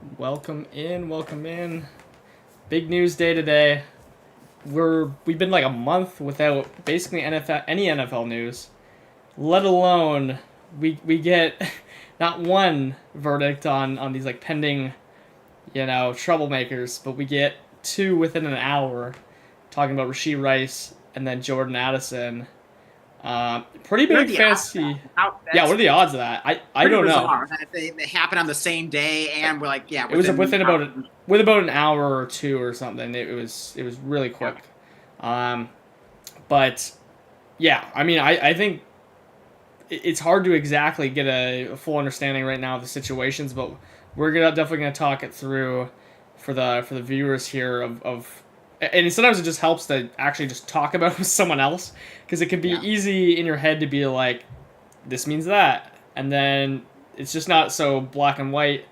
Welcome in, welcome in. Big news day today. We've been like a month without basically any NFL news, let alone we get not one verdict on these like pending, troublemakers, but we get two within an hour talking about Rashee Rice and then Jordan Addison. Pretty What are big the odds of fantasy. that? How, Yeah, what that's are the odds of that? I pretty don't know. bizarre that they happen on the same day, and we're like, yeah, It was within hours. with about an hour or two or something. It was really Yeah, quick. Um, but yeah, I mean, I think it's hard to exactly get a full understanding right now of the situations, but definitely gonna talk it through for the viewers here of and sometimes it just helps to actually just talk about it with someone else because it can be yeah, easy in your head to be like this means that, and then it's just not so black and white.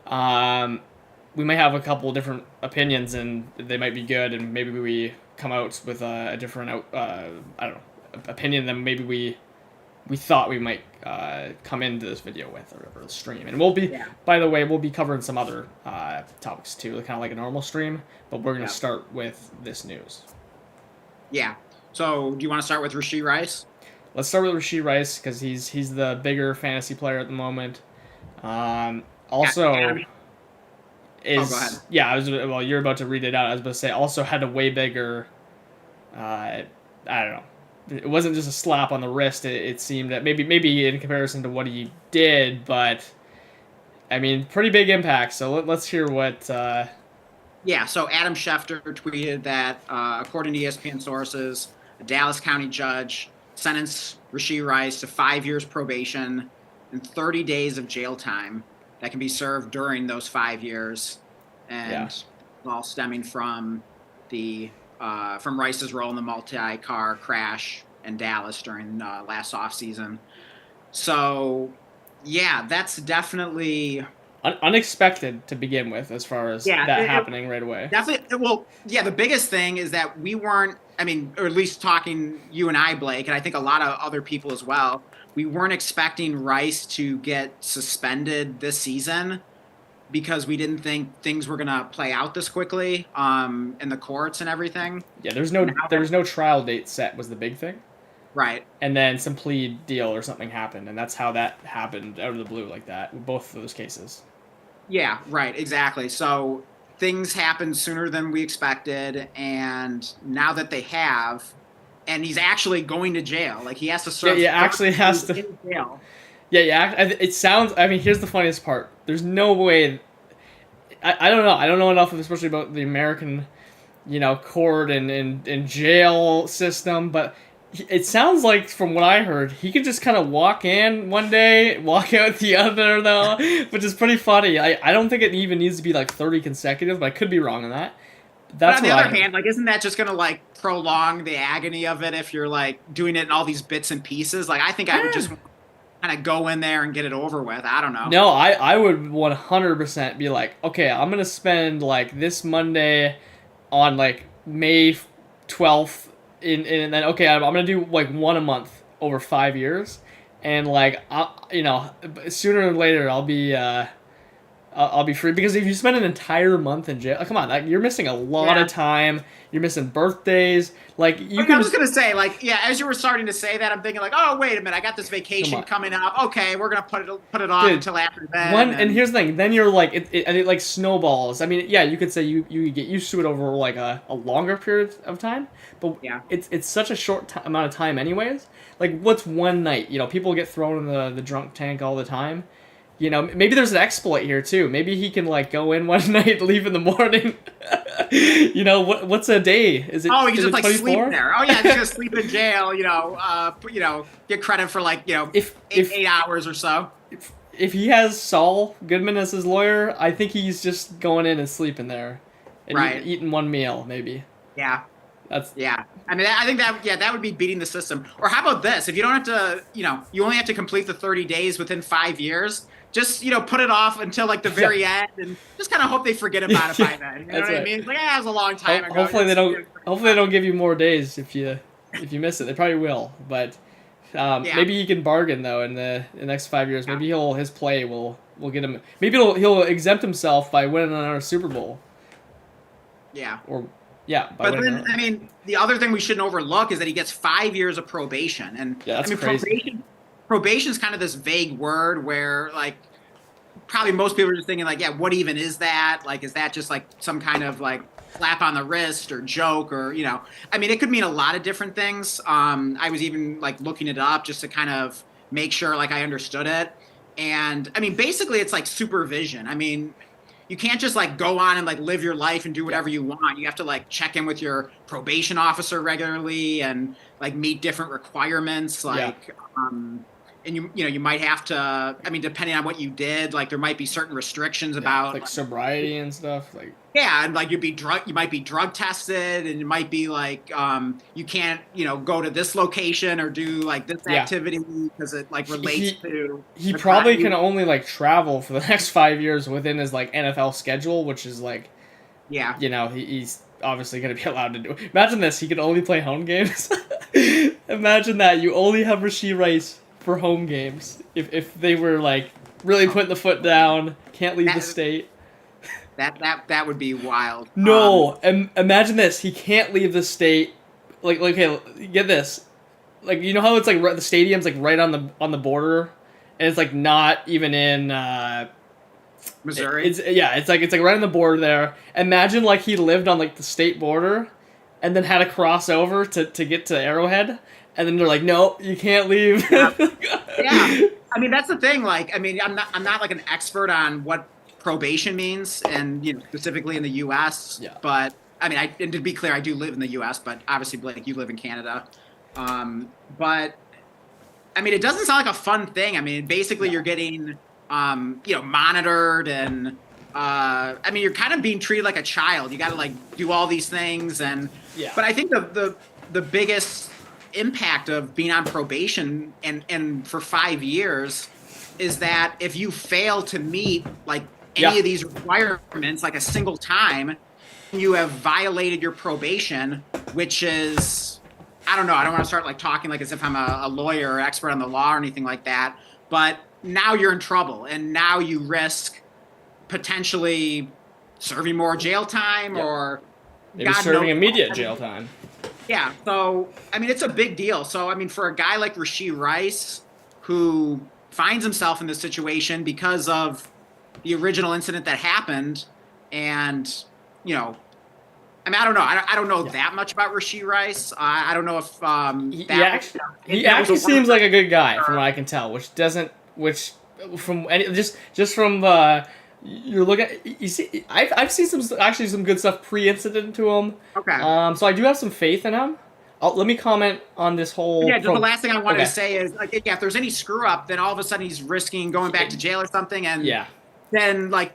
um, we might have a couple different opinions and they might be good, and maybe we come out with a different I don't know, opinion than maybe we thought we might come into this video with, or the stream. And we'll be, yeah, by the way, we'll be covering some other topics too, kind of like a normal stream, but we're going to yeah, start with this news. yeah. So, do you want to start with Rashee Rice? Let's start with Rashee Rice because he's the bigger fantasy player at the moment. Also, Adam. Oh, go ahead. is yeah, I was well. You're about to read it out. I was about to say also had a way bigger. I don't know. It wasn't just a slap on the wrist. It seemed that maybe in comparison to what he did, but I mean, pretty big impact. So let's hear what. Yeah. So Adam Schefter tweeted that, according to ESPN sources, a Dallas County judge sentenced Rashee Rice to 5 years probation and 30 days of jail time that can be served during those 5 years, Yeah, and all stemming from the from Rice's role in the multi-car crash in Dallas during last offseason. So, yeah, that's definitely unexpected to begin with, as far as yeah, that happening right away. definitely. Well, yeah, the biggest thing is that we weren't. I mean, or at least talking you and I, Blake, and I think a lot of other people as well. We weren't expecting Rice to get suspended this season because we didn't think things were gonna play out this quickly in the courts and everything. Yeah, Now there that, was no trial date set was the big thing, right. and then some plea deal or something happened, and that's how that happened out of the blue like that. With both of those cases. Yeah, right, exactly. So things happened sooner than we expected, and now that they have, and he's actually going to jail. Like he has to Yeah, serve yeah, 30 actually has days to. in jail. Yeah, yeah. It sounds. I mean, here's the funniest part. There's no way. I don't know. I don't know enough, especially about the American, court and jail system. But it sounds like, from what I heard, he could just kind of walk in one day, walk out the other, though, which is pretty funny. I don't think it even needs to be like 30 consecutive, but I could be wrong on that. But That's on the what I other heard. hand, like, isn't that just gonna like prolong the agony of it if you're like doing it in all these bits and pieces? Like, I think I would just Eh. kind of go in there and get it over with. I don't know. No, I would 100% be like, okay, I'm gonna spend like this Monday on like May 12th and then okay, I'm gonna do like one a month over 5 years, and like sooner or later I'll be free, because if you spend an entire month in jail, come on, like, you're missing a lot Yeah. of time. You're missing birthdays. Like I you mean, I can was just gonna say, like, yeah, as you were starting to say that, I'm thinking, like, oh, wait a minute, I got this come vacation on, coming up. Okay, we're gonna put it off dude. until after then, One, and and here's the thing. Then you're like and it like snowballs. I mean, yeah, you could say you get used to it over like a longer period of time, but yeah, it's such a short amount of time, anyways. Like, what's one night? People get thrown in the drunk tank all the time. Maybe there's an exploit here too. Maybe he can like go in one night, leave in the morning. What's a day? Is it oh, he's is just it like sleep 24? there. Oh yeah, he's gonna sleep in jail. Get credit for like If eight, if 8 hours or so. if he has Saul Goodman as his lawyer, I think he's just going in and sleeping there, and Right. eating one meal maybe. Yeah. That's Yeah. I mean, I think that, yeah, that would be beating the system. Or how about this? If you don't have to, you only have to complete the 30 days within 5 years, just, put it off until like the yeah, very end and just kind of hope they forget about it by yeah. then. You know That's what I right. mean? It's like, yeah, it was a long time ago. Hopefully they Just, don't. Hopefully they don't give you more days if you miss it. They probably will, but yeah. maybe he can bargain though in the next 5 years. Yeah. Maybe his play will we'll get him. Maybe he'll exempt himself by winning another Super Bowl. Yeah. Or yeah, by But winning then, another. I mean, the other thing we shouldn't overlook is that he gets 5 years of probation. And Yeah, I that's mean, crazy. probation is kind of this vague word where, like, probably most people are just thinking, like, yeah, what even is that? Like, is that just like some kind of like slap on the wrist or joke or, I mean, it could mean a lot of different things. I was even like looking it up just to kind of make sure like I understood it. And I mean, basically, it's like supervision. I mean, you can't just like go on and like live your life and do Yeah. whatever you want. You have to like check in with your probation officer regularly and like meet different requirements. Yeah. And you might have to. I mean, depending on what you did, like there might be certain restrictions Yeah. about Like sobriety and stuff. Like yeah, and like you might be drug tested, and it might be like you can't go to this location or do like this yeah. activity because it like relates He to he the probably crime. can only like travel for the next 5 years within his like NFL schedule, which is like Yeah. he's obviously going to be allowed to do. Imagine this: he can only play home games. Imagine that you only have Rashee Rice for home games. If they were like really putting the foot down, can't leave the That state. that would be wild. No, imagine this: he can't leave the state. Like okay, get this. Like you know how it's like the stadium's like right on the border, and it's like not even in. Missouri. It's like right on the border there. Imagine like he lived on like the state border, and then had to cross over to get to Arrowhead, and then they're like, no, you can't leave. Yeah. Yeah. I mean, that's the thing. Like, I mean, I'm not like an expert on what probation means, and specifically in the U.S. Yeah. But I mean, and to be clear, I do live in the U.S., but obviously, Blake, you live in Canada. But I mean, it doesn't sound like a fun thing. I mean, basically, No. you're getting monitored, and I mean, you're kind of being treated like a child. You got to like do all these things, and Yeah. but I think the biggest impact of being on probation and for 5 years is that if you fail to meet like any Yeah. of these requirements like a single time, you have violated your probation, which is I don't know. I don't want to start like talking like as if I'm a lawyer or expert on the law or anything like that. But now you're in trouble, and now you risk potentially serving more jail time Yep. or Maybe God serving knows. immediate jail time. Yeah. So, I mean, it's a big deal. So, I mean, for a guy like Rashee Rice, who finds himself in this situation because of the original incident that happened, and, I mean, I don't know. I don't know that much about Rashee Rice. I don't know if He, that he actually, he actually seems like a good guy from what I can tell, which from any just from you're looking at, you see I've seen some good stuff pre-incident to him. Okay. So I do have some faith in him. Let me comment on this whole. Yeah, just the last thing I wanted Okay. to say is, like, yeah, if there's any screw up, then all of a sudden he's risking going back to jail or something, and Yeah. then like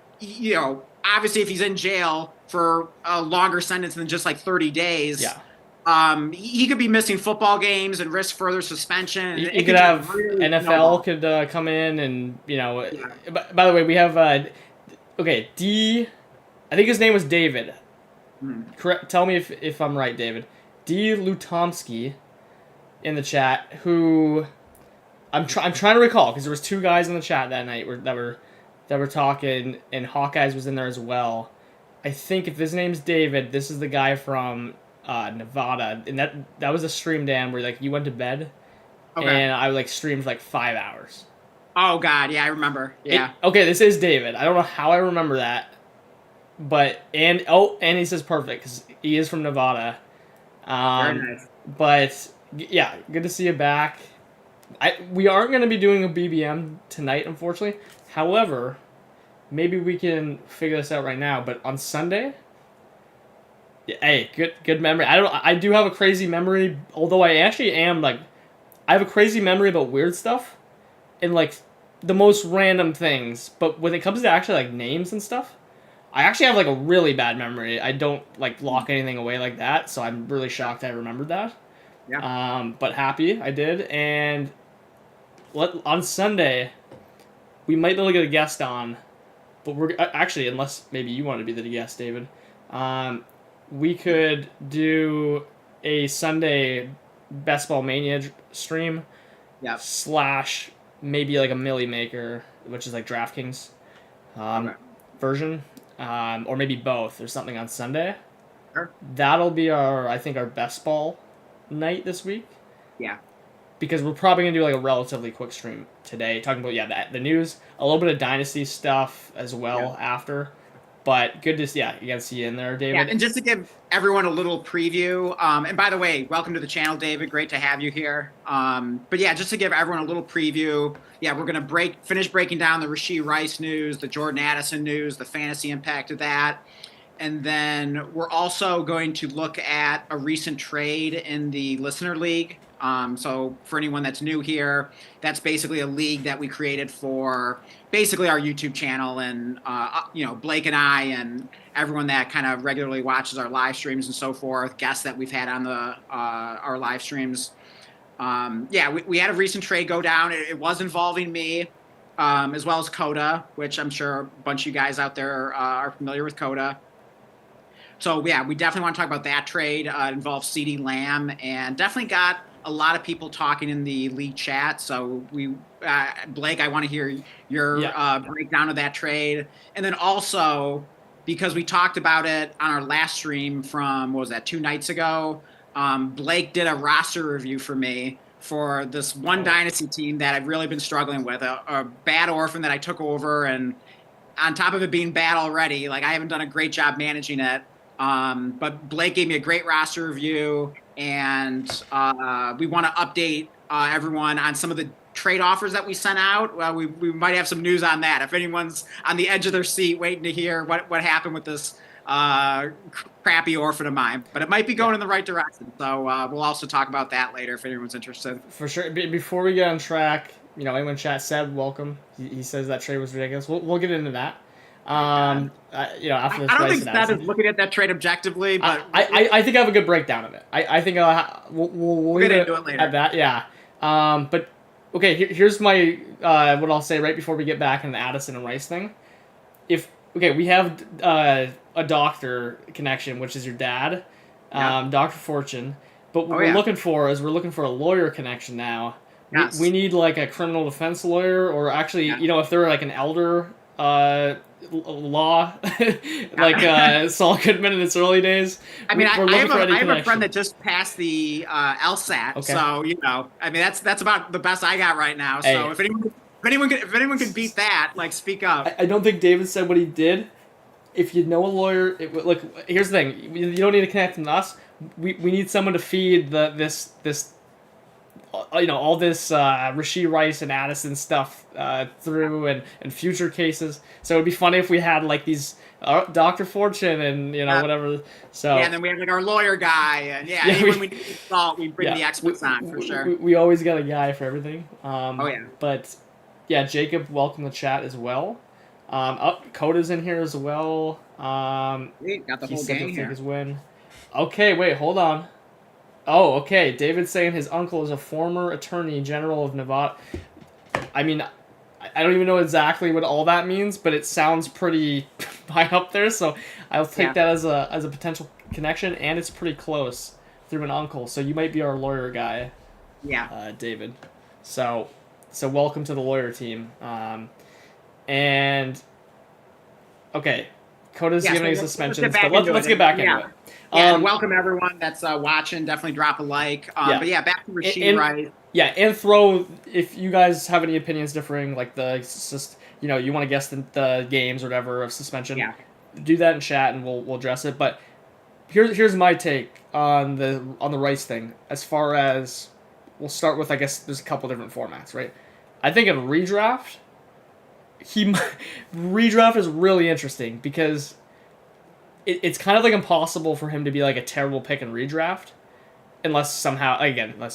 obviously if he's in jail for a longer sentence than just like 30 days, Yeah. He could be missing football games and risk further suspension. And You it could have really NFL snowball. could come in and Yeah. By the way, we have okay, I think his name was David. Correct. Tell me if I'm right, David. D. Lutomsky in the chat, who I'm trying to recall because there was two guys in the chat that night that were talking, and Hawkeyes was in there as well. I think if his name's David, this is the guy from Nevada, and that was a stream, Dan, where like you went to bed, Okay. and I like streamed like 5 hours. Oh God, yeah, I remember. Yeah. Okay, this is David. I don't know how I remember that, but and he says perfect because he is from Nevada. Very nice. But yeah, good to see you back. We aren't going to be doing a BBM tonight, unfortunately. However, maybe we can figure this out right now. But on Sunday, yeah, hey, good memory. I do have a crazy memory, although I actually am like, I have a crazy memory about weird stuff, and like the most random things. But when it comes to actually like names and stuff, I actually have like a really bad memory. I don't like lock anything away like that, so I'm really shocked I remembered that. Yeah. But happy I did, and on Sunday we might be able to get a guest on, but we're actually, unless maybe you want to be the guest, David, we could do a Sunday Best Ball Mania stream. Yeah. / maybe like a Millie Maker, which is like DraftKings. um, Okay. version, or maybe both, or something on Sunday. Sure. That'll be I think, our best ball night this week, Yeah. because we're probably gonna do like a relatively quick stream today, talking about the news, a little bit of dynasty stuff as Yeah. well after. But good to see, again, see you in there, Yeah, David. and just to give everyone a little preview, and by the way, welcome to the channel, David. Great to have you here. But yeah, just to give everyone a little preview, yeah, we're gonna finish breaking down the Rashee Rice news, the Jordan Addison news, the fantasy impact of that, and then we're also going to look at a recent trade in the Listener League. So for anyone that's new here, that's basically a league that we created for basically our YouTube channel, and Blake and I and everyone that kind of regularly watches our live streams and so forth, guests that we've had on our live streams. Yeah, we had a recent trade go down. It was involving me, as well as Coda, which I'm sure a bunch of you guys out there are familiar with Coda. So yeah, we definitely want to talk about that trade. It involves CeeDee Lamb, and definitely got a lot of people talking in the league chat. So Blake, I want to hear your breakdown of that trade, and then also, because we talked about it on our last stream from, what was that, 2 nights ago? Blake did a roster review for me for this one dynasty team that I've really been struggling with, a bad orphan that I took over, and on top of it being bad already, like, I haven't done a great job managing it. But Blake gave me a great roster review, and we want to update everyone on some of the trade offers that we sent out. Well, we might have some news on that. If anyone's on the edge of their seat waiting to hear what happened with this crappy orphan of mine, but it might be going in the right direction. So we'll also talk about that later if anyone's interested. For sure. Before we get on track, anyone in chat, Seb, welcome. He says that trade was ridiculous. We'll get into that. After the I don't Rice think Seb is looking at that trade objectively, but I think I have a good breakdown of it. I think we'll get into it later. At that, yeah. But okay, here's my what I'll say right before we get back in the Addison and Rice thing. We have a doctor connection, which is your dad, Dr. Fortune. But what we're looking for is a lawyer connection now. Yes. We need like a criminal defense lawyer, or actually, if they're like an elder law, like Saul Goodman in its early days. I mean, I have a friend that just passed the LSAT, okay. So I mean, that's about the best I got right now. So hey. If anyone can beat that, like, speak up. I don't think David said what he did. If you know a lawyer, here's the thing: you don't need to connect with us. We need someone to feed this all this Rashee Rice and Addison stuff through, and future cases. So it'd be funny if we had like these Dr. Fortune and whatever. So yeah, and then we have like our lawyer guy, and when we need to salt, we bring the experts on for sure. We always got a guy for everything. Oh yeah. But yeah, Jacob, welcome to chat as well. Coda's in here as well. We got the whole gang here. His win. Okay, wait, hold on. Oh, okay. David's saying his uncle is a former attorney general of Nevada. I mean, I don't even know exactly what all that means, but it sounds pretty high up there. So I'll take that as a potential connection, and it's pretty close through an uncle. So you might be our lawyer guy. Yeah. David. So welcome to the lawyer team. And okay, Coda's giving us suspensions, but let's get back into it. Yeah, and welcome everyone that's watching. Definitely drop a like. But yeah, back to Rashee Rice. Yeah, and throw, if you guys have any opinions differing, like you want to guess the games or whatever of suspension. Yeah. Do that in chat and we'll address it. But here's my take on the Rice thing. As far as, we'll start with, I guess there's a couple different formats, right? I think in redraft, redraft is really interesting because it's kind of like impossible for him to be like a terrible pick in redraft, unless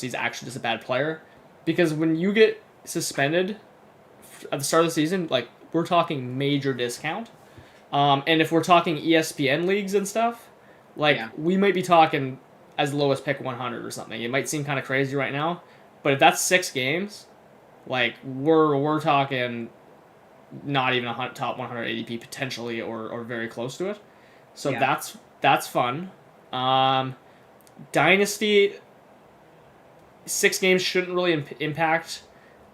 he's actually just a bad player. Because when you get suspended at the start of the season, like, we're talking major discount. And if we're talking ESPN leagues and stuff, we might be talking as low as pick 100 or something. It might seem kind of crazy right now, but if that's 6 games, like, we're talking not even a top 100 ADP potentially, or very close to it. So that's fun. Dynasty, 6 games shouldn't really impact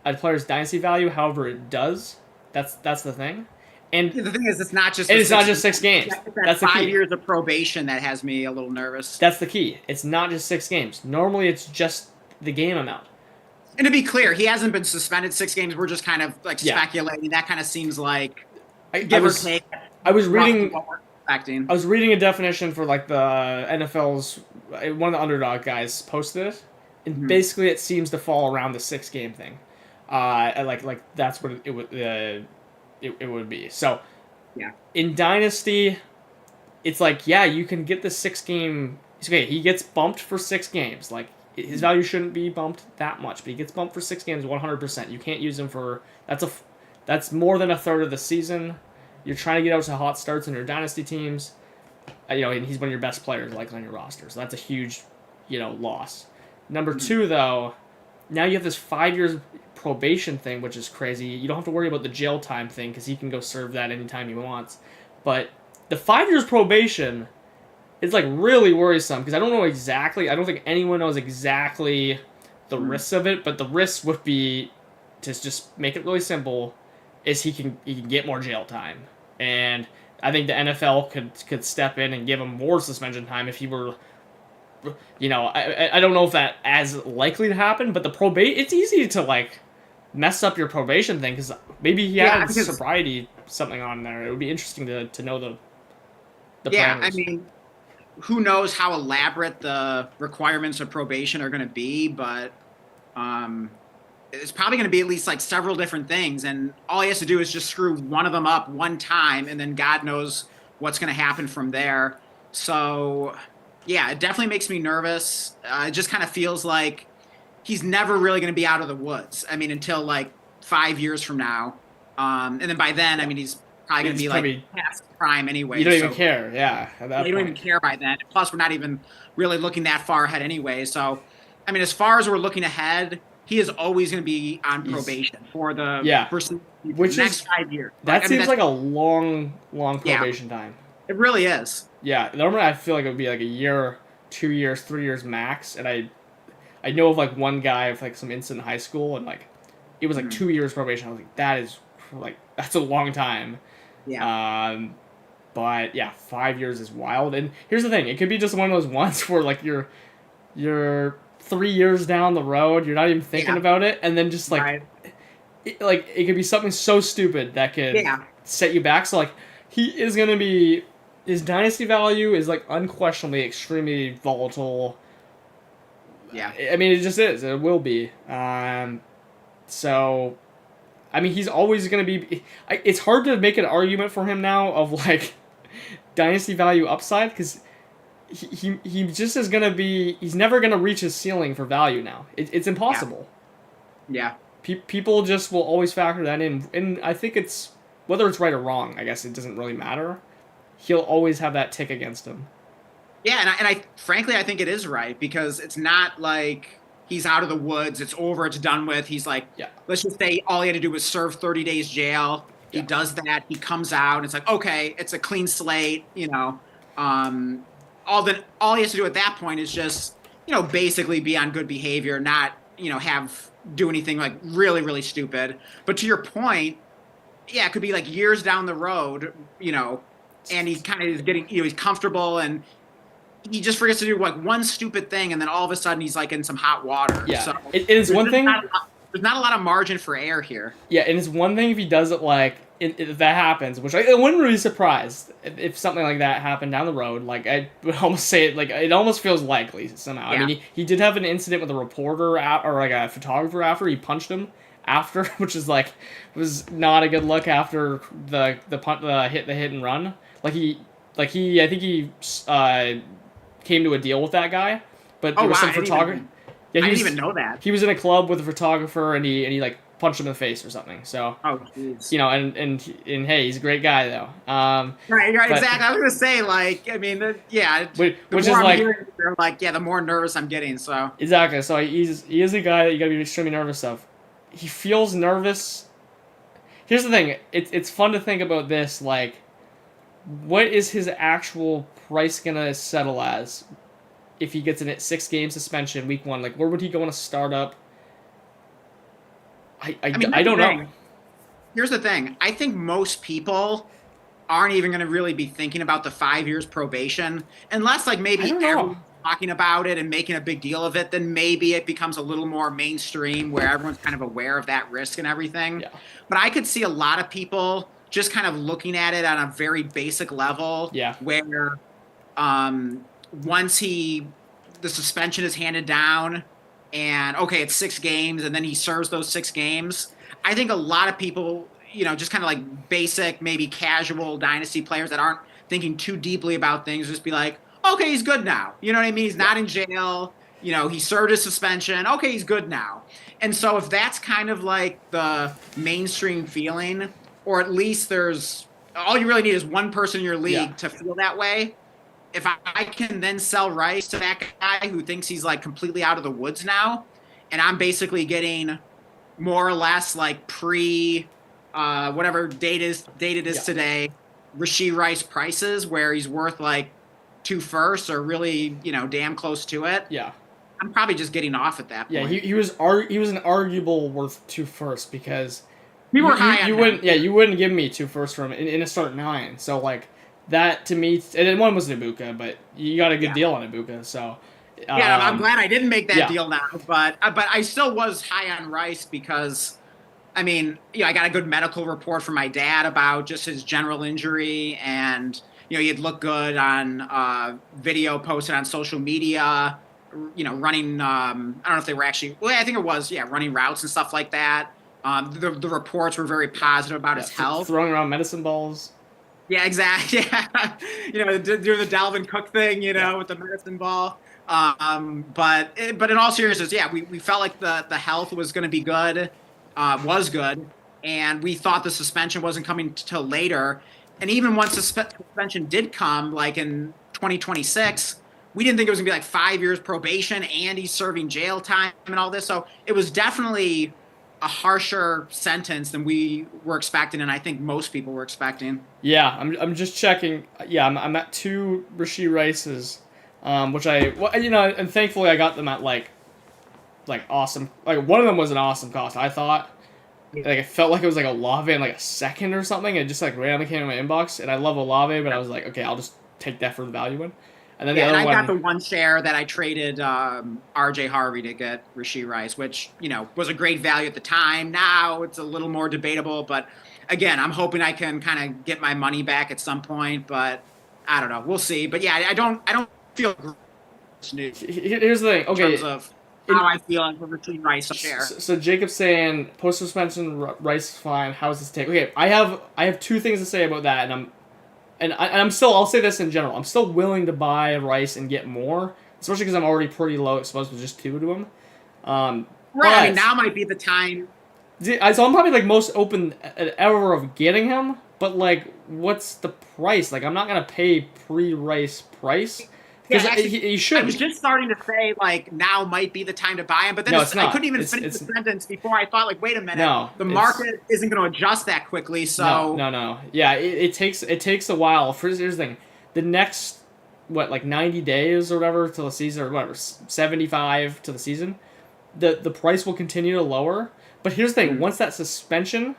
a player's dynasty value. However, it does. That's the thing. And The thing is, it's not just it's not just 6 games. It's that That's the 5 years of probation that has me a little nervous. That's the key. It's not just 6 games. Normally, it's just the game amount. And to be clear, he hasn't been suspended 6 games. We're just kind of like Yeah. speculating. That kind of seems like I was reading. what we're expecting. I was reading a definition for like the NFL's one of the underdog guys posted it, and basically it seems to fall around the 6 game thing. Like that's what it would it would be. So Yeah. in Dynasty, it's like, yeah, you can get the 6 game. Okay, he gets bumped for 6 games. Like his value shouldn't be bumped that much, but he gets bumped for 6 games 100%. You can't use him for that's more than a third of the season. You're trying to get out to hot starts in your Dynasty teams. And he's one of your best players, like on your roster. So that's a huge, loss. Number 2, though, now you have this 5 years probation thing, which is crazy. You don't have to worry about the jail time thing because he can go serve that anytime he wants. But the 5 years probation is like really worrisome because I don't know exactly. I don't think anyone knows exactly the risks of it. But the risks would be, to just make it really simple, is he can get more jail time, and I think the NFL could step in and give him more suspension time if he were. I don't know if that as likely to happen, but the it's easy to like mess up your probation thing because maybe he had sobriety something on there. It would be interesting to know the Yeah, parameters. I mean, who knows how elaborate the requirements of probation are going to be, but it's probably going to be at least like several different things, and all he has to do is just screw one of them up one time, and then God knows what's going to happen from there. So, yeah, it definitely makes me nervous. It just kind of feels like he's never really going to be out of the woods. I mean, until like 5 years from now, and then by then, I mean, he's probably going to be like past prime anyway. You don't even care, yeah. At that you don't even care by then. Plus, we're not even really looking that far ahead anyway. So, I mean, as far as we're looking ahead, he is always going to be on probation for the next 5 years. That seems like a long probation time. It really is. Yeah, normally I feel like it would be like a year, 2 years, 3 years max. And I know of like one guy with like some incident in high school, and like it was like 2 years probation. I was like, that's a long time. Yeah. But yeah, 5 years is wild. And here's the thing: it could be just one of those ones where like you're 3 years down the road, you're not even thinking about it, and then just like, it could be something so stupid that could set you back. So like, he is gonna be, his dynasty value is like unquestionably extremely volatile. Yeah, I mean, it just is. It will be. So, I mean, he's always gonna be. It's hard to make an argument for him now of like dynasty value upside because he just is gonna be. He's never gonna reach his ceiling for value now. It's impossible. Yeah. People just will always factor that in, and I think it's, whether it's right or wrong, I guess it doesn't really matter. He'll always have that tick against him. Yeah, and I frankly I think it is right because it's not like he's out of the woods, it's over, it's done with. He's like, let's just say all he had to do was serve 30 days jail. He does that, he comes out, and it's like, okay, it's a clean slate, all he has to do at that point is just, basically be on good behavior, not, do anything like really, really stupid. But to your point, yeah, it could be like years down the road, and he kind of is getting, he's comfortable and he just forgets to do like one stupid thing, and then all of a sudden he's like in some hot water. Yeah, so it is one thing. There's not a lot of margin for error here. Yeah, and it's one thing if he does it like if that happens, which I wouldn't really be surprised if something like that happened down the road. Like I would almost say it like it almost feels likely somehow. Yeah. I mean, he did have an incident with a reporter or like a photographer after he punched him after, which is like was not a good look after the hit and run. I think he came to a deal with that guy, but there was some photographer. I didn't even know that. He was in a club with a photographer, and he like punched him in the face or something. So, jeez. And hey, he's a great guy though. Right, exactly. I was gonna say, like, I mean, which is like, they're like, the more nervous I'm getting. So exactly. So he is a guy that you gotta be extremely nervous of. He feels nervous. Here's the thing. It's fun to think about this. Like, what is his actual price gonna settle as? If he gets a 6-game suspension week 1, like where would he go in a startup? I don't know. here's the thing. I think most people aren't even going to really be thinking about the 5 years probation unless like I maybe don't know. everyone's talking about it and making a big deal of it. Then maybe it becomes a little more mainstream where everyone's kind of aware of that risk and everything. Yeah. But I could see a lot of people just kind of looking at it on a very basic level Yeah. where once the suspension is handed down and okay, it's 6 games and then he serves those 6 games. I think a lot of people, just kind of like basic, maybe casual dynasty players that aren't thinking too deeply about things, just be like, okay, he's good now. You know what I mean? He's Yeah. not in jail. He served his suspension. Okay, he's good now. And so if that's kind of like the mainstream feeling, or at least there's all you really need is one person in your Yeah. league to feel that way. If I can then sell Rice to that guy who thinks he's like completely out of the woods now, and I'm basically getting more or less like pre whatever date it is Yeah. today, Rashee Rice prices where he's worth like 2 firsts or really, damn close to it. Yeah. I'm probably just getting off at that Yeah, point. he was an arguable worth 2 firsts because We were high on you him. wouldn't give me 2 firsts from him in a start 9. So like that to me, and then one was Ibuka, but you got a good Yeah. deal on Ibuka. So Yeah, I'm glad I didn't make that yeah. deal now, but I still was high on Rice because I mean, I got a good medical report from my dad about just his general injury, and he had looked good on video posted on social media. Running. I don't know if they were actually. Well, I think it was. Yeah, running routes and stuff like that. The reports were very positive about his health. Throwing around medicine balls. Yeah, exactly. Yeah, doing the Dalvin Cook thing, Yeah. with the medicine ball. But in all seriousness, yeah, we felt like the health was going to be good, was good, and we thought the suspension wasn't coming till later. And even once the suspension did come, like in 2026, we didn't think it was going to be like 5 years probation and he's serving jail time and all this. So it was definitely a harsher sentence than we were expecting, and I think most people were expecting. Yeah, I'm just checking. Yeah, I'm at 2 Rashee Rices, which and thankfully I got them at like awesome. Like one of them was an awesome cost. I thought like it felt like it was like Olave in like a second or something. It just like randomly came in my inbox, and I love Olave, but I was like, okay, I'll just take that for the value in. And then Yeah, the and other I one, got the one share that I traded RJ Harvey to get Rashee Rice, which, was a great value at the time. Now it's a little more debatable, but again, I'm hoping I can kind of get my money back at some point, but I don't know. We'll see. But yeah, I don't feel new here's the thing. in Okay, terms of how I feel on the Rashee Rice share. so Jacob's saying post suspension Rice is fine. How does this take? Okay, I have 2 things to say about that, and I'm still, I'll say this in general, I'm still willing to buy Rice and get more, especially because I'm already pretty low exposed with just 2 to him. Right. I mean, now might be the time. So I'm probably like most open ever of getting him, but like, what's the price? Like, I'm not gonna pay pre-Rice price because Yeah, actually, he I should. was just starting to say like now might be the time to buy him, but then No, it's I not. couldn't even It's- finish it's- the sentence before I thought like, wait a minute, No, the it's- market isn't going to adjust that quickly. So No. Yeah, it takes a while. Here's the thing, the next like 90 days or whatever till the season, or whatever 75 to the season, the price will continue to lower. But here's the thing: once that suspension,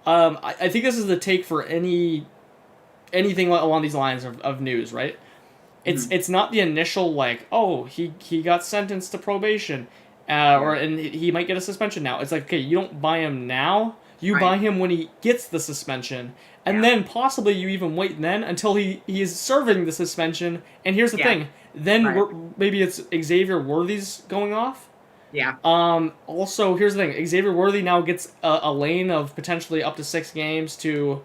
I think this is the take for anything along these lines of news, right? It's not the initial like, oh, he got sentenced to probation, and he might get a suspension now. It's like, okay, you don't buy him now. You Right. buy him when he gets the suspension, and Yeah. then possibly you even wait then until he is serving the suspension. And here's the Yeah. thing: then Right. maybe it's Xavier Worthy's going off. yeah, Also, here's the thing: Xavier Worthy now gets a lane of potentially up to 6 games to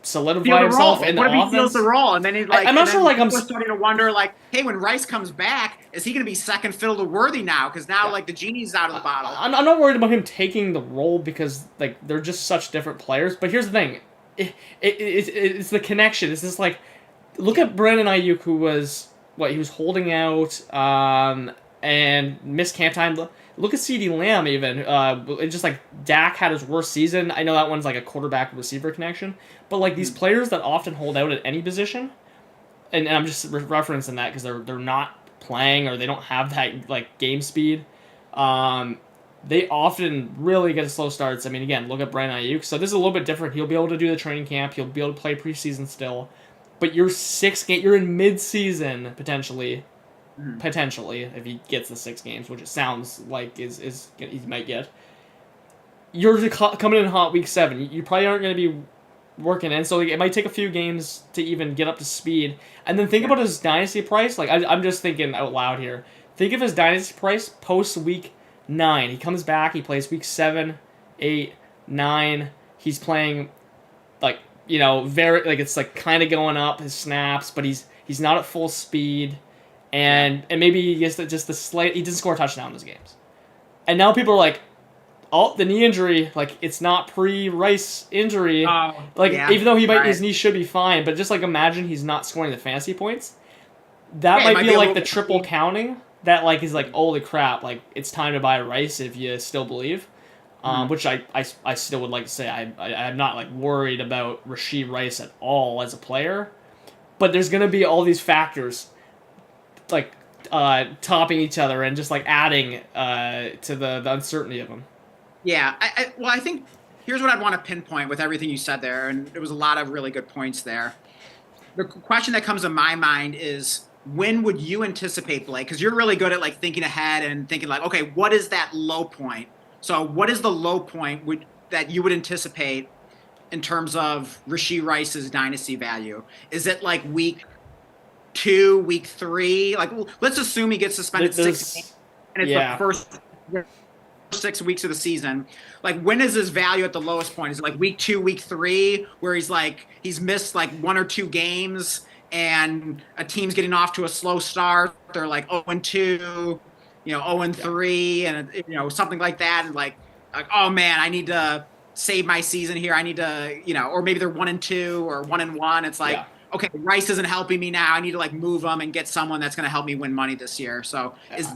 solidify feel the himself role. in the What if he offense. feels the role, and then he's like, I'm not and sure, then like, I'm people are starting to wonder like, hey, when Rice comes back, is he going to be second fiddle to Worthy now? Because now like the genie's out of the bottle. I'm not worried about him taking the role because like they're just such different players. But here's the thing, it's the connection. It's just like, look at Brandon Ayuk, who was he was holding out and missed camp time. Look at CeeDee Lamb even. It's just like Dak had his worst season. I know that one's like a quarterback receiver connection, but like these players that often hold out at any position, and I'm just referencing that because they're not playing or they don't have that like game speed. they often really get slow starts. I mean, again, look at Brandon Ayuk. So this is a little bit different. He'll be able to do the training camp. He'll be able to play preseason still. But you're in mid-season potentially, Mhm. if he gets the 6 games, which it sounds like is he might get. You're coming in hot week 7. You probably aren't going to be working in, so it might take a few games to even get up to speed. And then think about his dynasty price. Like I'm just thinking out loud here. Think of his dynasty price post week 9. He comes back. He plays week 7, 8, 9. He's playing like very like it's like kind of going up his snaps, but he's not at full speed, and maybe he gets just the slight. He doesn't score a touchdown in those games, and now people are like, oh, the knee injury, like it's not pre-Rice injury. Even though his knee should be fine, but just like imagine he's not scoring the fantasy points. That might be like the triple counting that like is like holy crap, like it's time to buy Rice if you still believe. Which I still would like to say I'm not like worried about Rashee Rice at all as a player, but there's gonna be all these factors like topping each other and just like adding to the uncertainty of them. Yeah, I think here's what I'd want to pinpoint with everything you said there, and there was a lot of really good points there. The question that comes to my mind is, when would you anticipate, Blake? Because you're really good at like thinking ahead and thinking like, okay, what is that low point? So what is the low point that you would anticipate in terms of Rashee Rice's dynasty value? Is it like week 2, week 3? Like, let's assume he gets suspended 6 games, and it's the first 6 weeks of the season. Like, when is his value at the lowest point? Is it like week 2, week 3, where he's missed like 1 or 2 games, and a team's getting off to a slow start? They're like 0-2. 0-3, and something like that, and like, oh man, I need to save my season here. I need to, or maybe they're 1-2 or 1-1. It's like, okay, Rice isn't helping me now. I need to like move them and get someone that's going to help me win money this year. So is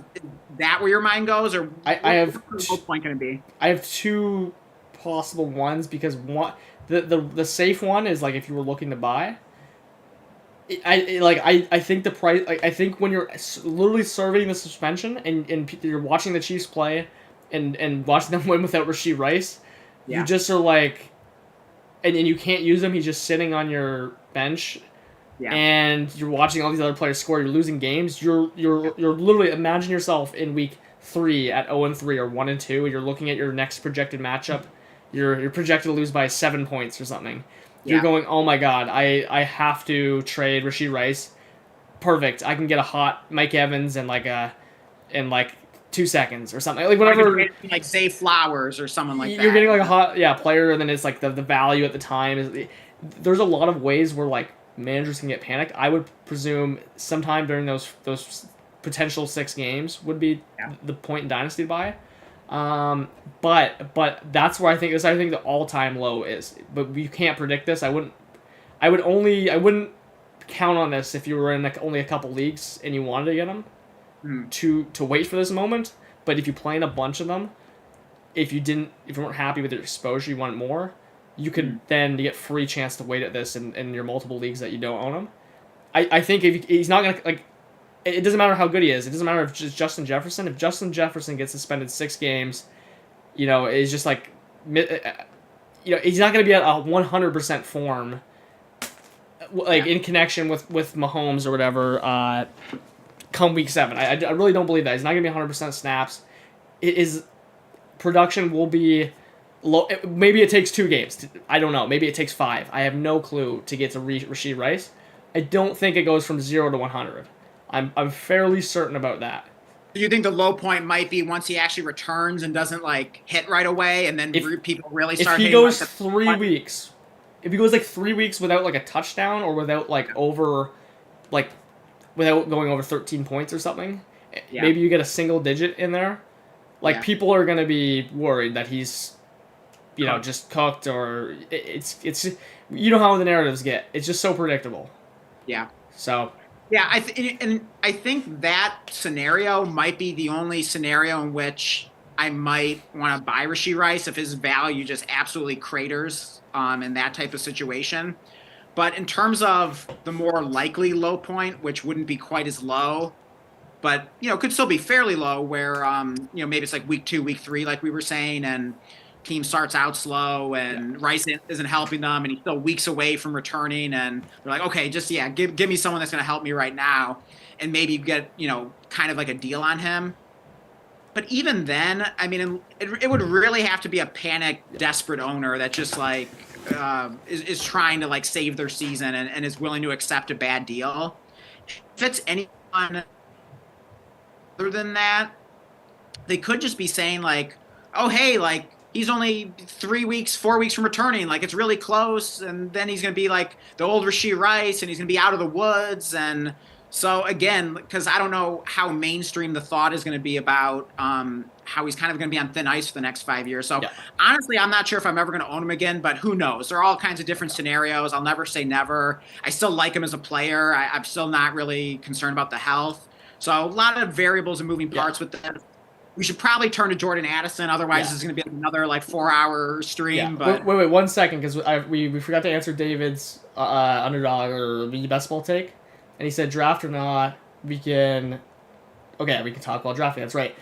that where your mind goes, or I have what's the point going to be? I have 2 possible ones, because one, the safe one is like if you were looking to buy. I think the price. Like, I think when you're literally serving the suspension and you're watching the Chiefs play, and watching them win without Rashee Rice, you just are like, and you can't use him. He's just sitting on your bench, and you're watching all these other players score. You're losing games. You're literally, imagine yourself in week 3 at 0-3 or 1-2, and you're looking at your next projected matchup. You're projected to lose by 7 points or something. You're going, oh my god, I have to trade Rashee Rice. Perfect. I can get a hot Mike Evans in like 2 seconds or something. Like whatever. Like Zay Flowers or someone like that. You're getting like a hot player, and then it's like the value at the time is. There's a lot of ways where like managers can get panicked. I would presume sometime during those potential 6 games would be the point in dynasty to buy. But that's where I think the all-time low is. But you can't predict this. I wouldn't count on this if you were in only a couple leagues and you wanted to get them to wait for this moment. But if you play in a bunch of them, if you weren't happy with your exposure, you want more, you could then get free chance to wait at this in your multiple leagues that you don't own him. I think if he's not gonna like. It doesn't matter how good he is. It doesn't matter if it's Justin Jefferson. If Justin Jefferson gets suspended 6 games, it's just like, he's not going to be at a 100% form, in connection with Mahomes or whatever, come week 7. I really don't believe that. He's not going to be 100% snaps. His production will be low. Maybe it takes 2 games. I don't know. Maybe it takes 5. I have no clue to get to Rashee Rice. I don't think it goes from 0 to 100. I'm fairly certain about that. Do you think the low point might be once he actually returns and doesn't like hit right away, and then people really start? If he goes 3 weeks, if he goes like 3 weeks without like a touchdown or without without going over 13 points or something, maybe you get a single digit in there. Like people are gonna be worried that he's, just cooked, or it's how the narratives get. It's just so predictable. Yeah. So. Yeah, I think that scenario might be the only scenario in which I might want to buy Rashee Rice if his value just absolutely craters in that type of situation. But in terms of the more likely low point, which wouldn't be quite as low, but could still be fairly low. Where maybe it's like week 2, week 3, like we were saying, and team starts out slow, and Rice isn't helping them, and he's still weeks away from returning, and they're like, okay, just give me someone that's going to help me right now, and maybe you get kind of like a deal on him. But even then, I mean, it would really have to be a panic, desperate owner that just like is trying to like save their season and is willing to accept a bad deal. If it's anyone other than that, they could just be saying like, oh, hey, like he's only 3 weeks, 4 weeks from returning. Like it's really close. And then he's going to be like the old Rashee Rice, and he's going to be out of the woods. And so again, because I don't know how mainstream the thought is going to be about how he's kind of going to be on thin ice for the next 5 years. So honestly, I'm not sure if I'm ever going to own him again, but who knows? There are all kinds of different scenarios. I'll never say never. I still like him as a player. I'm still not really concerned about the health. So a lot of variables and moving parts with that. We should probably turn to Jordan Addison. Otherwise, it's going to be another like 4-hour stream. Yeah. But wait 1 second, because we forgot to answer David's underdog or the best ball take. And he said draft or not, we can talk about drafting. That's right.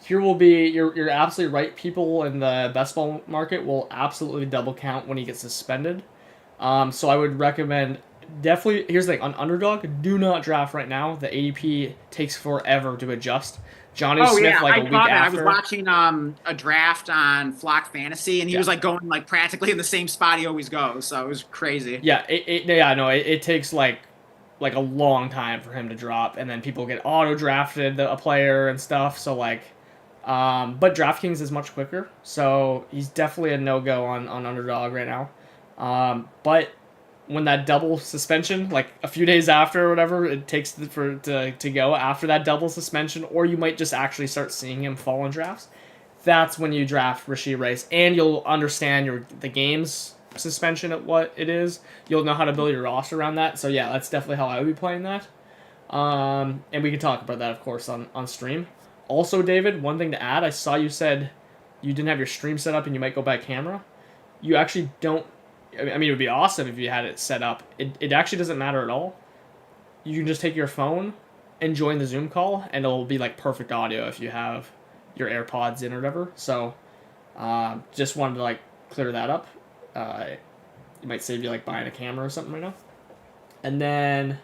Here will be, you're absolutely right. People in the best ball market will absolutely double count when he gets suspended. So I would recommend definitely, here's the thing, on underdog, do not draft right now. The ADP takes forever to adjust. Johnny Smith, like a week after. I was watching a draft on Flock Fantasy, and he was like going like practically in the same spot he always goes. So it was crazy. Yeah, it takes like a long time for him to drop, and then people get auto drafted a player and stuff. So like, but DraftKings is much quicker, so he's definitely a no go on underdog right now. But when that double suspension, like a few days after or whatever it takes to go after that double suspension, or you might just actually start seeing him fall in drafts, that's when you draft Rashee Rice, and you'll understand the game's suspension at what it is. You'll know how to build your roster around that. So yeah, that's definitely how I would be playing that. And we can talk about that, of course, on stream. Also, David, one thing to add, I saw you said you didn't have your stream set up and you might go by camera. You actually don't. I mean, it would be awesome if you had it set up. It actually doesn't matter at all. You can just take your phone and join the Zoom call, and it'll be like perfect audio if you have your AirPods in or whatever. So, just wanted to like clear that up. It might save you like buying a camera or something right now. And then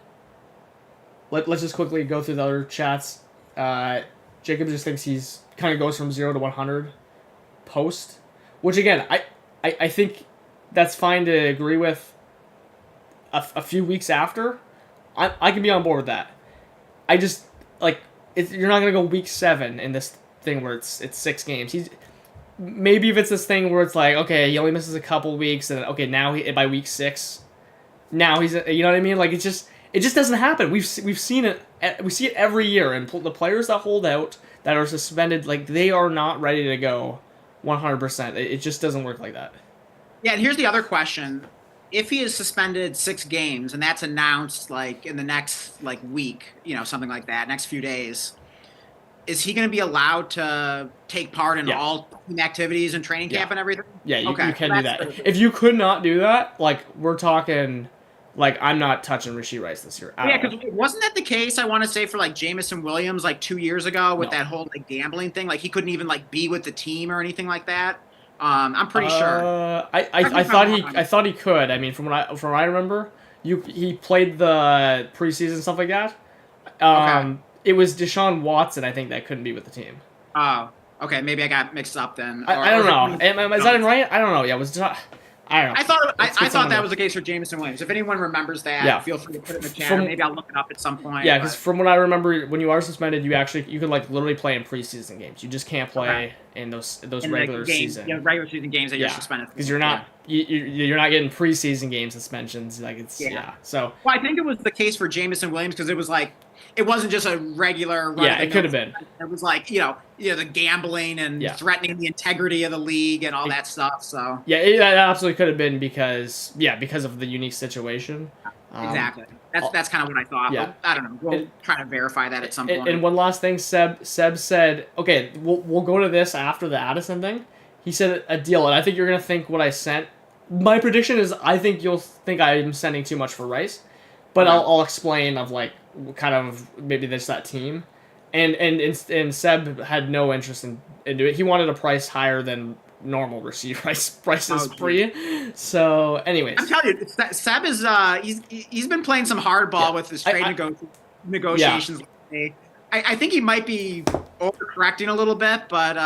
let's just quickly go through the other chats. Jacob just thinks he's kind of goes from 0 to 100 post, which again I think that's fine to agree with. A few weeks after, I can be on board with that. I just like you're not gonna go week 7 in this thing where it's 6 games. Maybe if it's this thing where it's like, okay, he only misses a couple weeks, and okay, now by week 6, now he's, you know what I mean? Like it just doesn't happen. We've seen it. We see it every year, and the players that hold out that are suspended, like they are not ready to go 100%. It just doesn't work like that. Yeah, and here's the other question: if he is suspended 6 games, and that's announced like in the next like week, something like that, next few days, is he going to be allowed to take part in all team activities and training camp and everything? Yeah, you can do that. If you could not do that, like we're talking, like I'm not touching Rashee Rice this year. Yeah, because wasn't that the case? I want to say for like Jamison Williams like 2 years ago with that whole like gambling thing, like he couldn't even like be with the team or anything like that. I'm pretty sure. I thought he could. I mean, from what I remember, he played the preseason stuff like that. Okay. It was Deshaun Watson, I think, that couldn't be with the team. Oh, okay. Maybe I got mixed up then. I don't know. Is that right? I don't know. Yeah, it was. I don't know. I thought that was the case for Jamison Williams. If anyone remembers that, feel free to put it in the chat. Maybe I'll look it up at some point. Yeah, because from what I remember, when you are suspended, you could like literally play in preseason games. You just can't play in those regular season. Yeah, regular season games that you're suspended. Because you're not you're not getting preseason game suspensions. Like it's So well, I think it was the case for Jamison Williams because it was like it wasn't just a regular. It could have been. It was like the gambling and threatening the integrity of the league and all that stuff. So it absolutely could have been because of the unique situation. Exactly. That's kind of what I thought. Yeah. But I don't know. We'll try to verify that at some point. And one last thing, Seb said, okay, we'll go to this after the Addison thing. He said a deal, and I think you're gonna think what I sent. My prediction is I think you'll think I'm sending too much for Rice, but I'll explain of like kind of maybe there's that team, and Seb had no interest in doing it. He wanted a price higher than normal Rashee prices pre. So, I'm anyways, telling you, Seb is he's been playing some hardball with his trade negotiations. Yeah. I think he might be overcorrecting a little bit, but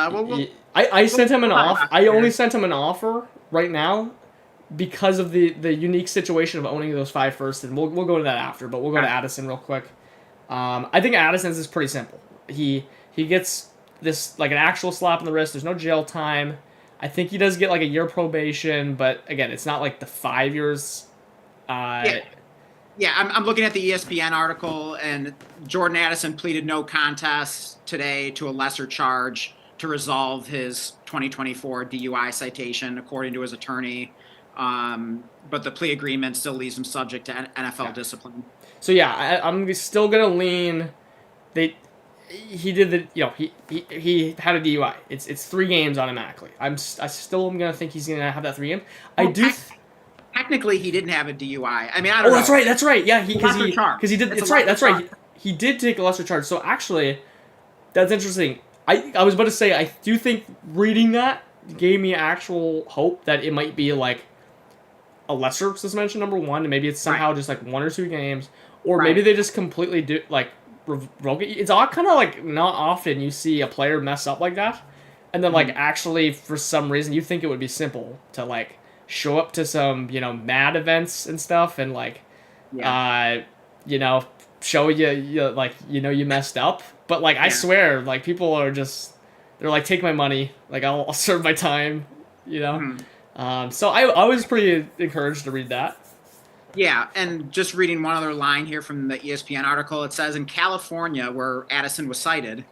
I sent him an offer. I only sent him an offer right now because of the unique situation of owning those 5 firsts, and we'll go to that after. But we'll go to Addison real quick. I think Addison's is pretty simple. He gets this like an actual slap in the wrist. There's no jail time. I think he does get like a year probation, but again, it's not like the 5 years. Yeah, I'm looking at the ESPN article, and Jordan Addison pleaded no contest today to a lesser charge to resolve his 2024 DUI citation, according to his attorney. But the plea agreement still leaves him subject to NFL discipline. So yeah, I'm still gonna lean. He did the he had a DUI. It's 3 games automatically. I still am gonna think he's gonna have that 3 games. Well, technically, he didn't have a DUI. I mean, I don't know. That's right. Yeah, because he did. That's right. He did take a lesser charge. So actually, that's interesting. I was about to say I do think reading that gave me actual hope that it might be like a lesser suspension, number one, and maybe it's somehow just like 1 or 2 games, or maybe they just completely do like revoke it. It's all kind of like not often you see a player mess up like that, and then like actually for some reason you think it would be simple to like show up to some mad events and stuff and like show you like you messed up, but like I swear like people are just they're like take my money, like I'll serve my time, so I was pretty encouraged to read that. Yeah, and just reading one other line here from the ESPN article, it says in California, where Addison was cited,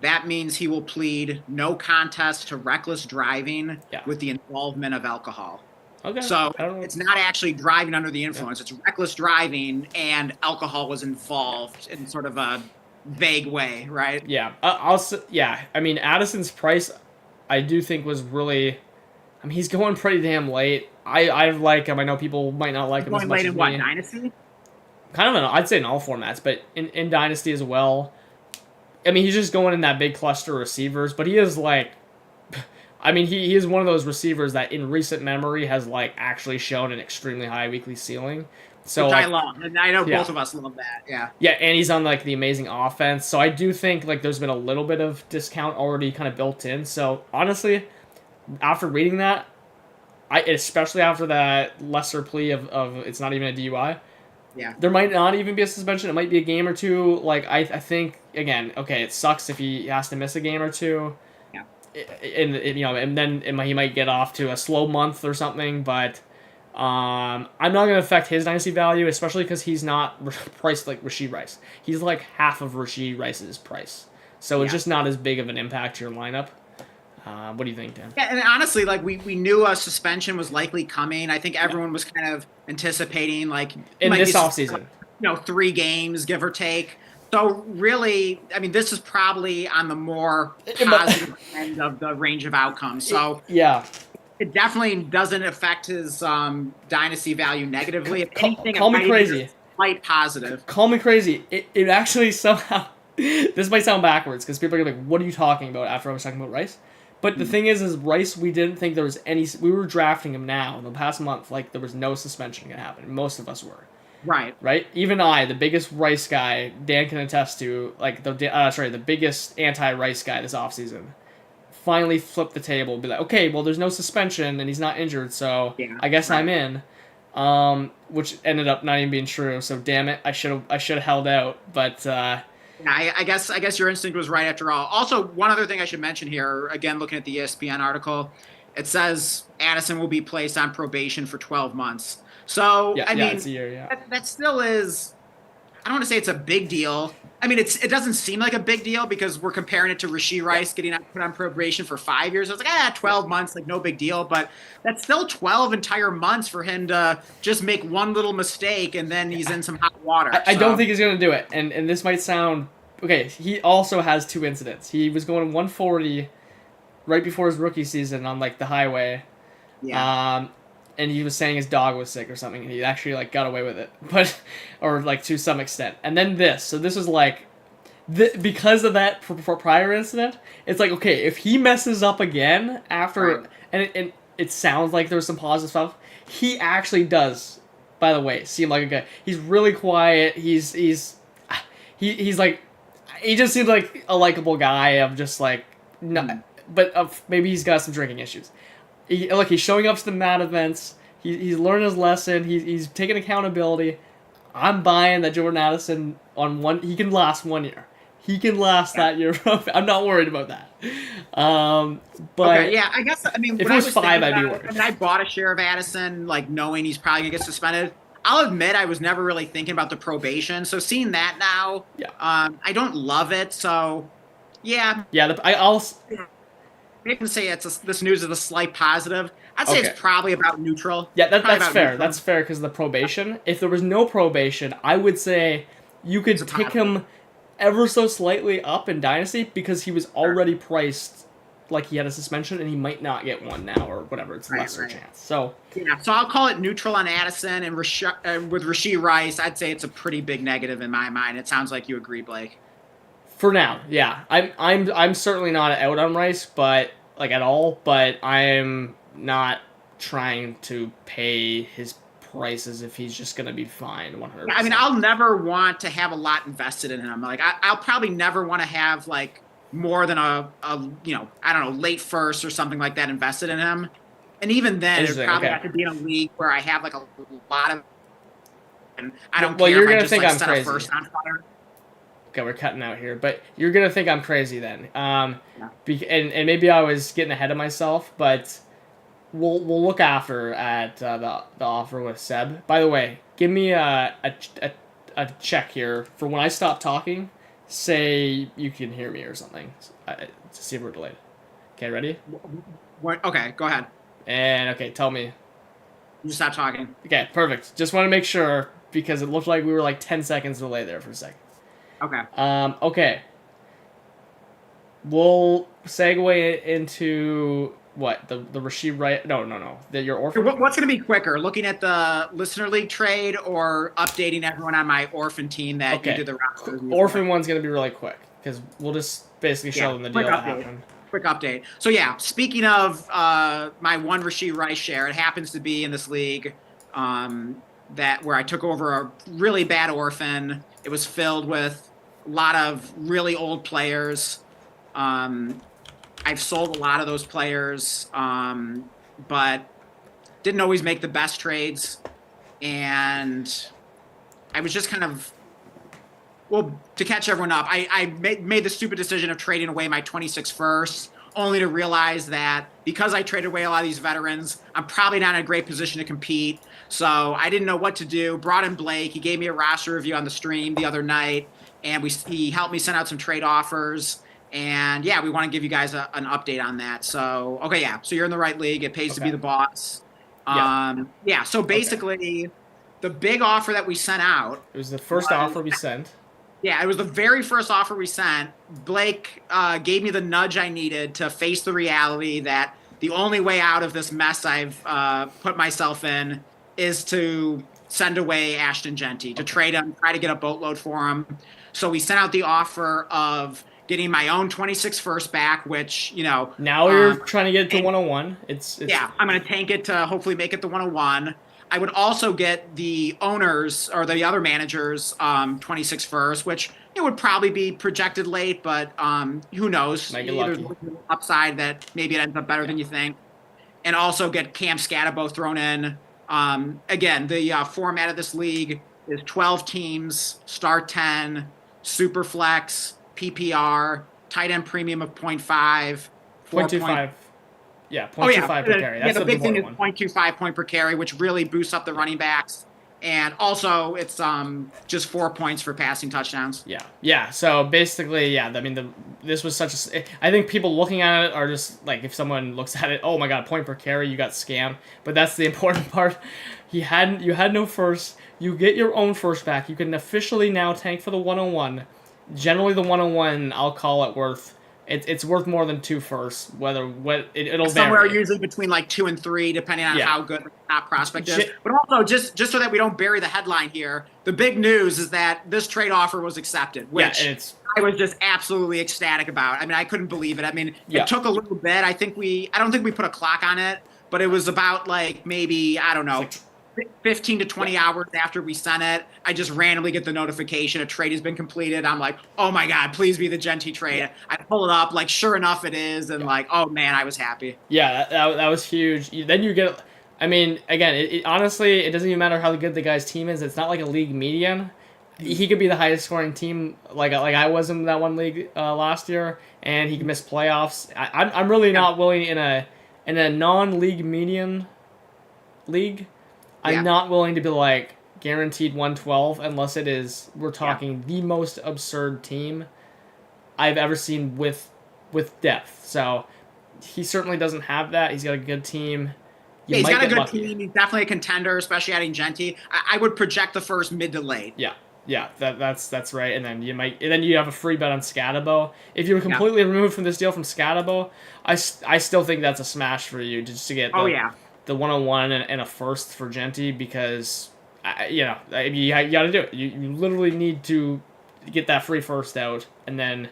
that means he will plead no contest to reckless driving with the involvement of alcohol. Okay. So it's not actually driving under the influence. It's reckless driving and alcohol was involved in sort of a vague way, right? Yeah. I mean, Addison's price, I do think was really... I mean, he's going pretty damn late. I like him. I know people might not like him as much as me. Going late in what, Dynasty? Kind of, I'd say in all formats, but in Dynasty as well. I mean, he's just going in that big cluster of receivers, but he is like... I mean, he is one of those receivers that in recent memory has like actually shown an extremely high weekly ceiling. So which I love, and I know both of us love that. Yeah. Yeah, and he's on like the amazing offense. So I do think like there's been a little bit of discount already kind of built in. So honestly, after reading that, especially after that lesser plea of it's not even a DUI. Yeah. There might not even be a suspension. It might be a game or two. Like I think again, okay, it sucks if he has to miss a game or two. And then he might get off to a slow month or something, but I'm not going to affect his dynasty value, especially because he's not priced like Rashee Rice. He's like half of Rashee Rice's price, so it's just not as big of an impact to your lineup. What do you think, Dan? Yeah, and honestly, like we knew a suspension was likely coming. I think everyone was kind of anticipating like in this offseason, 3 games, give or take. So really, I mean, this is probably on the more positive end of the range of outcomes. So it definitely doesn't affect his dynasty value negatively. If anything, call me crazy. Slight positive. Call me crazy. It actually somehow this might sound backwards because people are gonna be like, "What are you talking about?" After I was talking about Rice, but the thing is Rice. We didn't think there was any. We were drafting him now in the past month. Like there was no suspension gonna happen. Most of us were. Right. Even I, the biggest Rice guy, Dan can attest to, like the biggest anti-Rice guy this offseason, finally flipped the table and be like, okay, well, there's no suspension and he's not injured, so I guess I'm in. Which ended up not even being true. So damn it, I should have held out. But I guess your instinct was right after all. Also, one other thing I should mention here, again, looking at the ESPN article, it says Addison will be placed on probation for 12 months. So, I mean, it's a year, that still is, I don't want to say it's a big deal. I mean, it doesn't seem like a big deal because we're comparing it to Rashee Rice getting put on probation for 5 years. I was like, 12 months, like no big deal. But that's still 12 entire months for him to just make one little mistake and then he's in some hot water. I don't think he's going to do it. And this might sound, okay, he also has 2 incidents. He was going 140 right before his rookie season on like the highway. Yeah. and he was saying his dog was sick or something, and he actually like got away with it, but or like to some extent. And then this, so this was like, because of that prior incident, it's like, okay, if he messes up again after, and it sounds like there's some positive stuff, he actually does, by the way, seem like a guy. He's really quiet. He's like, he just seems like a likable guy of just like, no, but maybe he's got some drinking issues. He's showing up to the mat events. He's learned his lesson. He's taking accountability. I'm buying that Jordan Addison he can last 1 year. He can last that year. I'm not worried about that. But okay, yeah, I guess, I mean, if it was 5, I'd be worried. I mean, I bought a share of Addison, like, knowing he's probably going to get suspended. I'll admit I was never really thinking about the probation. So seeing that now, I don't love it. So, yeah. Yeah, I can say this news is a slight positive. I'd say it's probably about neutral. Yeah, that's fair. Neutral. That's fair because of the probation. If there was no probation, I would say you could tick him ever so slightly up in Dynasty because he was already priced like he had a suspension and he might not get one now or whatever. It's a lesser chance. So so I'll call it neutral on Addison, and with Rashee Rice, I'd say it's a pretty big negative in my mind. It sounds like you agree, Blake. For now, yeah. I'm certainly not out on Rice, but like at all, but I'm not trying to pay his prices if he's just gonna be fine 100%. I mean, I'll never want to have a lot invested in him. Like I'll probably never want to have like more than a I don't know, late first or something like that invested in him. And even then, it probably have to be in a league where I have like a lot of. And I don't care you're if gonna I just think like I'm set crazy. a first on fire. Okay, we're cutting out here, but you're gonna think I'm crazy then. And maybe I was getting ahead of myself, but we'll look after at the offer with Seb. By the way, give me a check here for when I stop talking. Say you can hear me or something to see if we're delayed. Okay, ready? What? Okay, go ahead. And okay, tell me. You stop talking. Okay, perfect. Just want to make sure because it looked like we were like 10 seconds delayed there for a second. Okay. Okay. We'll segue into what the Rashee Rice. No. Your orphan. What's going to be quicker, looking at the listener league trade or updating everyone on my orphan team that you did the roster? Orphan one's going to be really quick because we'll just basically show them the deal that happened. Quick update. So yeah, speaking of my one Rashee Rice share, it happens to be in this league where I took over a really bad orphan. It was filled with a lot of really old players. I've sold a lot of those players, but didn't always make the best trades. And I was just kind of, to catch everyone up, I made the stupid decision of trading away my 26 first, only to realize that because I traded away a lot of these veterans, I'm probably not in a great position to compete. So I didn't know what to do. Brought in Blake. He gave me a roster review on the stream the other night, and he helped me send out some trade offers. And yeah, we want to give you guys an update on that. So, okay, yeah. So you're in the right league. It pays to be the boss. Yeah. So basically, the big offer that we sent out. It was the first offer we sent. Yeah, it was the very first offer we sent. Blake gave me the nudge I needed to face the reality that the only way out of this mess I've put myself in is to send away Ashton Genty, to trade him, try to get a boatload for him. So we sent out the offer of getting my own 26 first back, which, now you're trying to get it to 101. It's I'm going to tank it to hopefully make it to 101. I would also get the owners or the other managers 26 first, which it would probably be projected late, but who knows? Might get lucky. There's upside that maybe it ends up better than you think. And also get Cam Scatabo thrown in. Again, the format of this league is 12 teams, start 10, super flex, PPR, tight end premium of 0.5. 0.25. Yeah, 0.25 per carry. That's the big thing is one. 0.25 point per carry, which really boosts up the running backs. And also, it's just 4 points for passing touchdowns. Yeah. So basically, I mean, this was such a. I think people looking at it are just like, if someone looks at it, oh my god, point per carry, you got scammed. But that's the important part. You had no first. You get your own first back. You can officially now tank for the 101. Generally, the 101, I'll call it worth it's worth more than 2 firsts. It'll Somewhere vary. usually between like 2 and 3, depending on Yeah. how good the top prospect is. But also, just so that we don't bury the headline here, the big news is that this trade offer was accepted, which I was just absolutely ecstatic about. I mean, I couldn't believe it. I mean, it took a little bit. I don't think we put a clock on it, but it was about like maybe, I don't know, 15 to 20 hours after we sent it. I just randomly get the notification a trade has been completed. I'm like, oh my God, please be the Genty trade. I pull it up, like, sure enough it is, and like, oh man, I was happy. Yeah, that was huge. Then you get, I mean, again, honestly, it doesn't even matter how good the guy's team is. It's not like a league median. He could be the highest scoring team, like I was in that one league last year, and he could miss playoffs. I'm really not willing in a non-league median league. I'm not willing to be like guaranteed 112 unless it is we're talking the most absurd team I've ever seen with depth. So he certainly doesn't have that. He's got a good team. He's got a good team. He's definitely a contender, especially adding Genty. I would project the first mid to late. Yeah, that's right. And then you have a free bet on Scatabo. If you were completely removed from this deal from Scatabo, I still think that's a smash for you just to get the 101 and a first for Genty, because you got to do it. You literally need to get that free first out and then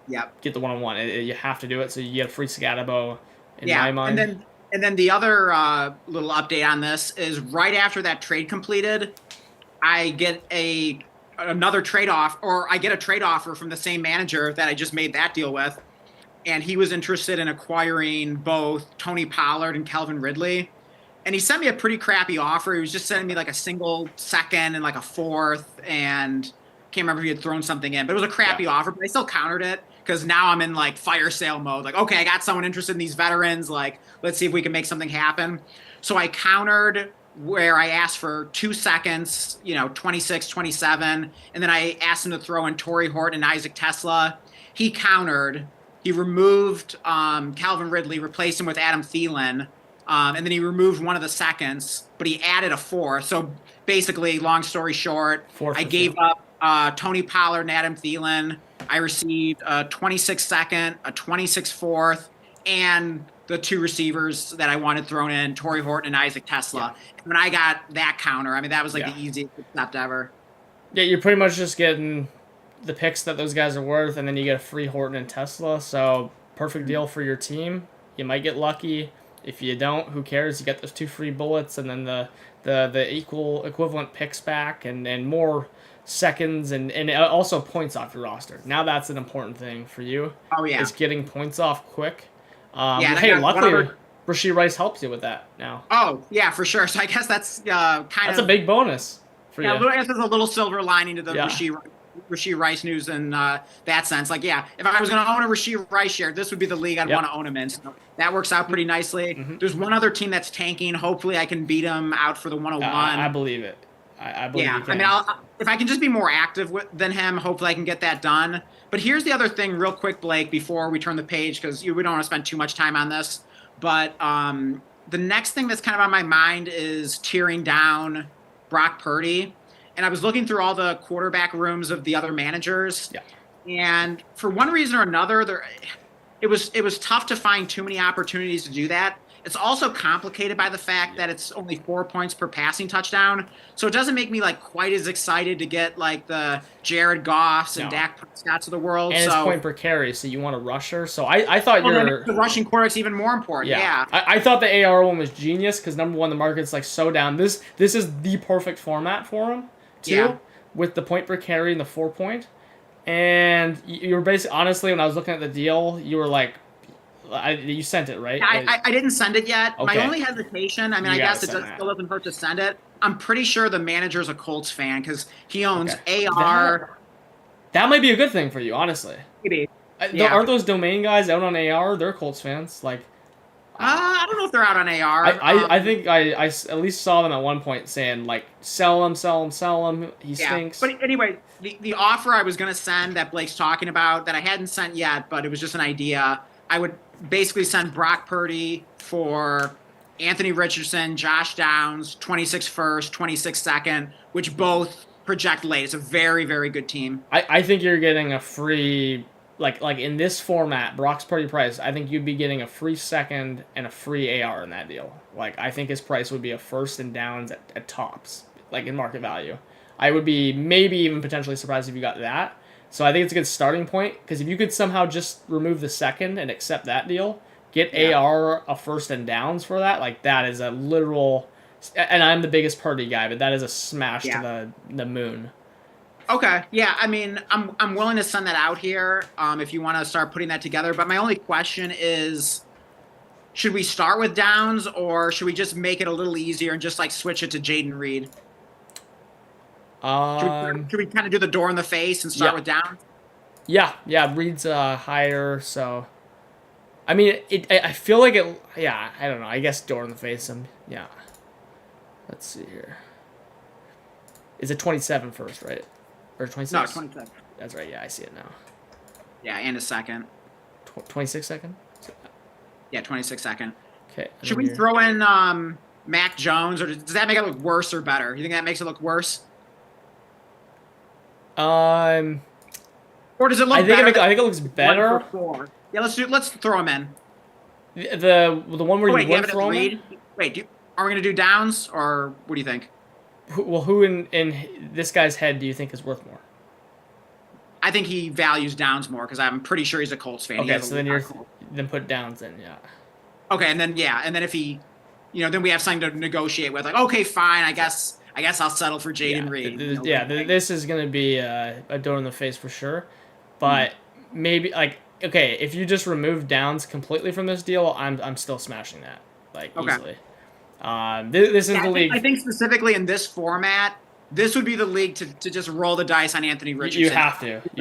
get the 101. You have to do it, so you get a free Scatabo in my mind. And then the other little update on this is right after that trade completed, I get another trade off, or I get a trade offer from the same manager that I just made that deal with, and he was interested in acquiring both Tony Pollard and Calvin Ridley. And he sent me a pretty crappy offer. He was just sending me like a single second and like a fourth, and can't remember if he had thrown something in, but it was a crappy offer. But I still countered it because now I'm in like fire sale mode. Like, okay, I got someone interested in these veterans. Like, let's see if we can make something happen. So I countered where I asked for 2 seconds, 26, 27, and then I asked him to throw in Torrey Horton and Isaac Tesla. He countered. He removed Calvin Ridley, replaced him with Adam Thielen. And then he removed one of the seconds, but he added a fourth. So basically, long story short, I gave up Tony Pollard and Adam Thielen. I received a 26 second, a 26 fourth, and the 2 receivers that I wanted thrown in, Torrey Horton and Isaac Tesla. And when I got that counter, I mean, that was like the easiest accept ever. Yeah, you're pretty much just getting the picks that those guys are worth, and then you get a free Horton and Tesla. So perfect deal for your team. You might get lucky. If you don't, who cares? You get those 2 free bullets, and then the equivalent picks back, and more seconds, and also points off your roster. Now that's an important thing for you. Oh yeah, is getting points off quick. Hey, luckily Rashee Rice helps you with that now. Oh yeah, for sure. So I guess that's that's a big bonus for you. I guess there's a little silver lining to the Rashee Rice news in that sense. Like, if I was going to own a Rashee Rice share, this would be the league I'd want to own him in. So that works out pretty nicely. Mm-hmm. There's one other team that's tanking. Hopefully I can beat them out for the 101. I believe it. I believe you can. I mean, if I can just be more active than him, hopefully I can get that done. But here's the other thing real quick, Blake, before we turn the page, because we don't want to spend too much time on this. But the next thing that's kind of on my mind is tearing down Brock Purdy. And I was looking through all the quarterback rooms of the other managers. Yeah. And for one reason or another, it was tough to find too many opportunities to do that. It's also complicated by the fact that it's only 4 points per passing touchdown. So it doesn't make me like quite as excited to get like the Jared Goffs and Dak Prescott's of the world. And it's point per carry, so you want a rusher. So I thought the rushing quarterback's even more important. Yeah. I thought the AR one was genius because number one, the market's like so down. This is the perfect format for him too, with the point per carry and the 4 point. And you were basically, honestly, when I was looking at the deal, you were like, you sent it, right? I didn't send it yet. Okay. My only hesitation, I mean, I guess it still doesn't hurt to send it. I'm pretty sure the manager's a Colts fan because he owns AR. That might be a good thing for you, honestly. Maybe. Aren't those domain guys out on AR? They're Colts fans. Like, I don't know if they're out on AR. I think I at least saw them at one point saying, like, sell him. He stinks. But anyway, the offer I was going to send that Blake's talking about that I hadn't sent yet, but it was just an idea, I would basically send Brock Purdy for Anthony Richardson, Josh Downs, 26 first, 26 second, which both project late. It's a very, very good team. I think you're getting a free like in this format, Brock's Purdy price, I think you'd be getting a free second and a free AR in that deal. Like I think his price would be a first and downs at tops, like in market value. I would be maybe even potentially surprised if you got that. So I think it's a good starting point because if you could somehow just remove the second and accept that deal, get AR a first and downs for that, like that is a literal. And I'm the biggest Purdy guy, but that is a smash to the moon. Okay. Yeah. I mean, I'm willing to send that out here if you want to start putting that together. But my only question is, should we start with downs or should we just make it a little easier and just like switch it to Jaden Reed? Should we kind of do the door in the face and start with downs? Yeah. Reed's higher, so. I mean, I feel like it. Yeah, I don't know. I guess door in the face. Yeah. Let's see here. Is it 27 first, right? Or 26? No, 27. That's right. Yeah, I see it now. Yeah, and a second. 26 second? Yeah, 26 second. Okay. Should we throw in Mac Jones, or does that make it look worse or better? You think that makes it look worse? Or does it look better? I think it looks better. Yeah, let's throw him in. The one where you wouldn't throw him in? Wait, are we going to do downs, or what do you think? Well, who in this guy's head do you think is worth more? I think he values downs more because I'm pretty sure he's a Colts fan. Okay, so then put downs in, yeah. Okay, and then if he, then we have something to negotiate with. Like, okay, fine, I guess I'll settle for Jaden Reed. This is gonna be a door in the face for sure, but maybe like okay, if you just remove downs completely from this deal, I'm still smashing that easily. This is the league. I think specifically in this format, this would be the league to just roll the dice on Anthony Richardson. You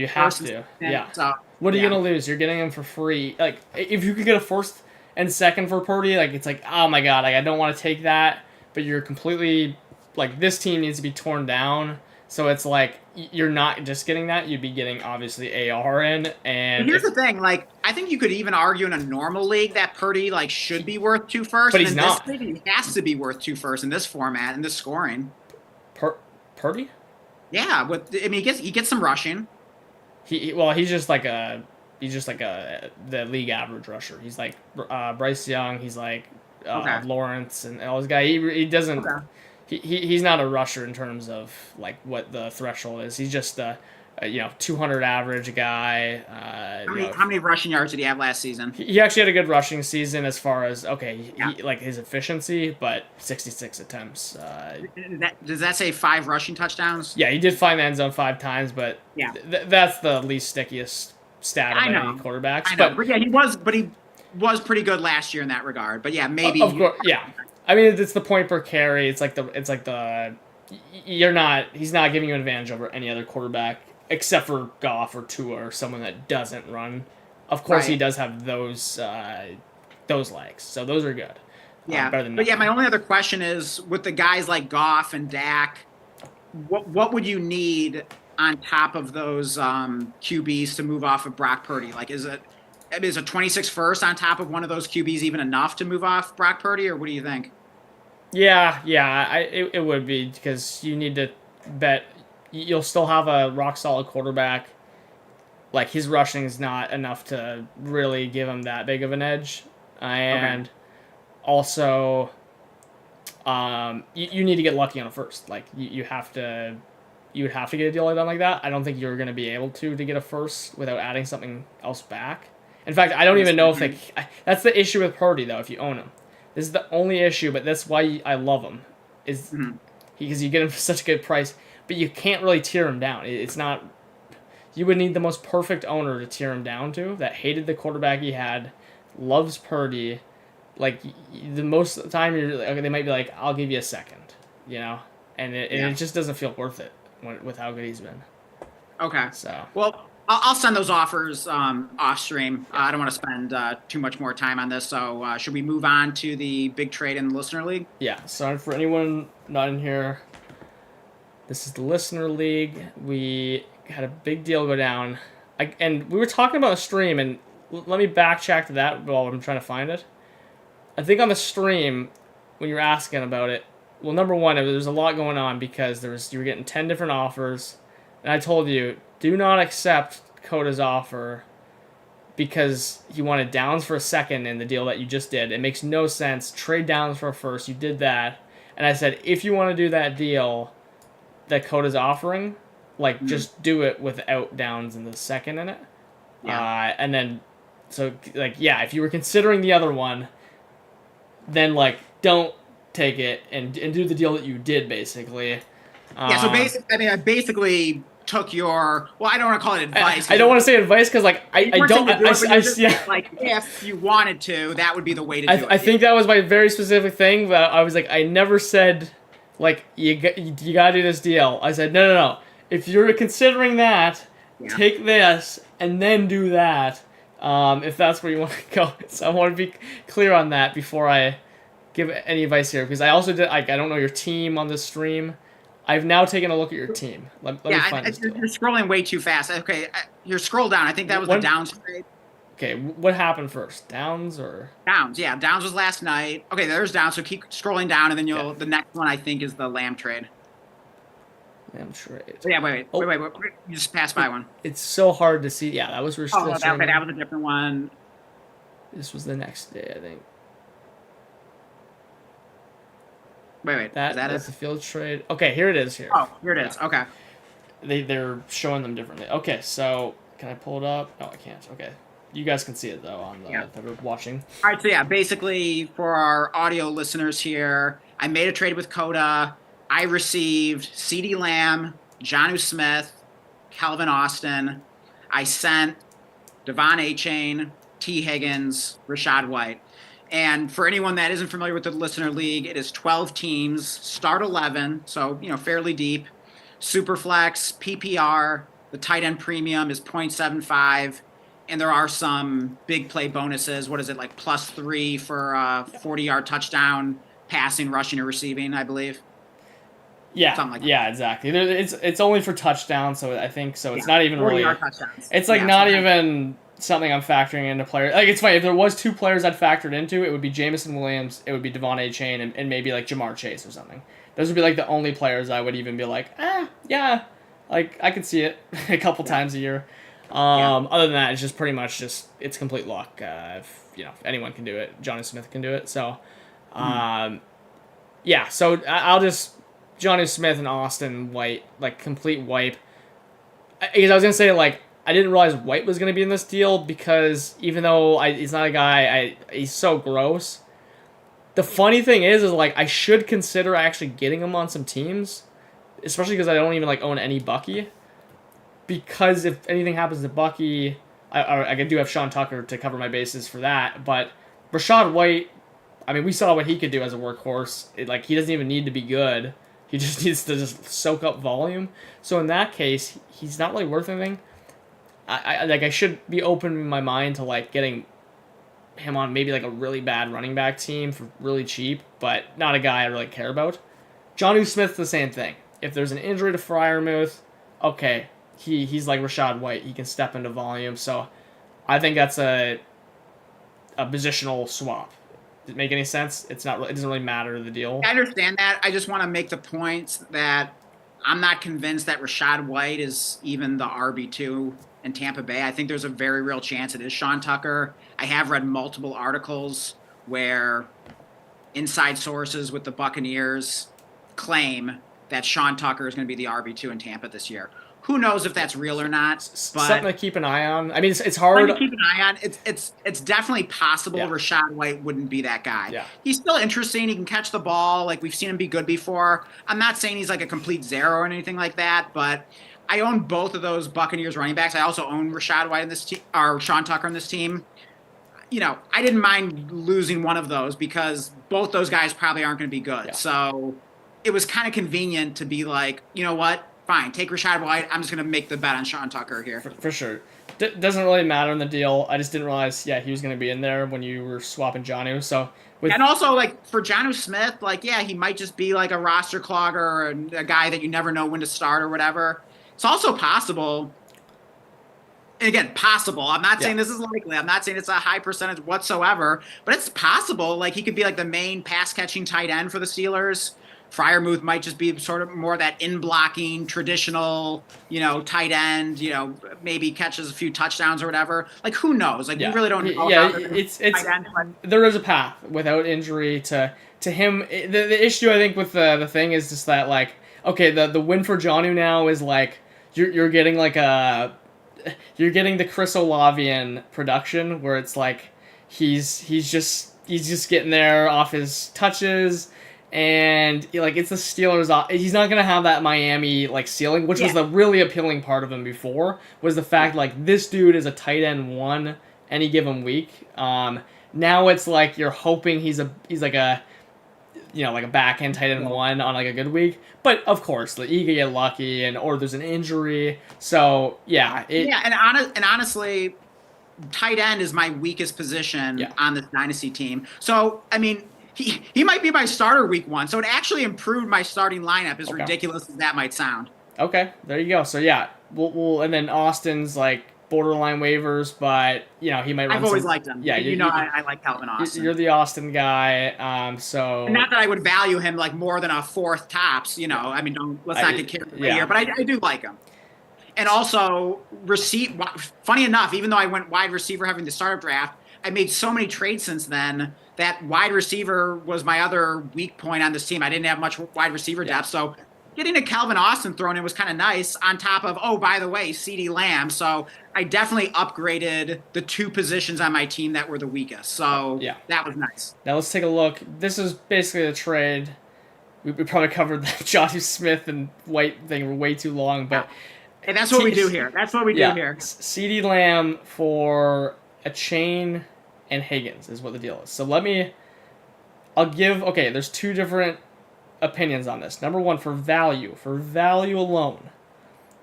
have to. Yeah. So, what are you gonna lose? You're getting him for free. Like if you could get a first and second for Purdy, like it's like oh my god, like I don't want to take that, but you're completely like this team needs to be torn down. So it's like you're not just getting that; you'd be getting obviously AR in. And here's the thing: like I think you could even argue in a normal league that Purdy like should be worth 2 first, but he's not. This league, he has to be worth 2 first in this format and this scoring. Purdy? Yeah, he gets some rushing. He's just like the league average rusher. He's like Bryce Young. He's like Lawrence and all those guys. He doesn't. Okay. He's not a rusher in terms of like what the threshold is. He's just a 200 average guy. How many rushing yards did he have last season? He actually had a good rushing season as far as like his efficiency, but 66 attempts. Does that say 5 rushing touchdowns? Yeah, he did find the end zone 5 times, but that's the least stickiest stat of any quarterbacks. I know. But yeah, he was pretty good last year in that regard. But yeah, maybe of course, yeah. I mean, it's the point per carry. He's not giving you an advantage over any other quarterback except for Goff or Tua or someone that doesn't run. Of course, he does have those legs, so those are good. Yeah, better than my only other question is with the guys like Goff and Dak, what would you need on top of those QBs to move off of Brock Purdy? Like, is a 26 first on top of one of those QBs even enough to move off Brock Purdy, or what do you think? Yeah, it would be because you need to bet you'll still have a rock solid quarterback. Like his rushing is not enough to really give him that big of an edge, and also, you need to get lucky on a first. Like you would have to get a deal done like that. I don't think you're going to be able to get a first without adding something else back. In fact, I don't even know if that's the issue with Purdy though. If you own him, this is the only issue. But that's why I love him is because you get him for such a good price. But you can't really tear him down. It's not. You would need the most perfect owner to tear him down to that hated the quarterback he had, loves Purdy. Like the most of the time, they might be like, "I'll give you a second," and it just doesn't feel worth it with how good he's been. Okay. So I'll send those offers off stream. I don't want to spend too much more time on this. So should we move on to the big trade in the listener league? Yeah. So for anyone not in here, this is the listener league. We had a big deal go down, and we were talking about a stream. And let me backtrack to that while I'm trying to find it. I think on the stream when you were asking about it, well, number one, there's a lot going on because you were getting 10 different offers, and I told you, do not accept Coda's offer because he wanted Downs for a second in the deal that you just did. It makes no sense. Trade Downs for a first. You did that. And I said, if you want to do that deal that Coda's offering, like, just do it without Downs in the second in it. Yeah. And then, so, like, yeah, if you were considering the other one, then, like, don't take it and do the deal that you did, basically. Yeah, so basically, I basically took your, well, I don't want to call it advice. I don't want to say advice because, like, I don't. Yeah. Like, if you wanted to, that would be the way to do it. I think that was my very specific thing. But I was like, I never said, like, you gotta do this deal. I said, no. If you're considering that, take this and then do that. If that's where you want to go. So I want to be clear on that before I give any advice here, because I also did. I don't know your team on this stream. I've now taken a look at your team. Let me find this you're scrolling way too fast. Okay, you're scroll down. I think that was the Downs trade. Okay, what happened first? Downs or Downs? Yeah, Downs was last night. Okay, there's Downs. So keep scrolling down, and then the next one I think is the Lamb trade. Lamb trade. Yeah, wait. You just passed by one. It's so hard to see. Yeah, that was that was a different one. This was the next day, I think. Wait. That's the field trade. Okay, here it is. Here. Oh, here it is. Okay. They're showing them differently. Okay, so can I pull it up? No, I can't. Okay, you guys can see it though on the that we're watching. All right, so yeah, basically for our audio listeners here, I made a trade with Coda. I received CeeDee Lamb, Jonnu Smith, Calvin Austin. I sent Devon Achane, T. Higgins, Rachaad White. And for anyone that isn't familiar with the Listener League, it is 12 teams, start 11, so, fairly deep. Superflex, PPR, the tight end premium is 0.75, and there are some big play bonuses. What is it, like +3 for a 40-yard touchdown, passing, rushing, or receiving, I believe? Yeah, something like that. Yeah, exactly. It's only for touchdowns, so I think so. It's not even really. Touchdowns. It's like not even something I'm factoring into players. Like, it's funny, if there was 2 players I'd factored into, it would be Jameson Williams, it would be Devon Achane, and maybe like Jamar Chase or something. Those would be like the only players I would even be like, yeah, like I could see it a couple times a year. Other than that, it's just pretty much it's complete luck. If anyone can do it, Jonnu Smith can do it. So, so I'll just Jonnu Smith and Austin White, like, complete wipe. Because I was gonna say, like, I didn't realize White was going to be in this deal because even though he's not a guy, he's so gross. The funny thing is like, I should consider actually getting him on some teams, especially because I don't even, like, own any Bucky. Because if anything happens to Bucky, I do have Sean Tucker to cover my bases for that. But Rachaad White, I mean, we saw what he could do as a workhorse. He doesn't even need to be good. He just needs to just soak up volume. So in that case, he's not really worth anything. I should be open in my mind to, like, getting him on maybe like a really bad running back team for really cheap, but not a guy I really care about. Jonnu Smith's the same thing. If there's an injury to Freiermuth, okay, he's like Rachaad White. He can step into volume. So I think that's a positional swap. Does it make any sense? It doesn't really matter the deal. I understand that. I just want to make the point that I'm not convinced that Rachaad White is even the RB2 in Tampa Bay. I think there's a very real chance it is Sean Tucker. I have read multiple articles where inside sources with the Buccaneers claim that Sean Tucker is going to be the RB2 in Tampa this year. Who knows if that's real or not? But something to keep an eye on. I mean, it's hard to keep an eye on. It's definitely possible Rachaad White wouldn't be that guy. Yeah. He's still interesting. He can catch the ball. Like, we've seen him be good before. I'm not saying he's like a complete zero or anything like that, but I own both of those Buccaneers running backs. I also own Rachaad White in this team, or Sean Tucker in this team. I didn't mind losing one of those because both those guys probably aren't going to be good. Yeah. So it was kind of convenient to be like, you know what? Fine, take Rachaad White. I'm just going to make the bet on Sean Tucker here. For sure. Doesn't really matter in the deal. I just didn't realize, he was going to be in there when you were swapping Jonnu. So and also, like, for Jonnu Smith, like, he might just be like a roster clogger or a guy that you never know when to start or whatever. It's also possible. And again, possible. I'm not saying this is likely. I'm not saying it's a high percentage whatsoever, but it's possible. Like, he could be like the main pass catching tight end for the Steelers Fryermuth might just be sort of more that in-blocking, traditional, tight end, maybe catches a few touchdowns or whatever. Like, who knows? Like, we really don't know. Yeah, it's tight end, but there is a path without injury to him. The issue, I think, with the thing is just that, like, okay, the win for Jonnu now is, like, you're getting, like, you're getting the Chris Olavian production where it's like he's just getting there off his touches, and like it's the Steelers. He's not gonna have that Miami like ceiling, which was the really appealing part of him before, was the fact like this dude is a tight end one any given week. Now it's like you're hoping he's like a like a back end tight end one on like a good week. But of course, like, you could get lucky or there's an injury. So and honestly, tight end is my weakest position on this dynasty team. So I mean, he might be my starter week 1. So it actually improved my starting lineup, as ridiculous as that might sound. Okay, there you go. So yeah, we'll and then Austin's like borderline waivers, but he might. I've always liked him. Yeah, I like Calvin Austin. You're the Austin guy, so not that I would value him like more than a 4th tops. I mean, let's not get carried away here, but I do like him. And also, funny enough, even though I went wide receiver having the startup draft, I made so many trades since then that wide receiver was my other weak point on this team. I didn't have much wide receiver depth, so getting a Calvin Austin thrown in was kind of nice, on top of, oh, by the way, CeeDee Lamb. So I definitely upgraded the 2 positions on my team that were the weakest. So that was nice. Now let's take a look. This is basically the trade. We probably covered the Jonnu Smith and White thing way too long, but hey, that's what we do here. That's what we do here. CeeDee Lamb for a chain and Higgins is what the deal is. So there's 2 different opinions on this. Number 1, for value alone,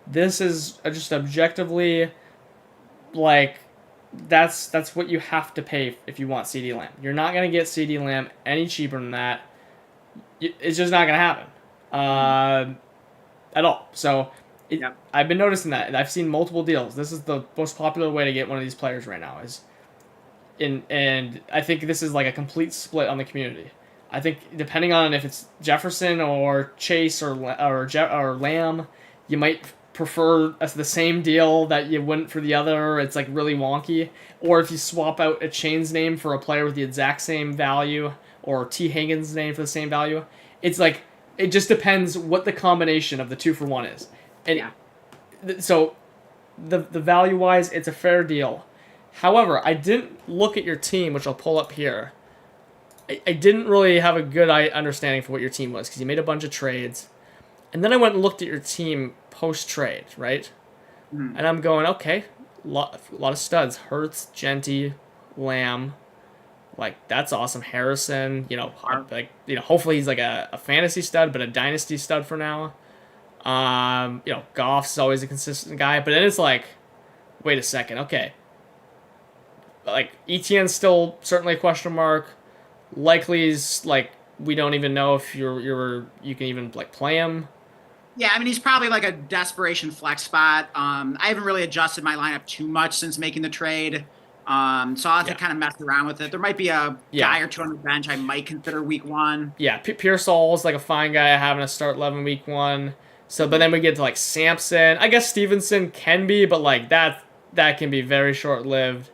this is just objectively like that's what you have to pay if you want CeeDee Lamb. You're not gonna get CeeDee Lamb any cheaper than that. It's just not gonna happen at all. So I've been noticing that. I've seen multiple deals. This is the most popular way to get one of these players right now. And I think this is like a complete split on the community. I think depending on if it's Jefferson or Chase or Lamb, you might prefer the same deal that you wouldn't for the other. It's like really wonky. Or if you swap out a Chain's name for a player with the exact same value, or T. Higgins' name for the same value, it's like it just depends what the combination of the 2 for 1 is. And so the value wise, it's a fair deal. However, I didn't look at your team, which I'll pull up here. I didn't really have a good understanding for what your team was, because you made a bunch of trades. And then I went and looked at your team post-trade, right? Mm-hmm. And I'm going, okay, a lot of studs. Hurts, Genty, Lamb. Like, that's awesome. Harrison, hopefully he's like a fantasy stud, but a dynasty stud for now. Goff's always a consistent guy. But then it's like, wait a second, okay. Like, ETN's still certainly a question mark. Likely's like we don't even know if you can even like play him. Yeah, I mean, he's probably like a desperation flex spot. I haven't really adjusted my lineup too much since making the trade, so I'll have to kind of mess around with it. There might be a guy or 2 on the bench I might consider week 1. Yeah, Pearsall is like a fine guy having a start 11 week 1. So, but then we get to like Sampson. I guess Stevenson can be, but like that can be very short lived.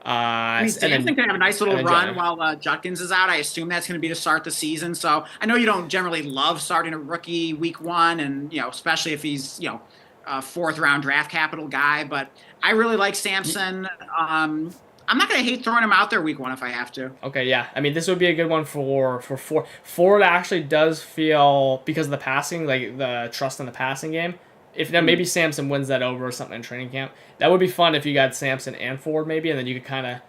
Sampson can have a nice little run while Judkins is out. I assume that's going to be to start the season. So I know you don't generally love starting a rookie week 1, and especially if he's a 4th round draft capital guy. But I really like Sampson. I'm not going to hate throwing him out there week 1 if I have to. Okay, yeah. I mean, this would be a good one for Ford. Ford actually does feel, because of the passing, like the trust in the passing game. If now maybe Sampson wins that over or something in training camp, that would be fun if you got Sampson and Ford maybe, and then you could kind of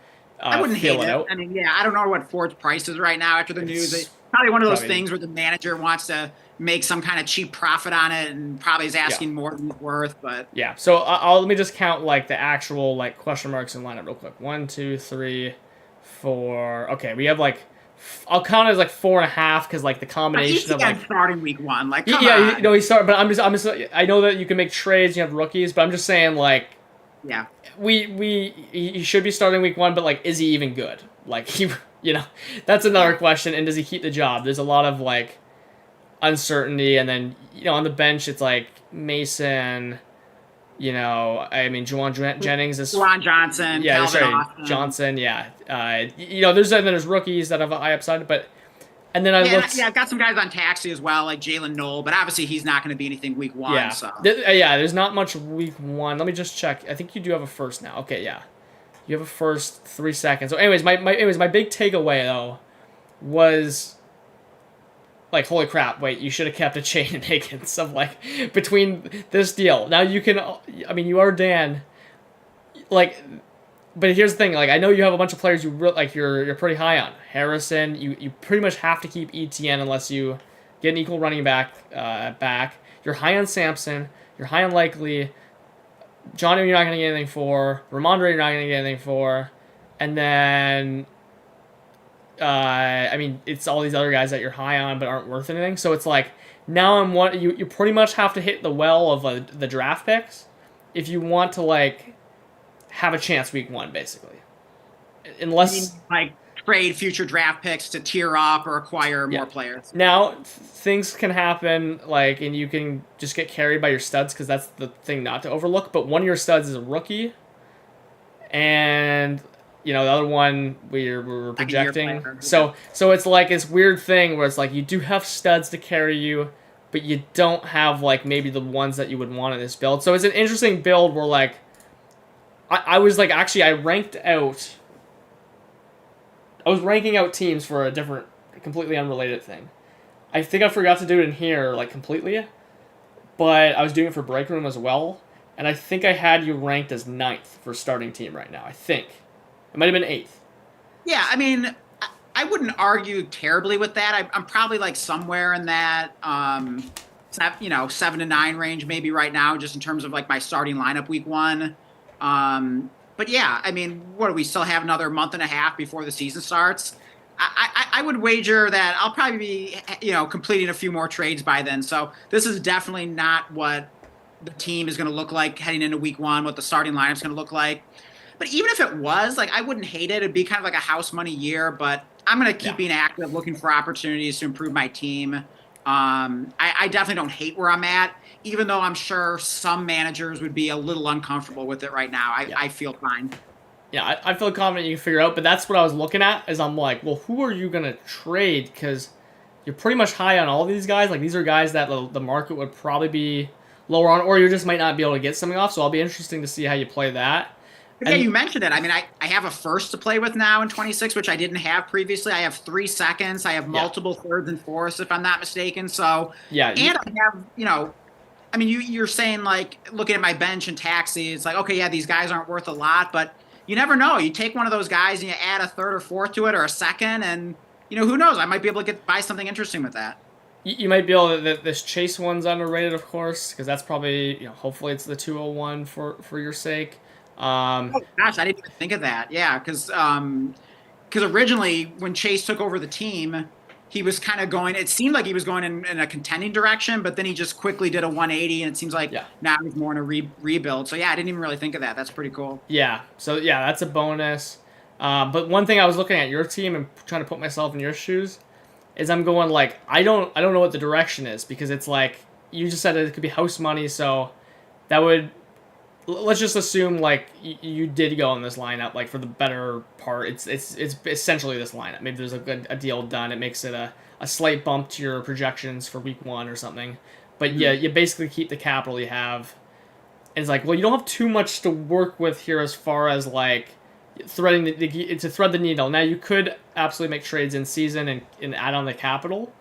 I wouldn't hate it. I mean, I don't know what Ford's price is right now after the news. It's probably one of those things where the manager wants to make some kind of cheap profit on it and probably is asking more than it's worth. But so let me just count like the actual like question marks in lineup real quick. 1, 2, 3, 4. Okay, we have like. I'll count it as like 4.5 because like the combination of like starting week 1, like come on. He started, but I'm just I know that you can make trades, you have rookies, but I'm just saying like he should be starting week 1, but like is he even good? Like that's another question. And does he keep the job? There's a lot of like uncertainty, and then on the bench it's like Mason. I mean, Juwan Jennings is, Juwan Johnson, yeah, Calvin sorry, Austin. Johnson, yeah. There's rookies that have a high upside, but and then I Yeah, looked, I've got some guys on taxi as well, like Jalen Knoll, but obviously he's not going to be anything week one. yeah, So yeah. There's not much week one. Let me just check. I think you do have a first now. Okay, yeah, you have a first 3 seconds. So, anyways, my big takeaway though was like, holy crap! Wait, you should have kept a chain and Higgins of like between this deal. Now you can. I mean, you are Dan. Like, but here's the thing. Like, I know you have a bunch of players you're pretty high on. Harrison, you pretty much have to keep ETN unless you get an equal running back. You're high on Sampson. You're high on Likely. Johnny, you're not gonna get anything for. Ramondre, you're not gonna get anything for. And then, I mean, it's all these other guys that you're high on but aren't worth anything. So it's like now you pretty much have to hit the well of the draft picks if you want to like have a chance week one, basically. you mean Unless, like trade future draft picks to tier up or acquire yeah. more players. Now things can happen, like, and you can just get carried by your studs because that's the thing not to overlook. But one of your studs is a rookie, and the other one we're projecting. So it's like this weird thing where it's like you do have studs to carry you, but you don't have like maybe the ones that you would want in this build. So it's an interesting build where like I was like, actually I ranked out. I was ranking out teams for a different, completely unrelated thing. I think I forgot to do it in here like completely, but I was doing it for break room as well. And I think I had you ranked as 9th for starting team right now. I think it might have been 8th. Yeah, I mean, I wouldn't argue terribly with that. I'm probably like somewhere in that 7 to 9 range maybe right now, just in terms of like my starting lineup week one. But yeah, I mean, what do we still have another month and a half before the season starts? I would wager that I'll probably be completing a few more trades by then. So this is definitely not what the team is going to look like heading into week one, what the starting lineup is going to look like. But even if it was, like, I wouldn't hate it. It'd be kind of like a house money year, but I'm going to keep being active, looking for opportunities to improve my team. I definitely don't hate where I'm at, even though I'm sure some managers would be a little uncomfortable with it right now. I feel fine. Yeah, I feel confident you can figure it out, but that's what I was looking at, is I'm like, well, who are you going to trade? Because you're pretty much high on all these guys. Like, these are guys that the market would probably be lower on, or you just might not be able to get something off, so I'll be interesting to see how you play that. But yeah, you mentioned it. I mean, I have a first to play with now in 26, which I didn't have previously. I have 3 seconds. I have multiple thirds and fourths, if I'm not mistaken. So, yeah, and I have, I mean, you're saying, like, looking at my bench and taxi, it's like, okay, yeah, these guys aren't worth a lot, but you never know. You take one of those guys and you add a third or fourth to it or a second, and, who knows? I might be able to buy something interesting with that. You might be able to, this Chase one's underrated, of course, because that's probably, hopefully it's the 201 for your sake. Oh gosh, I didn't even think of that. Yeah, because originally when Chase took over the team, he was kind of going. It seemed like he was going in a contending direction, but then he just quickly did a 180, and it seems like now he's more in a rebuild. So yeah, I didn't even really think of that. That's pretty cool. Yeah. So yeah, that's a bonus. But one thing I was looking at your team and trying to put myself in your shoes is I'm going like I don't know what the direction is, because it's like you just said it could be house money, so that would. Let's just assume like you did go in this lineup, like for the better part, it's essentially this lineup. Maybe there's a deal done. It makes it a slight bump to your projections for week one or something. But yeah, you basically keep the capital you have. And it's like, well, you don't have too much to work with here as far as like threading to thread the needle. Now you could absolutely make trades in season and add on the capital.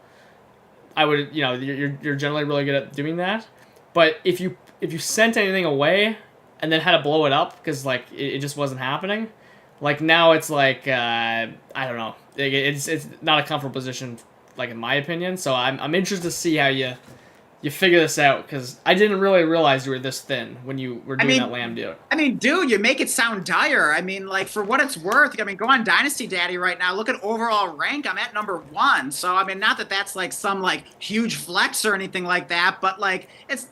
I would, you're generally really good at doing that. But if you sent anything away and then had to blow it up because like it just wasn't happening, like now it's like I don't know, it's not a comfortable position, like in my opinion. So I'm interested to see how you figure this out, because I didn't really realize you were this thin when you were doing that Lamb deal. I mean, dude, you make it sound dire. I mean, like, for what it's worth, I mean, go on Dynasty Daddy right now. Look at overall rank. I'm at number 1. So, I mean, not that that's like some like huge flex or anything like that, but like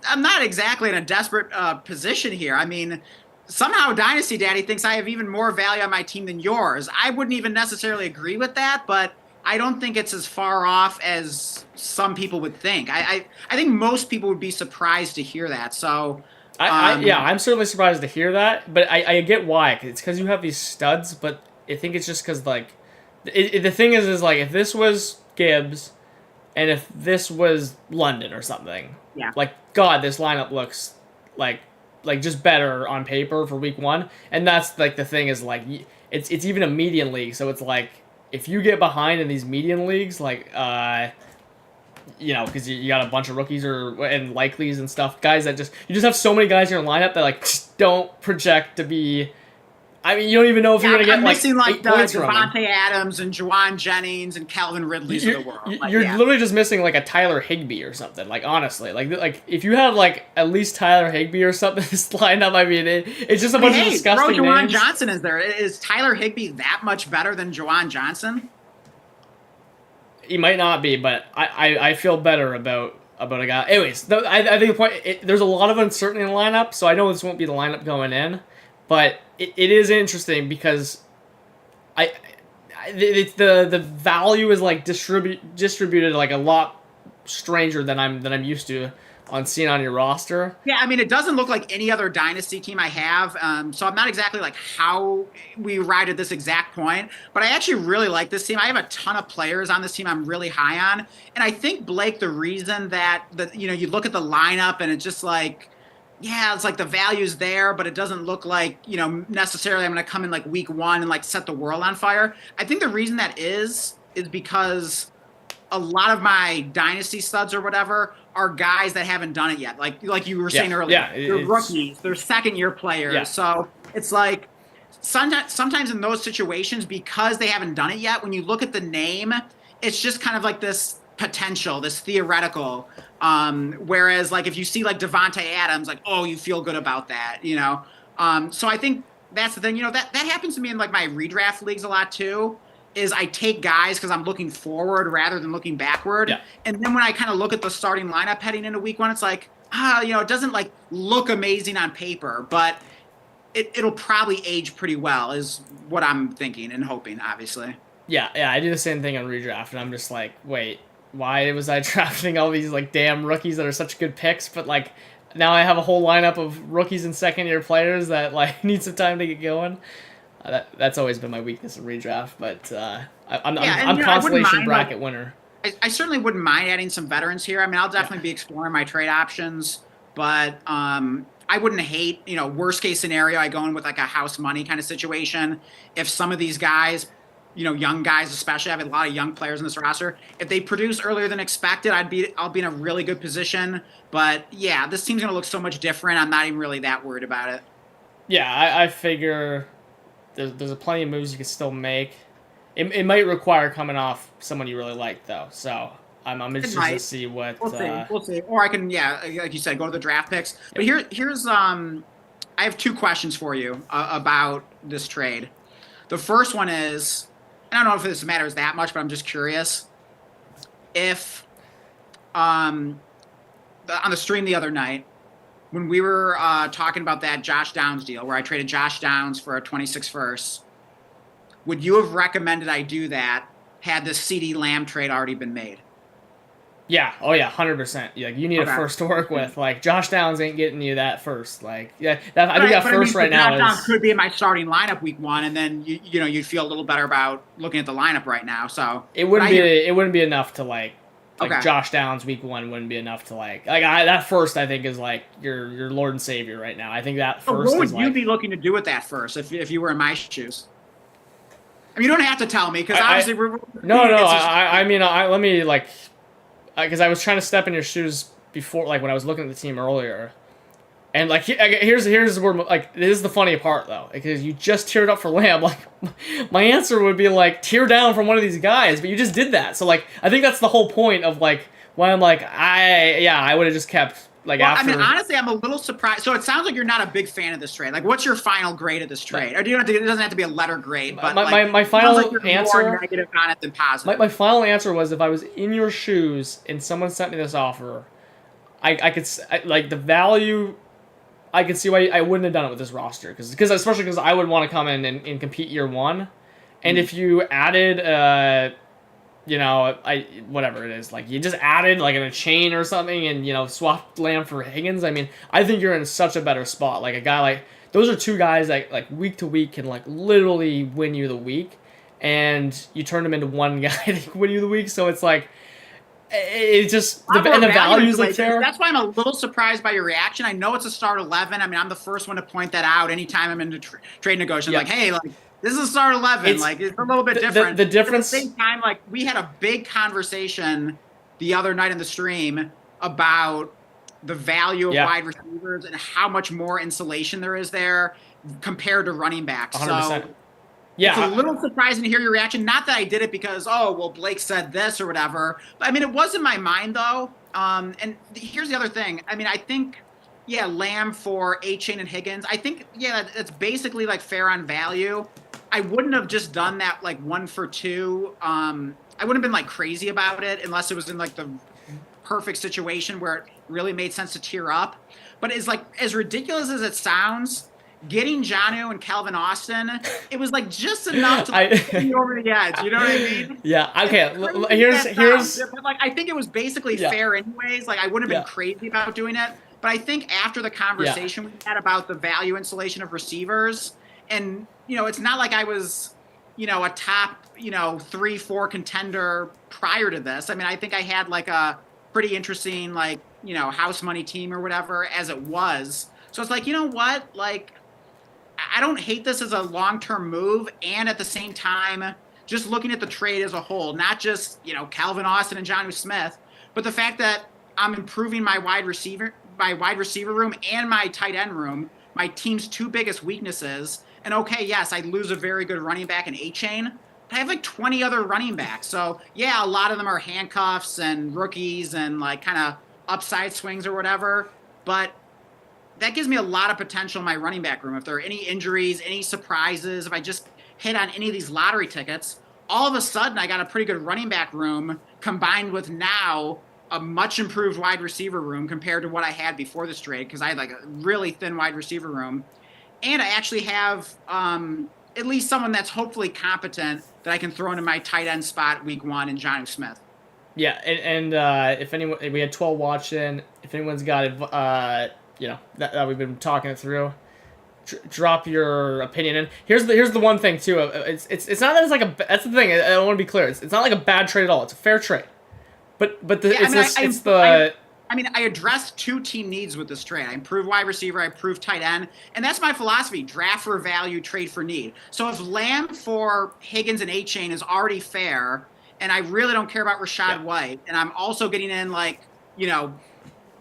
I'm not exactly in a desperate position here. I mean, somehow Dynasty Daddy thinks I have even more value on my team than yours. I wouldn't even necessarily agree with that, but I don't think it's as far off as some people would think. I think most people would be surprised to hear that. So, Yeah, I'm certainly surprised to hear that, but I get why. It's because you have these studs, but I think it's just because like, the thing is like if this was Gibbs, and if this was London or something, yeah. like God, this lineup looks like just better on paper for week one, and that's like the thing is like it's even a median league, so it's like if you get behind in these median leagues, like because you got a bunch of rookies and likelies and stuff, guys that you just have so many guys in your lineup that like just don't project to be. I mean, you don't even know if you're gonna get like missing like 8 the points from them. Devontae Adams and Juwan Jennings and Calvin Ridley's of the world. You're literally just missing like a Tyler Higbee or something. Like honestly, like if you have like at least Tyler Higbee or something this lineup, I mean, it's just a bunch of disgusting Juwan names. Johnson is there. Is Tyler Higbee that much better than Juwan Johnson? He might not be, but I feel better about a guy. Anyways, I think the point there's a lot of uncertainty in the lineup, so I know this won't be the lineup going in, but it is interesting because the value is like distributed like a lot stranger than I'm used to on seeing on your roster. Yeah, I mean, it doesn't look like any other dynasty team I have, so I'm not exactly like how we arrived at this exact point, but I actually really like this team. I have a ton of players on this team I'm really high on, and I think, Blake, the reason that you look at the lineup and it's just like, yeah, it's like the value's there, but it doesn't look like, necessarily I'm going to come in like week one and like set the world on fire. I think the reason that is because a lot of my dynasty studs or whatever are guys that haven't done it yet. Like you were saying earlier, they're rookies, they're second-year players. Yeah. So it's like sometimes in those situations, because they haven't done it yet, when you look at the name, it's just kind of like this potential, this theoretical. Whereas like if you see like Devontae Adams, like, oh, you feel good about that, So I think that's the thing. That happens to me in like my redraft leagues a lot too. Is I take guys because I'm looking forward rather than looking backward. Yeah. And then when I kind of look at the starting lineup heading into week one, it's like, it doesn't like look amazing on paper, but it'll probably age pretty well is what I'm thinking and hoping, obviously. Yeah, I do the same thing on redraft, and I'm just like, wait, why was I drafting all these like damn rookies that are such good picks, but like now I have a whole lineup of rookies and second-year players that like need some time to get going. That's always been my weakness in redraft, but I'm consolation bracket winner. I certainly wouldn't mind adding some veterans here. I mean, I'll definitely be exploring my trade options, but I wouldn't hate, worst case scenario, I go in with like a house money kind of situation. If some of these guys, young guys especially, I have a lot of young players in this roster. If they produce earlier than expected, I'll be in a really good position. But yeah, this team's gonna look so much different. I'm not even really that worried about it. Yeah, I figure there's a plenty of moves you can still make. It might require coming off someone you really like though. So I'm interested to see what we'll see. Or I can, like you said, go to the draft picks. But here's I have two questions for you about this trade. The first one is, and I don't know if this matters that much, but I'm just curious if on the stream the other night when we were talking about that Josh Downs deal where I traded Josh Downs for a 26 first, would you have recommended I do that had the CeeDee Lamb trade already been made? Yeah. Oh yeah. 100%. Like you need a first to work with. Like Josh Downs ain't getting you that first. Like I think that first right now Josh Downs could be in my starting lineup week one, and then you'd feel a little better about looking at the lineup right now. So it wouldn't be enough to like Josh Downs week one wouldn't be enough to that first I think is like your Lord and Savior right now. I think that first. What would you be looking to do with that first if you were in my shoes? I mean, you don't have to tell me because obviously we're I mean let me like. Because I was trying to step in your shoes before, like when I was looking at the team earlier, and like here's where like this is the funny part though, because you just teared up for Lamb. Like my answer would be like tear down from one of these guys, but you just did that. So like I think that's the whole point of like why I'm like I would have just kept like after. I mean, honestly, I'm a little surprised. So it sounds like you're not a big fan of this trade. Like, what's your final grade of this trade? Or do you it doesn't have to be a letter grade, but my final answer more negative on it than positive. My final answer was if I was in your shoes and someone sent me this offer, I could like the value. I could see why I wouldn't have done it with this roster because especially because I would want to come in and compete year one, and if you added whatever it is, like you just added like in a chain or something, and swapped Lamb for Higgins. I mean, I think you're in such a better spot. Like a guy like those are two guys that like week to week can like literally win you the week, and you turn them into one guy that can win you the week. So it's like it's just the values like there. That's why I'm a little surprised by your reaction. I know it's a start 11. I mean, I'm the first one to point that out anytime I'm in the trade negotiations. Like, hey, like this is a start 11. It's a little bit different. The difference. At the same time, like we had a big conversation the other night in the stream about the value of wide receivers and how much more insulation there is there compared to running backs. 100%. So it's a little surprising to hear your reaction. Not that I did it because, Blake said this or whatever. But I mean, it was in my mind though. And here's the other thing. I mean, I think, Lamb for A-Chain and Higgins. I think, it's basically like fair on value. I wouldn't have just done that like 1 for 2. I wouldn't have been like crazy about it unless it was in like the perfect situation where it really made sense to tier up. But it's like as ridiculous as it sounds, getting Jonnu and Calvin Austin, it was like just enough to put me over the edge. You know what I mean? Yeah. Okay. Here's. But like I think it was basically fair anyways. Like I wouldn't have been crazy about doing it. But I think after the conversation we had about the value insulation of receivers, and it's not like I was, a top, 3-4 contender prior to this. I mean, I think I had like a pretty interesting like house money team or whatever as it was. So it's like, you know what, like. I don't hate this as a long-term move, and at the same time, just looking at the trade as a whole, not just, Calvin Austin and Jonnu Smith, but the fact that I'm improving my wide receiver room and my tight end room, my team's two biggest weaknesses. And okay, yes, I lose a very good running back in A-Chain, but I have like 20 other running backs. So a lot of them are handcuffs and rookies and like kind of upside swings or whatever, but that gives me a lot of potential in my running back room. If there are any injuries, any surprises, if I just hit on any of these lottery tickets, all of a sudden I got a pretty good running back room combined with now a much improved wide receiver room compared to what I had before this trade, because I had like a really thin wide receiver room. And I actually have at least someone that's hopefully competent that I can throw into my tight end spot week 1 in Jonnu Smith. Yeah, and if anyone, we had 12 watching. If anyone's got it, that we've been talking it through, drop your opinion. And here's the one thing too. It's not that it's like a. That's the thing. I want to be clear. It's not like a bad trade at all. It's a fair trade. I addressed two team needs with this trade. I improved wide receiver, I improved tight end, and that's my philosophy: draft for value, trade for need. So if Lamb for Higgins and A-Chain is already fair, and I really don't care about Rashad White, and I'm also getting in like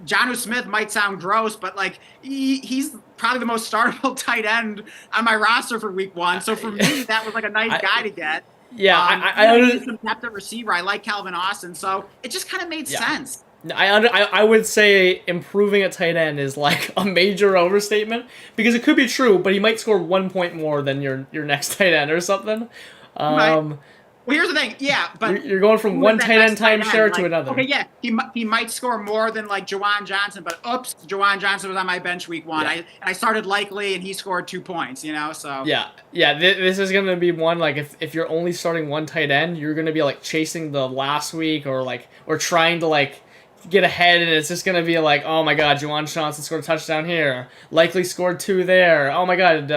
Jonnu Smith might sound gross, but like he's probably the most startable tight end on my roster for week 1. So for me, that was like a nice guy to get. Yeah, I need some depth at receiver. I like Calvin Austin, so it just kind of made sense. I would say improving at tight end is like a major overstatement, because it could be true, but he might score 1 point more than your next tight end or something. Right. Well, here's the thing. Yeah, but you're going from one tight end timeshare to another. Okay, yeah, he might score more than like Juwan Johnson, but oops, Juwan Johnson was on my bench week 1. Yeah. I started Likely and he scored 2 points. So yeah. This is gonna be one like if you're only starting one tight end, you're gonna be like chasing the last week or trying to like get ahead, and it's just gonna be like, oh my god, Juwan Johnson scored a touchdown here, Likely scored 2 there. Oh my god.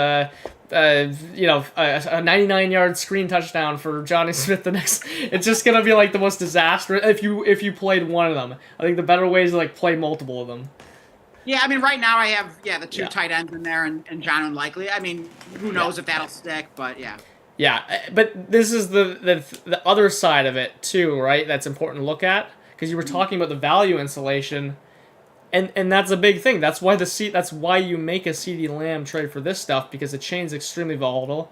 A 99-yard screen touchdown for Jonnu Smith the next. It's just gonna be like the most disastrous if you played one of them. I think the better way is to like play multiple of them. Yeah, I mean right now I have the 2 tight ends in there and Jonnu Likely. I mean, who knows if that'll stick, but yeah. Yeah, but this is the other side of it too, right? That's important to look at, because you were talking about the value insulation. And that's a big thing. That's why you make a CeeDee Lamb trade for this stuff, because the chain's extremely volatile.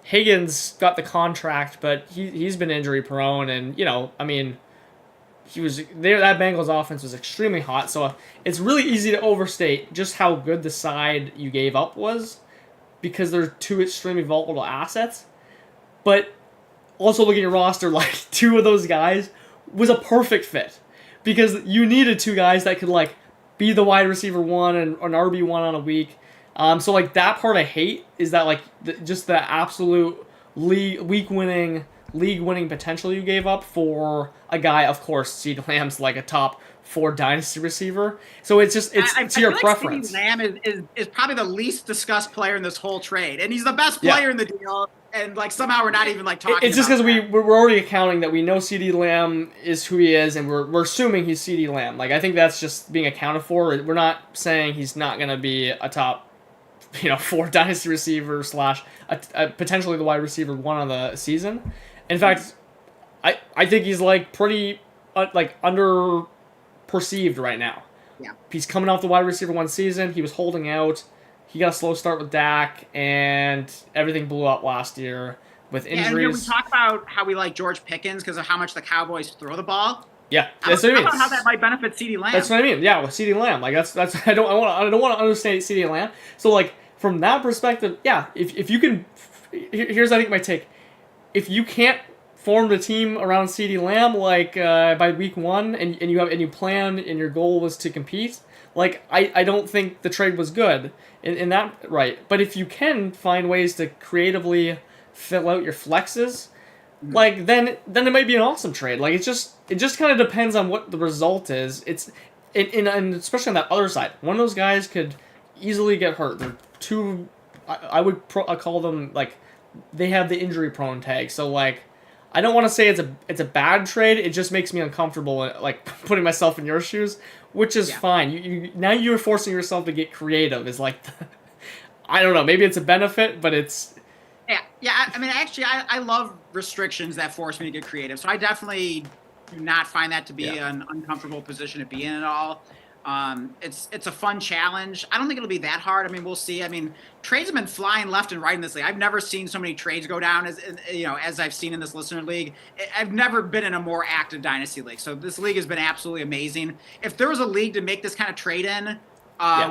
Higgins got the contract, but he's been injury prone, and he was there. That Bengals offense was extremely hot, so it's really easy to overstate just how good the side you gave up was, because they're 2 extremely volatile assets. But also looking at your roster, like 2 of those guys was a perfect fit, because you needed 2 guys that could like be the wide receiver 1 and an RB1 on a week. So that part I hate is that just the absolute week winning league-winning potential you gave up for a guy. Of course, CeeDee Lamb's like a top 4 dynasty receiver. So it's just it's to I your feel like preference. CeeDee Lamb is probably the least discussed player in this whole trade, and he's the best Yeah. player in the deal. And like somehow we're not even like talking It's just about because that. we're already accounting that we know CeeDee Lamb is who he is, and we're assuming he's CeeDee Lamb. Like I think that's just being accounted for. We're not saying he's not gonna be a top, 4 dynasty receiver slash potentially the wide receiver 1 on the season. In fact, I think he's like pretty like under perceived right now. Yeah. He's coming off the wide receiver 1 season. He was holding out. He got a slow start with Dak, and everything blew up last year with Yeah, and we injuries. talk about how we like George Pickens because of how much the Cowboys throw the ball. Yeah, How that's what I mean. about how that might benefit CeeDee Lamb? That's what I mean. Yeah, with CeeDee Lamb, like that's I don't want to understand CeeDee Lamb. So like from that perspective, yeah, if you can, here's I think my take. If you can't form the team around CeeDee Lamb like by week 1, and you plan and your goal was to compete, like I don't think the trade was good in that right. But if you can find ways to creatively fill out your flexes, like then it might be an awesome trade. Like it just kind of depends on what the result is. It's and especially on that other side, one of those guys could easily get hurt. They're too. I would call them like they have the injury prone tag. So like I don't want to say it's a bad trade. It just makes me uncomfortable like putting myself in your shoes, which is fine. You now you're forcing yourself to get creative. Is like I don't know. Maybe it's a benefit, but it's. Yeah. I mean, actually, I love restrictions that force me to get creative. So I definitely do not find that to be an uncomfortable position to be in at all. It's a fun challenge. I don't think it'll be that hard. I mean, we'll see. I mean, trades have been flying left and right in this league. I've never seen so many trades go down as I've seen in this listener league. I've never been in a more active dynasty league. So this league has been absolutely amazing. If there was a league to make this kind of trade in,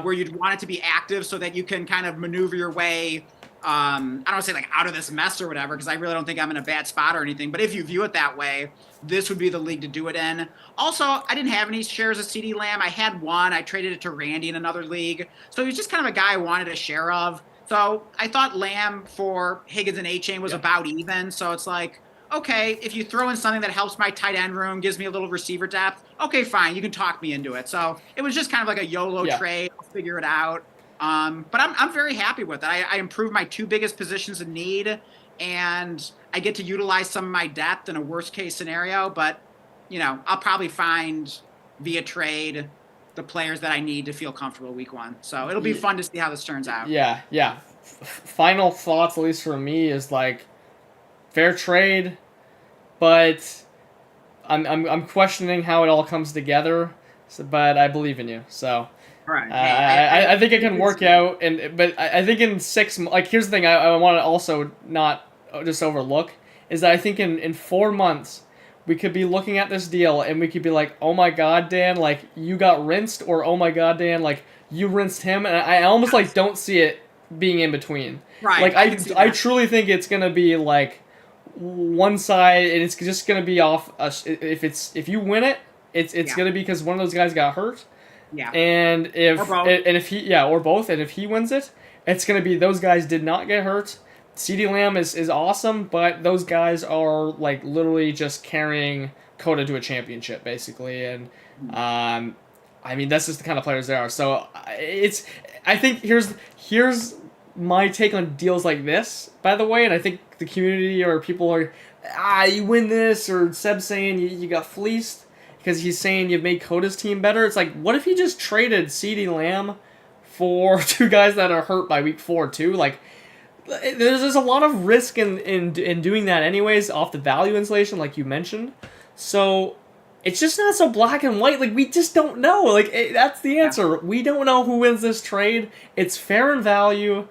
where you'd want it to be active so that you can kind of maneuver your way. I don't want to say like out of this mess or whatever, because I really don't think I'm in a bad spot or anything. But if you view it that way, this would be the league to do it in. Also, I didn't have any shares of CeeDee Lamb. I had one. I traded it to Randy in another league. So he was just kind of a guy I wanted a share of. So I thought Lamb for Higgins and A-Chain was about even. So it's like, okay, if you throw in something that helps my tight end room, gives me a little receiver depth, okay, fine. You can talk me into it. So it was just kind of like a YOLO trade. I'll figure it out. But I'm very happy with it. I improved my 2 biggest positions of need, and I get to utilize some of my depth in a worst case scenario. But, I'll probably find via trade the players that I need to feel comfortable week 1. So it'll be fun to see how this turns out. Yeah. Final thoughts, at least for me, is like fair trade, but I'm questioning how it all comes together. So, but I believe in you. So. Right. I think it can work out, but I think in 6 months, like here's the thing I want to also not just overlook is that I think in 4 months we could be looking at this deal and we could be like, oh my god, Dan, like you got rinsed, or oh my god, Dan, like you rinsed him, and I almost like don't see it being in between. Right. Like I truly think it's gonna be like one side, and it's just gonna be off. If you win it, it's gonna be because one of those guys got hurt. Yeah. And or both, and if he wins it, it's gonna be those guys did not get hurt. CeeDee Lamb is awesome, but those guys are like literally just carrying Coda to a championship, basically, and I mean that's just the kind of players they are. So I think here's my take on deals like this, by the way, and I think the community or people are you win this, or Seb saying you got fleeced because he's saying you've made Coda's team better. It's like, what if he just traded CeeDee Lamb for 2 guys that are hurt by week 4 too? Like, there's a lot of risk in doing that anyways, off the value insulation, like you mentioned. So it's just not so black and white. Like, we just don't know. Like, that's the answer. Yeah. We don't know who wins this trade. It's fair in value,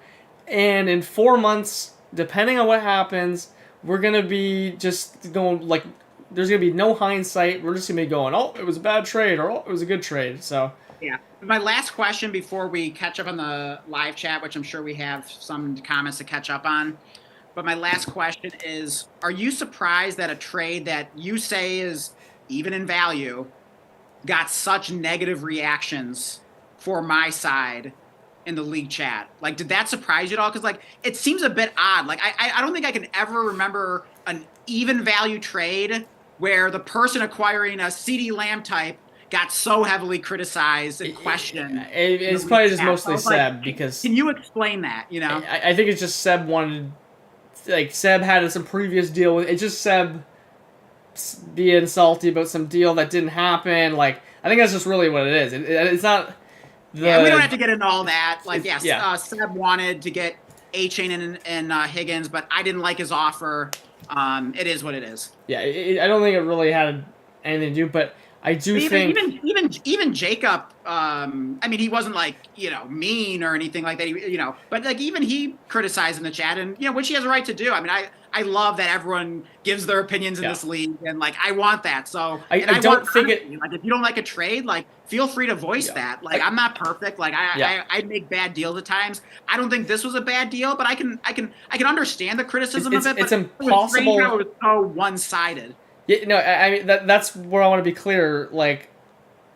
and in 4 months, depending on what happens, we're gonna be just going like. There's going to be no hindsight. We're just going to be going, oh, it was a bad trade, or oh, it was a good trade. So yeah. My last question before we catch up on the live chat, which I'm sure we have some comments to catch up on. But my last question is, are you surprised that a trade that you say is even in value got such negative reactions for my side in the league chat. Like, did that surprise you at all? Because like it seems a bit odd. Like I don't think I can ever remember an even value trade where the person acquiring a CD Lamb type got so heavily criticized and questioned. It's probably just mostly Seb like, because can you explain that? You know, I think it's just Seb wanted, like Seb had some previous deal with it's just Seb being salty about some deal that didn't happen. Like I think that's just really what it is. It's not. Yeah, we don't have to get into all that. Like, yes, yeah. Seb wanted to get A-Chain and Higgins, but I didn't like his offer. It is what it is. Yeah, I don't think it really had anything to do, but I do think even Jacob. I mean, he wasn't like mean or anything like that. But like even he criticized in the chat, and which he has a right to do. I mean, I love that everyone gives their opinions in this league, and like I want that. So I don't think it. Like if you don't like a trade, like feel free to voice that. Like I'm not perfect. Like I make bad deals at times. I don't think this was a bad deal, but I can understand the criticism of it. It's impossible. It was so one-sided. Yeah, no, I mean that's where I want to be clear. Like,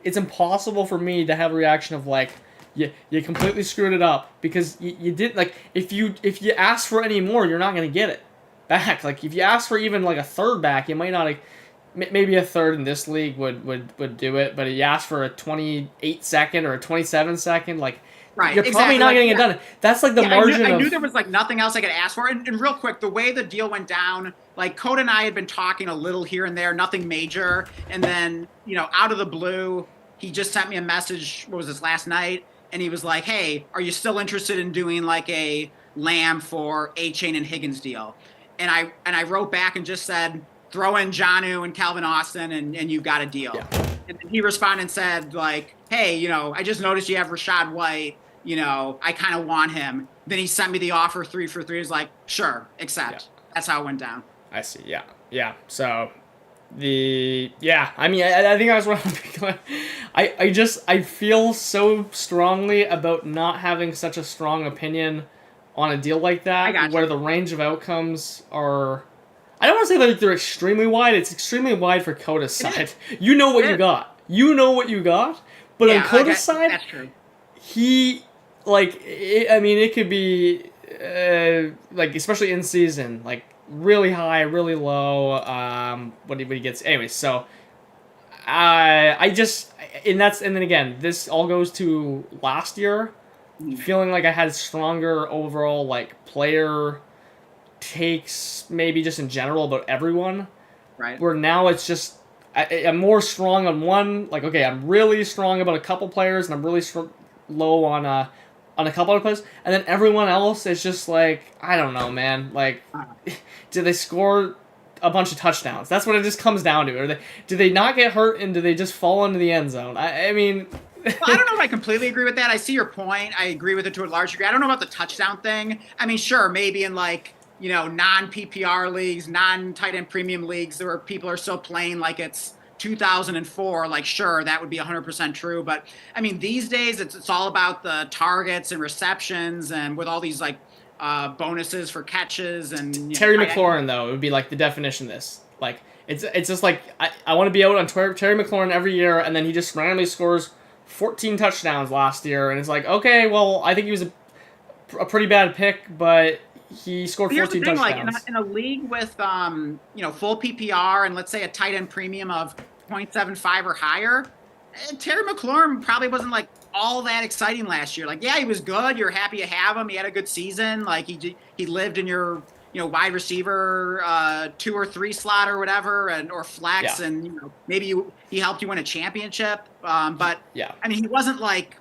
it's impossible for me to have a reaction of like, you completely screwed it up because you did like if you ask for any more, you're not gonna get it back. Like if you ask for even like a third back, you might not. Like, maybe a third in this league would do it, but you ask for a 28-second or a 27-second, like. Right, you're probably not getting it done. That's like the margin. I knew there was like nothing else I could ask for. And real quick, the way the deal went down, like Code and I had been talking a little here and there, nothing major. And then, out of the blue, he just sent me a message. What was this, last night? And he was like, "Hey, are you still interested in doing like a Lamb for A-Chain and Higgins deal?" And I wrote back and just said, "Throw in Jonnu and Calvin Austin, and you've got a deal." Yeah. And he responded and said like, "Hey, I just noticed you have Rashad White. I kind of want him." Then he sent me the offer 3 for 3. He was like, "Sure, accept." Yeah. That's how it went down. I see. Yeah. Yeah. So I mean, I think I was wrong. I feel so strongly about not having such a strong opinion on a deal like that, where the range of outcomes are. I don't want to say that they're extremely wide. It's extremely wide for Coda's side. You know what you got. You know what you got. But on Coda's side, that's true. He, it could be, especially in season, like, really high, really low, what he gets. Anyway, so, and then again, this all goes to last year, feeling like I had stronger overall, like, player takes, maybe just in general, about everyone. Right. Where now it's just, I'm more strong on one, like, okay, I'm really strong about a couple players, and I'm really low on a couple other players, and then everyone else is just like, I don't know, man. Like, do they score a bunch of touchdowns? That's what it just comes down to. Or do they not get hurt, and do they just fall into the end zone? I mean... Well, I don't know if I completely agree with that. I see your point. I agree with it to a large degree. I don't know about the touchdown thing. I mean, sure, maybe in like, non-PPR leagues, non-tight end premium leagues, where people are still playing like it's 2004, like, sure, that would be 100% true. But I mean, these days it's all about the targets and receptions, and with all these like bonuses for catches and Terry McLaurin though, it would be like the definition of this. Like it's just like I want to be out on Terry McLaurin every year, and then he just randomly scores 14 touchdowns last year, and it's like, okay, well, I think he was a pretty bad pick, but he scored 14 touchdowns. Like in a league with full PPR and let's say a tight end premium of 0.75 or higher, Terry McLaurin probably wasn't like all that exciting last year. Like, yeah, he was good. You're happy to have him. He had a good season. Like he lived in your wide receiver 2 or 3 slot or whatever, or flex, yeah. And maybe he helped you win a championship. But yeah, I mean, he wasn't like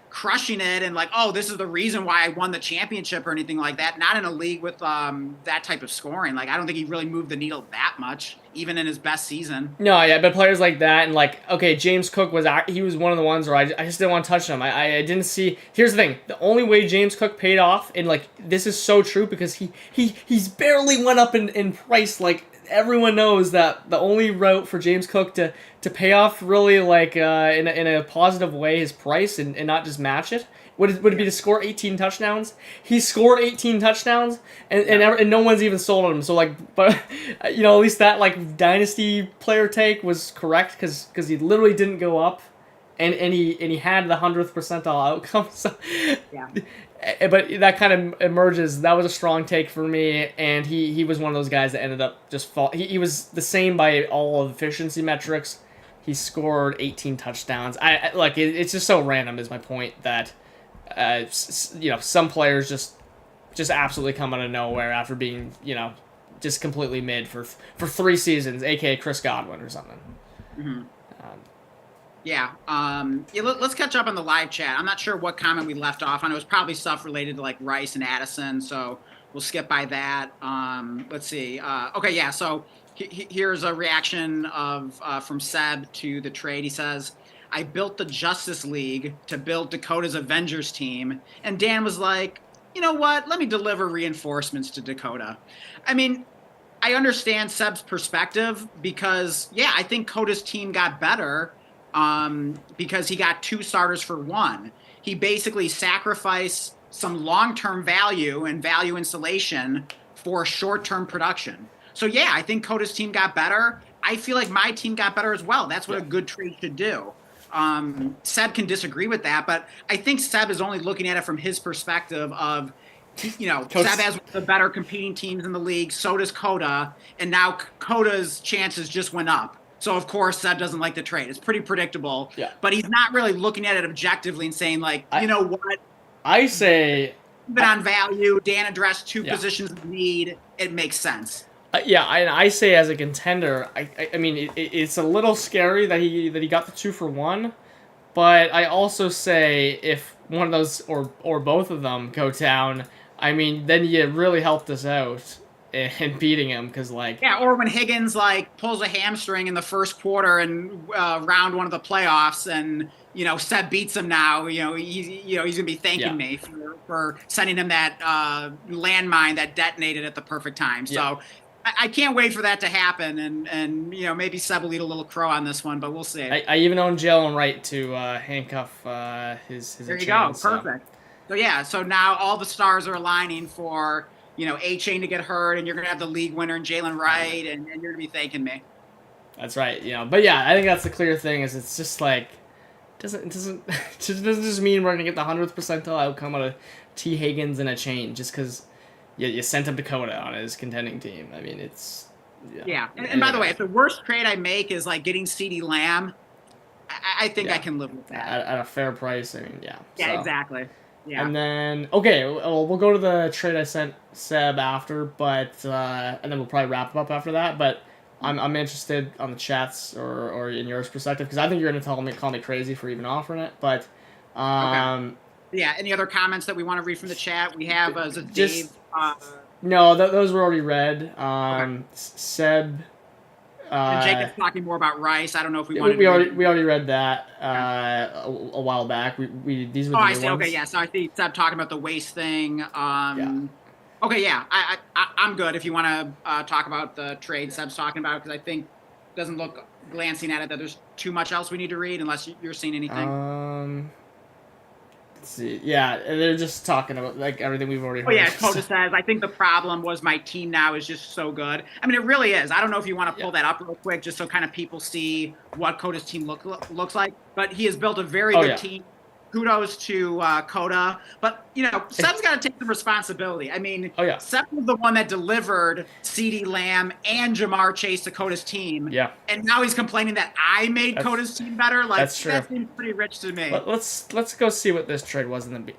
crushing it and like, oh, this is the reason why I won the championship or anything like that. Not in a league with that type of scoring. Like, I don't think he really moved the needle that much, even in his best season. No, yeah, but players like that, and like, okay, James Cook was one of the ones where I just didn't want to touch him. I didn't see. Here's the thing: the only way James Cook paid off, and like, this is so true because he's barely went up in price. Like, everyone knows that the only route for James Cook to pay off really like in a positive way his price and not just match it would it be to score 18 touchdowns. He scored 18 touchdowns and no one's even sold on him. So like, but at least that like dynasty player take was correct because he literally didn't go up and he had the 100th percentile outcome. So, Yeah. but that kind of emerges. That was a strong take for me, and he was one of those guys that ended up just fall. He was the same by all of efficiency metrics. He scored 18 touchdowns. It's just so random. Is my point that some players just absolutely come out of nowhere after being just completely mid for 3 seasons, aka Chris Godwin or something. Mm-hmm. Let's catch up on the live chat. I'm not sure what comment we left off on. It was probably stuff related to like Rice and Addison, so we'll skip by that. Let's see. So here's a reaction from Seb to the trade. He says, "I built the Justice League to build Dakota's Avengers team," and Dan was like, "You know what? Let me deliver reinforcements to Dakota." I mean, I understand Seb's perspective because, I think Coda's team got better because he got 2 starters for 1. He basically sacrificed some long-term value and value insulation for short-term production. So, I think Coda's team got better. I feel like my team got better as well. That's what a good trade should do. Seb can disagree with that, but I think Seb is only looking at it from his perspective of, Seb has one of the better competing teams in the league. So does Coda, and now Coda's chances just went up. So of course Seb doesn't like the trade. It's pretty predictable. Yeah. But he's not really looking at it objectively and saying like, you know what? I say, even on value, Dan addressed 2 positions of need. It makes sense. I say as a contender, I mean it's a little scary that he got the 2 for 1, but I also say if one of those or both of them go down, I mean then you really helped us out in beating him because or when Higgins pulls a hamstring in the first quarter and round 1 of the playoffs and Seb beats him now, he's gonna be thanking me for sending him that landmine that detonated at the perfect time. So I can't wait for that to happen, and maybe Seb will eat a little crow on this one, but we'll see. I even own Jalen Wright to handcuff his. There you go, perfect. So now all the stars are aligning for A-Chain to get hurt, and you're gonna have the league winner and Jalen Wright, and you're gonna be thanking me. That's right, But I think that's the clear thing is it's just doesn't just mean we're gonna get the 100th percentile outcome out of T. Higgins and a chain just because. You sent him to Dakota on his contending team. I mean, it's... And by the way, if the worst trade I make is, getting CeeDee Lamb, I think I can live with that. At a fair price, I mean, Yeah, exactly. Yeah. And then, we'll go to the trade I sent Seb after, but... and then we'll probably wrap up after that, but I'm interested on the chats or in yours perspective, because I think you're going to call me crazy for even offering it, but... any other comments that we want to read from the chat? We have Dave... No, those were already read. Seb... and Jacob's talking more about Rice. I don't know if we wanted we already read that a while back. These were the new I see. ones. Okay, so I see Seb talking about the waste thing. I'm good if you want to talk about the trade Seb's talking about, because I think it doesn't look, glancing at it, that there's too much else we need to read unless you're seeing anything. Let's see. Yeah, they're just talking about everything we've already heard. Coda says, I think the problem was my team now is just so good. I mean, it really is. I don't know if you want to pull that up real quick just so kind of people see what Coda's team looks like. But he has built a very good team. Kudos to Coda. But, Seb's got to take some responsibility. I mean, Seb was the one that delivered CeeDee Lamb and Jamar Chase to Coda's team. Yeah. And now he's complaining that I made Coda's team better. That's true. That seems pretty rich to me. Let's go see what this trade was in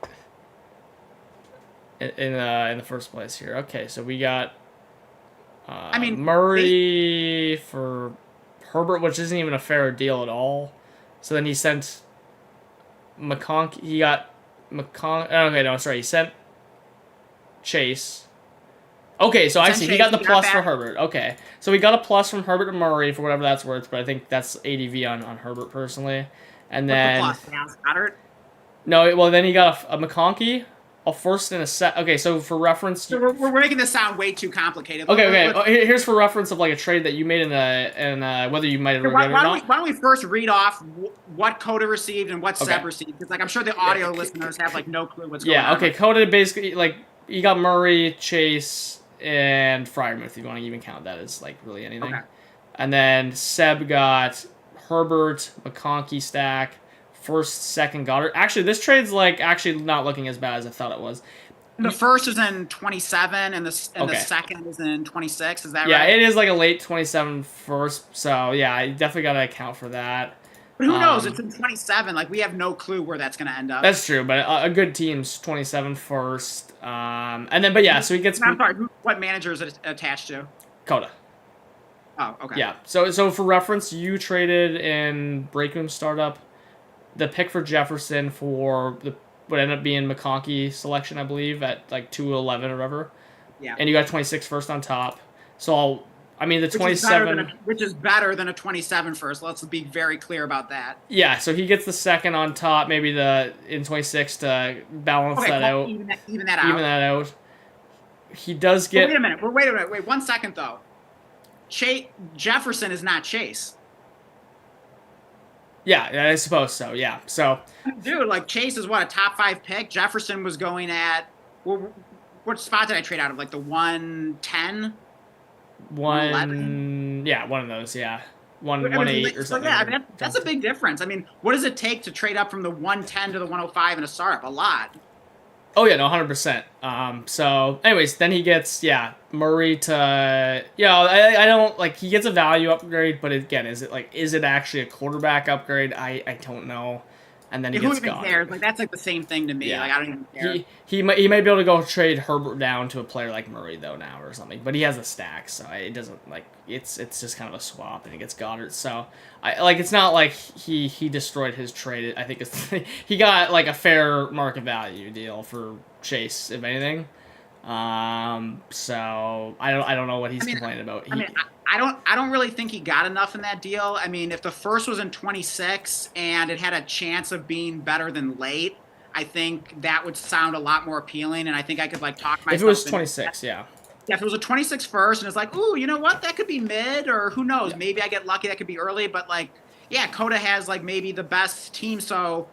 the first place here. Okay, so we got Murray for Herbert, which isn't even a fair deal at all. So then he sent... McConkey, he got he sent Chase. Okay, so I see. He got the plus for Herbert. Okay, so we got a plus from Herbert and Murray for whatever that's worth, but I think that's ADV on Herbert personally. And then what's the plus? Goddard? No, well then he got a McConkey, a first and a set. Okay, so for reference, so we're making this sound way too complicated. Okay. Here's for reference of a trade that you made in whether you might have regretted it or not. Why don't we first read off what Coda received and what Seb received? Because I'm sure the audio listeners have no clue what's going on. Yeah. Okay. Coda basically you got Murray, Chase, and Freiermuth. If you want to even count that as really anything. Okay. And then Seb got Herbert, McConkey stack, first, second Goddard. Actually, this trade's like actually not looking as bad as I thought it was. The first is in 27, and the Okay. second is in 26. Is that Yeah, right? it is like a late 27 first, so yeah, I definitely got to account for that. But who knows? It's in 27. Like, we have no clue where that's going to end up. That's true, but a good team's 27 first. And then, but yeah, so he gets I'm sorry, what manager is it attached to? Coda. Oh, okay. Yeah, so for reference, you traded in Break Room Startup the pick for Jefferson for the what ended up being McConkey selection, I believe, at like 211 or whatever. Yeah. And you got 26 first on top. So, I mean, the Which 27... which is better than a 27 first. Let's be very clear about that. Yeah, so he gets the second on top, maybe in 26 to balance that out. Even that out. Even that out. He does get... Wait a minute. Wait 1 second, though. Jefferson is not Chase. Yeah, I suppose so, yeah. So, dude, like, Chase is what, a top 5 pick? Jefferson was going at, what spot did I trade out of? Like the 110? 111? Yeah, one of those, yeah. 118 or something. Yeah, I mean, that's a big difference. I mean, what does it take to trade up from the 110 to the 105 in a startup? A lot. Oh, yeah, no, 100%. So, anyways, then he gets, Murray to, I don't, like, he gets a value upgrade, but again, is it actually a quarterback upgrade? I don't know. And then he gets gone. Who even cares? Like, that's like the same thing to me. Yeah. Like, I don't even care. He might be able to go trade Herbert down to a player like Murray, though, now or something. But he has a stack, so it doesn't, like, it's just kind of a swap, and he gets Goddard. So, it's not like he destroyed his trade. I think he got, like, a fair market value deal for Chase, if anything. So I don't know what he's complaining about. I don't really think he got enough in that deal. I mean, if the first was in 26 and it had a chance of being better than late, I think that would sound a lot more appealing, and I think I could, like, talk myself. If it was 26, yeah. Yeah, if it was a 26 first and it's like, ooh, you know what? That could be mid, or who knows? Yeah. Maybe I get lucky. That could be early, but, like, yeah, Coda has, like, maybe the best team, so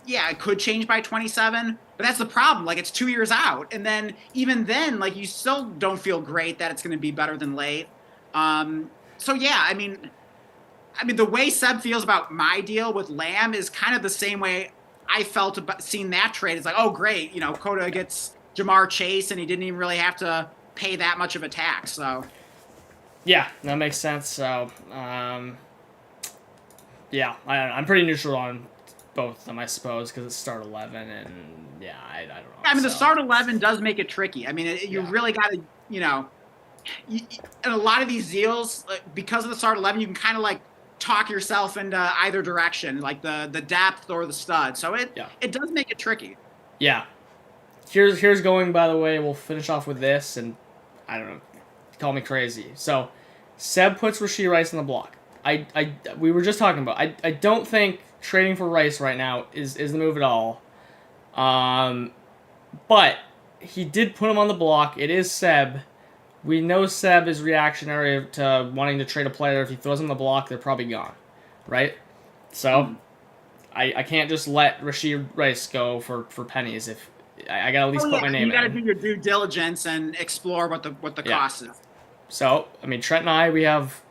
yeah, it could change by 27, but that's the problem. Like, it's 2 years out, and then even then, like, you still don't feel great that it's going to be better than late. So yeah, I mean, the way Seb feels about my deal with Lamb is kind of the same way I felt about seeing that trade. It's like, oh, great, Coda gets Jamar Chase, and he didn't even really have to pay that much of a tax. So yeah, that makes sense. So yeah, I'm pretty neutral on both of them, I suppose, because it's start 11, and yeah, I don't know. Yeah, I mean, the start 11 does make it tricky. I mean, you really got to, in a lot of these deals, because of the start 11, you can kind of, like, talk yourself into either direction, like the depth or the stud. So it does make it tricky. Yeah. Here's going, by the way, we'll finish off with this, and I don't know, call me crazy. So, Seb puts Rashee Rice on the block. We were just talking about, I don't think trading for Rice right now is the move at all. But he did put him on the block. It is Seb. We know Seb is reactionary to wanting to trade a player. If he throws him on the block, they're probably gone, right? So I can't just let Rashee Rice go for pennies. If I gotta at least put my name in. You gotta do your due diligence and explore what the cost is. So I mean, Trent and I, we have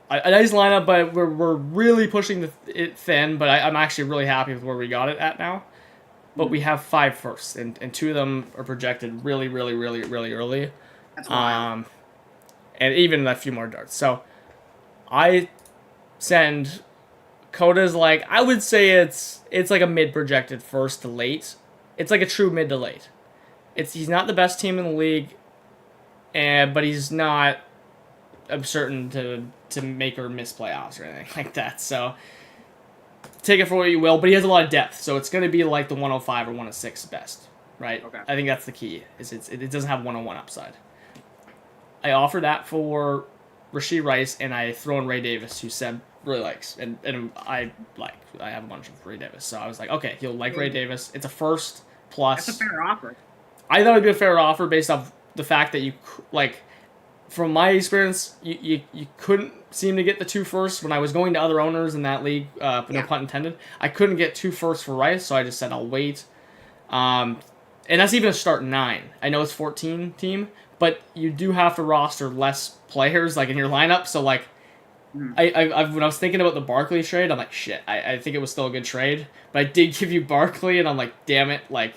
a nice lineup, but we're really pushing it thin. But I'm actually really happy with where we got it at now. But we have 5 firsts, and 2 of them are projected really, really, really, really early. That's wild. And even a few more darts. So I send Coda's, like, I would say it's like a mid projected first to late. It's like a true mid to late. He's not the best team in the league, but he's not certain to make or miss playoffs or anything like that. So take it for what you will, but he has a lot of depth, so it's going to be like the 105 or 106 best, right? Okay. I think that's the key. It doesn't have 101 upside. I offer that for Rashee Rice, and I throw in Ray Davis, who Seb really likes, and I have a bunch of Ray Davis, so I was like, okay, he'll like Ray Davis. It's a first plus. That's a fair offer. I thought it'd be a fair offer based off the fact that from my experience, you couldn't seem to get the 2 firsts when I was going to other owners in that league. No pun intended. I couldn't get 2 firsts for Rice, so I just said I'll wait. And that's even a start 9. I know it's 14 team, but you do have to roster less players, like, in your lineup. So, like, When I was thinking about the Barkley trade, I'm like, shit, I think it was still a good trade, but I did give you Barkley, and I'm like, damn it, like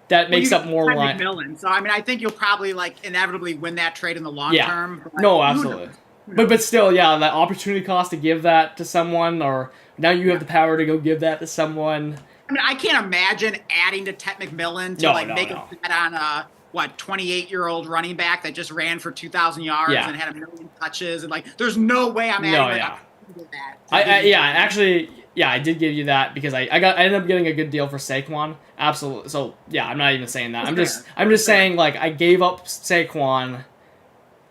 that makes up more line. McMillan. So I mean, I think you'll probably like inevitably win that trade in the long term. But no, absolutely. But still, yeah, that opportunity cost to give that to someone, or now you have the power to go give that to someone. I mean, I can't imagine adding to Ted McMillan to make a bet on a 28-year-old running back that just ran for 2,000 yards and had 1 million touches, and like, there's no way I'm adding that. I did give you that because I ended up getting a good deal for Saquon. Absolutely. So yeah, I'm not even saying that. I'm just saying, like, I gave up Saquon,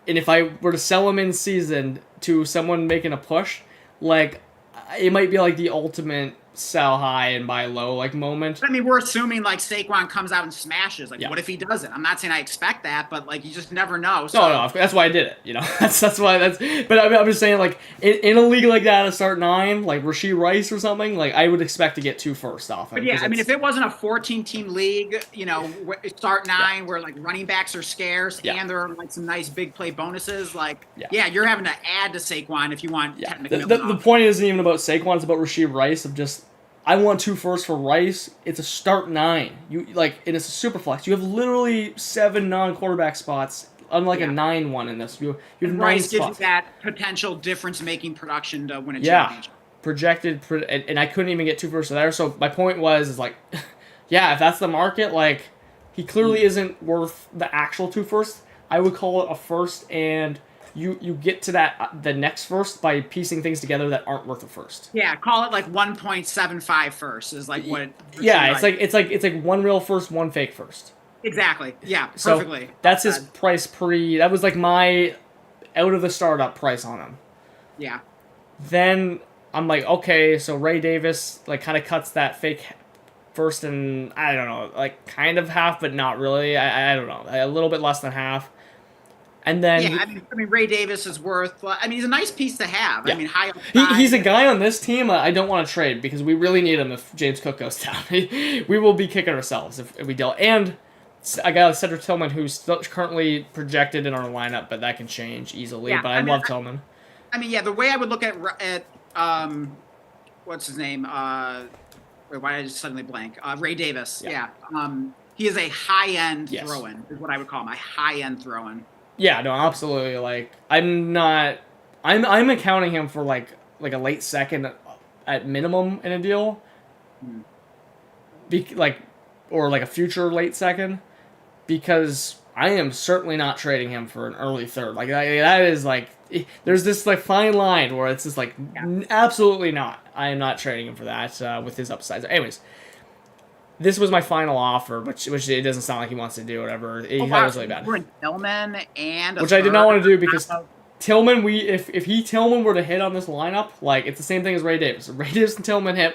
and if I were to sell him in season to someone making a push, like, it might be like the ultimate sell high and buy low like moment. I mean, we're assuming like Saquon comes out and smashes. Like, what if he doesn't? I'm not saying I expect that, but like, you just never know. So. No, that's why I did it. You know, that's why that's. But I'm just saying, like, in a league like that, to start 9, like Rashee Rice or something, like I would expect to get 2 first off. But yeah, I mean, if it wasn't a 14-team league, you know, start 9 where like running backs are scarce and there are like some nice big play bonuses, like you're having to add to Saquon if you want. The point isn't even about Saquon; it's about Rashee Rice. Of just, I want 2 firsts for Rice. It's a start 9. You like, and it's a super flex. You have literally 7 non-quarterback spots, unlike a 9 one in this. You have 9 Rice spots. gives you that potential difference-making production to win a championship. Projected, and I couldn't even get 2 firsts there. So my point was, like, if that's the market, like, he clearly isn't worth the actual 2 firsts. I would call it a first, and you get to that the next first by piecing things together that aren't worth a first. Yeah, call it like 1.75 first is like what. It's like 1 real first, 1 fake first. Exactly. Yeah, perfectly. So that's his price that was like my out of the startup price on him. Yeah. Then I'm like, okay, so Ray Davis like kind of cuts that fake first, and I don't know, like kind of half, but not really. I don't know, a little bit less than half. And then I mean, Ray Davis is worth. I mean, he's a nice piece to have. I mean, high. He's a guy on this team I don't want to trade because we really need him if James Cook goes down. We will be kicking ourselves if we don't. And I got Cedric Tillman, who's still currently projected in our lineup, but that can change easily. But I love Tillman. I mean, the way I would look at what's his name? Wait, why did I just suddenly blank? Ray Davis. He is a high-end throw-in, is what I would call him. A high-end throw-in. Yeah, no, absolutely. Like, I'm accounting him for like a late second at minimum in a deal, or like a future late second, because I am certainly not trading him for an early third. Like that is like, there's this like fine line where it's just like absolutely not. I am not trading him for that with his upsides. Anyways. This was my final offer, which it doesn't sound like he wants to do, whatever. He thought it was really bad. Tillman and which I did not want to do because Tillman, if Tillman were to hit on this lineup, like, it's the same thing as Ray Davis. If Ray Davis and Tillman hit,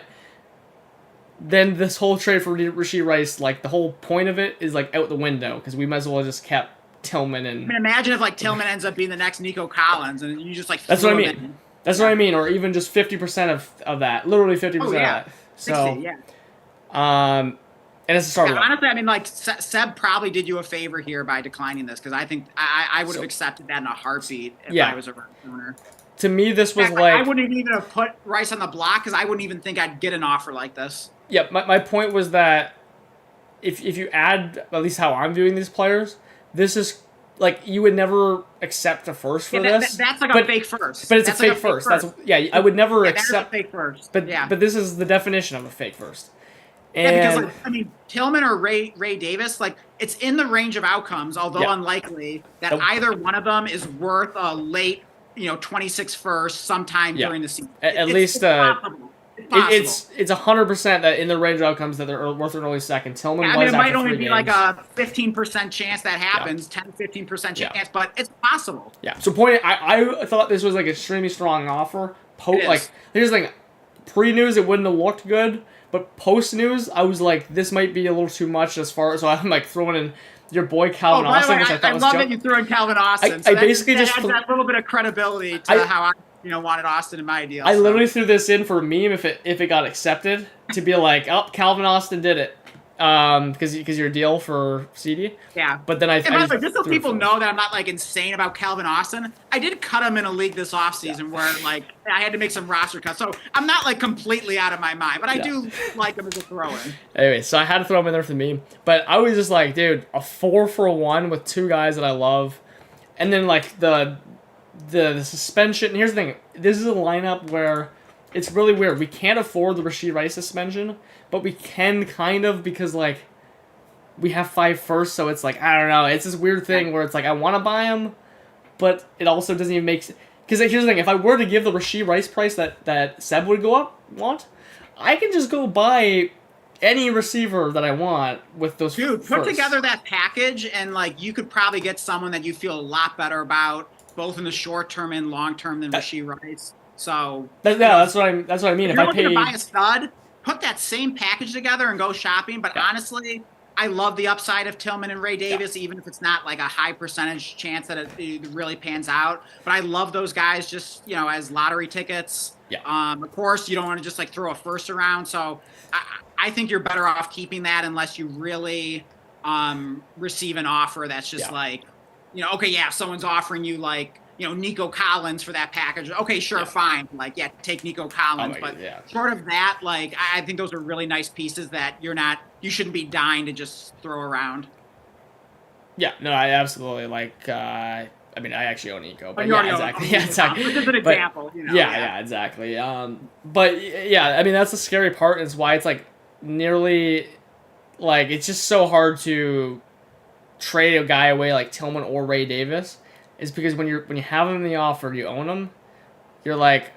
then this whole trade for Rashee Rice, like, the whole point of it is, like, out the window because we might as well have just kept Tillman and... I mean, imagine if, like, Tillman ends up being the next Nico Collins and you just, like... That's what I mean. That's what I mean, or even just 50% of that. Literally 50% of that. 60, and it's a start. Honestly, I mean, like, Seb probably did you a favor here by declining this because I think I would have accepted that in a heartbeat if I was a owner. To me, this was I wouldn't even have put Rice on the block because I wouldn't even think I'd get an offer like this. Yeah, my point was that if you add, at least how I'm viewing these players, this is like you would never accept a first for this. That's like a fake first. But it's a fake first. I would never accept a fake first. But this is the definition of a fake first. Because, like, I mean, Tillman or Ray Davis, like, it's in the range of outcomes, although unlikely, that either one of them is worth a late, 26 first sometime during the season. At least, it's 100% that in the range of outcomes that they're worth an early second. Tillman was it might only be like a 15% chance that happens, 10-15% chance, but it's possible. Yeah. So I thought this was like extremely strong offer. Like, here's the thing, pre-news it wouldn't have looked good. But post-news, I was like, this might be a little too much as far as... So I'm like throwing in your boy Calvin Austin, which I thought was... I love that you threw in Calvin Austin. I basically that just... adds that little bit of credibility to how I wanted Austin in my deal. I literally threw this in for a meme if it got accepted, to be like, oh, Calvin Austin did it. because your deal for CD. Yeah. But then I And by the way, just just so threw it people first. know that I'm not like insane about Calvin Austin, I did cut him in a league this offseason where like I had to make some roster cuts. So I'm not like completely out of my mind, but I do like him as a throw-in. Anyway, so I had to throw him in there for me. But I was just like, dude, a 4-for-1 with two guys that I love. And then like the suspension. Here's the thing. This is a lineup where it's really weird. We can't afford the Rashee Rice suspension, but we can kind of because like we have 5 first, so it's like I don't know. It's this weird thing where it's like I want to buy him, but it also doesn't even make. Because like, here's the thing: if I were to give the Rashee Rice price that Seb would want, I can just go buy any receiver that I want with those. Dude, put together that package, and like you could probably get someone that you feel a lot better about, both in the short term and long term than Rashee Rice. So that's what I mean. If you're looking to buy a stud, put that same package together and go shopping. But honestly, I love the upside of Tillman and Ray Davis, even if it's not like a high percentage chance that it really pans out. But I love those guys just, as lottery tickets. Yeah. Of course, you don't want to just like throw a first around. So I think you're better off keeping that unless you really receive an offer that's just like, okay, yeah, someone's offering you like, Nico Collins for that package. Okay, sure, fine. Like, take Nico Collins. But short of that, like, I think those are really nice pieces that you shouldn't be dying to just throw around. Yeah, no, I absolutely like. I mean, I actually own Nico, but exactly. Yeah, exactly. This is an example. Yeah, exactly. But yeah, I mean, that's the scary part. Is why it's like nearly, like, it's just so hard to trade a guy away like Tillman or Ray Davis. Is because when you have them in the offer, you own them. You're like,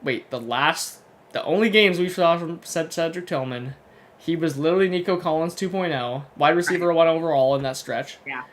wait, the only games we saw from Cedric Tillman, he was literally Nico Collins 2.0, wide receiver 1 overall in that stretch. Yeah.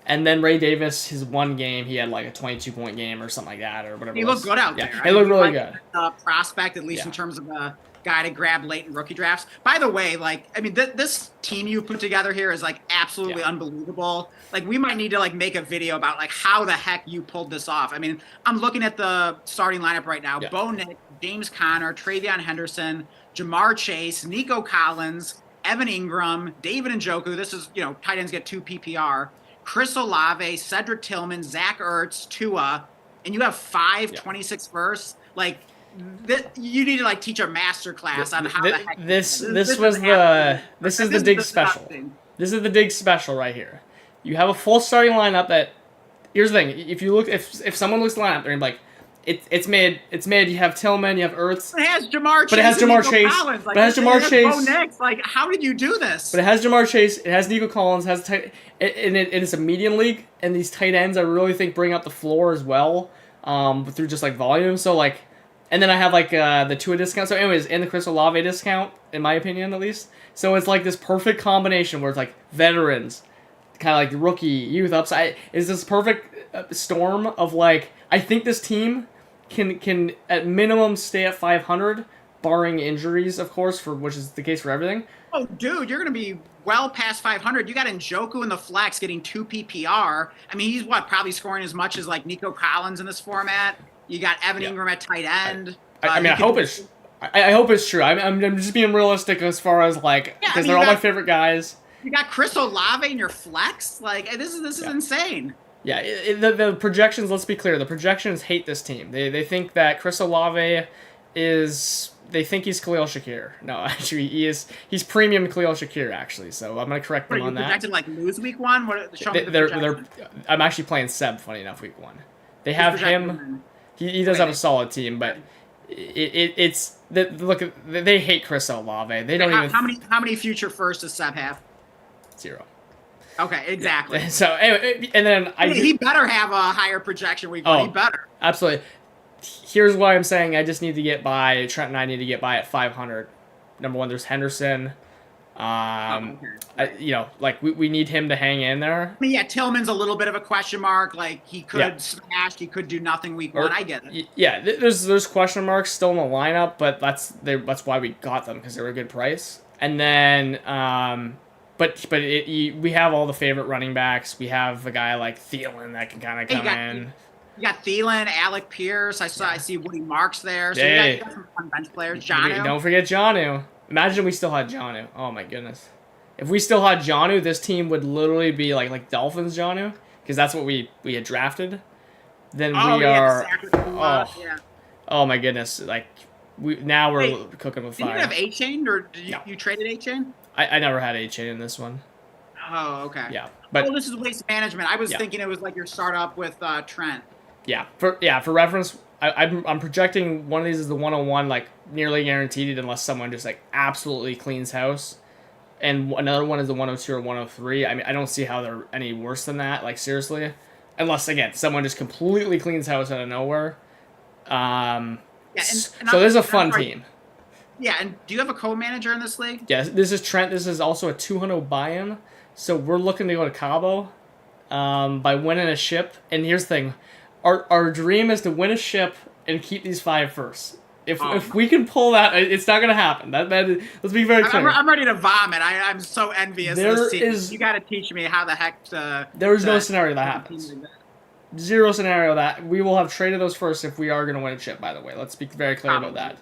And then Ray Davis, his one game, he had like a 22-point game or something like that or whatever. He looked good out there. He looked really good. Prospect, at least in terms of a guy to grab late in rookie drafts. By the way, like, I mean, this team you put together here is like absolutely unbelievable. Like, we might need to like make a video about like how the heck you pulled this off. I mean, I'm looking at the starting lineup right now. Bo Nick, James Conner, Travion Henderson, Jamar Chase, Nico Collins, Evan Ingram, David Njoku. This is, tight ends get 2 PPR. Chris Olave, Cedric Tillman, Zach Ertz, Tua, and you have 5 26 firsts. Like, you need to like teach a master class on how the heck this is the dig special. This is the dig special right here. You have a full starting lineup that. Here's the thing: if someone looks at the lineup, they're gonna be like, it's made. You have Tillman, you have Ertz. It has Jamar Chase. But it has Jamar Chase. Collins. Like, but it has Jamar Chase. Bo Nix. Like, how did you do this? But it has Jamar Chase. It has Nico Collins. It's a median league, and these tight ends I really think bring up the floor as well, through just like volume. So like, and then I have like the Tua discount. So anyways, and the Chris Olave discount, in my opinion at least. So it's like this perfect combination where it's like veterans, kind of like rookie, youth upside. Is this perfect storm of like I think this team can at minimum stay at 500, barring injuries, of course, which is the case for everything. Oh, dude, you're going to be well past 500. You got Njoku in the flex getting 2 PPR. I mean, he's probably scoring as much as like Nico Collins in this format. You got Evan Ingram at tight end. I hope it's true. I'm just being realistic as far as like because they're all my favorite guys. You got Chris Olave in your flex. Like, this is insane. Yeah, the projections. Let's be clear. The projections hate this team. They think that Chris Olave is. They think he's Khalil Shakir. No, actually, he's premium Khalil Shakir. Actually, so I'm gonna correct them on that. Projected like lose week 1. I'm actually playing Seb. Funny enough, week 1. They have him. He does have a solid team, but look. They hate Chris Olave. They don't even. How many future firsts does Seb have? 0. Okay, exactly. Yeah. So anyway, and then he better have a higher projection week 1. He better. Absolutely. Here's why I'm saying I just need to get by. Trent and I need to get by at 500. Number one, there's Henderson. We need him to hang in there. I mean, yeah, Tillman's a little bit of a question mark. Like, he could smash, he could do nothing week 1. I get it. Yeah, there's question marks still in the lineup, but that's why we got them, because they were a good price. And then, we have all the favorite running backs. We have a guy like Thielen that can kind of come in. You got Thielen, Alec Pierce. I see Woody Marks there. So you got some fun bench players. Jonnu. Don't forget Jonnu. Imagine we still had Jonnu. Oh my goodness. If we still had Jonnu, this team would literally be like Dolphins Jonnu, because that's what we had drafted. Then Oh, we yeah, are. yeah. Oh my goodness! Like we're Wait, cooking with did you fire. have A-Chain, or did No, you traded A-Chain? I never had A-Chain in this one. Oh, okay. Yeah, but Oh, this is waste management. I was yeah. thinking it was like your startup with Trent. Yeah, for reference, I'm projecting one of these is the 101, like nearly guaranteed, unless someone just like absolutely cleans house, and another one is the 102 or 103. I mean, I don't see how they're any worse than that. Like seriously, unless again someone just completely cleans house out of nowhere. Yeah, So this is a fun team. Yeah, and do you have a co-manager in this league? Yeah, this is Trent. This is also a 200 buy-in. So we're looking to go to Cabo by winning a ship. And here's the thing. Our dream is to win a ship and keep these 5 first. If we can pull that, it's not going to happen. Let's be very clear. I'm ready to vomit. I'm so envious of this team. You got to teach me how the heck to... There is no scenario that happens. Zero scenario that. We will have traded those first if we are going to win a chip, by the way. Let's be very clear about that.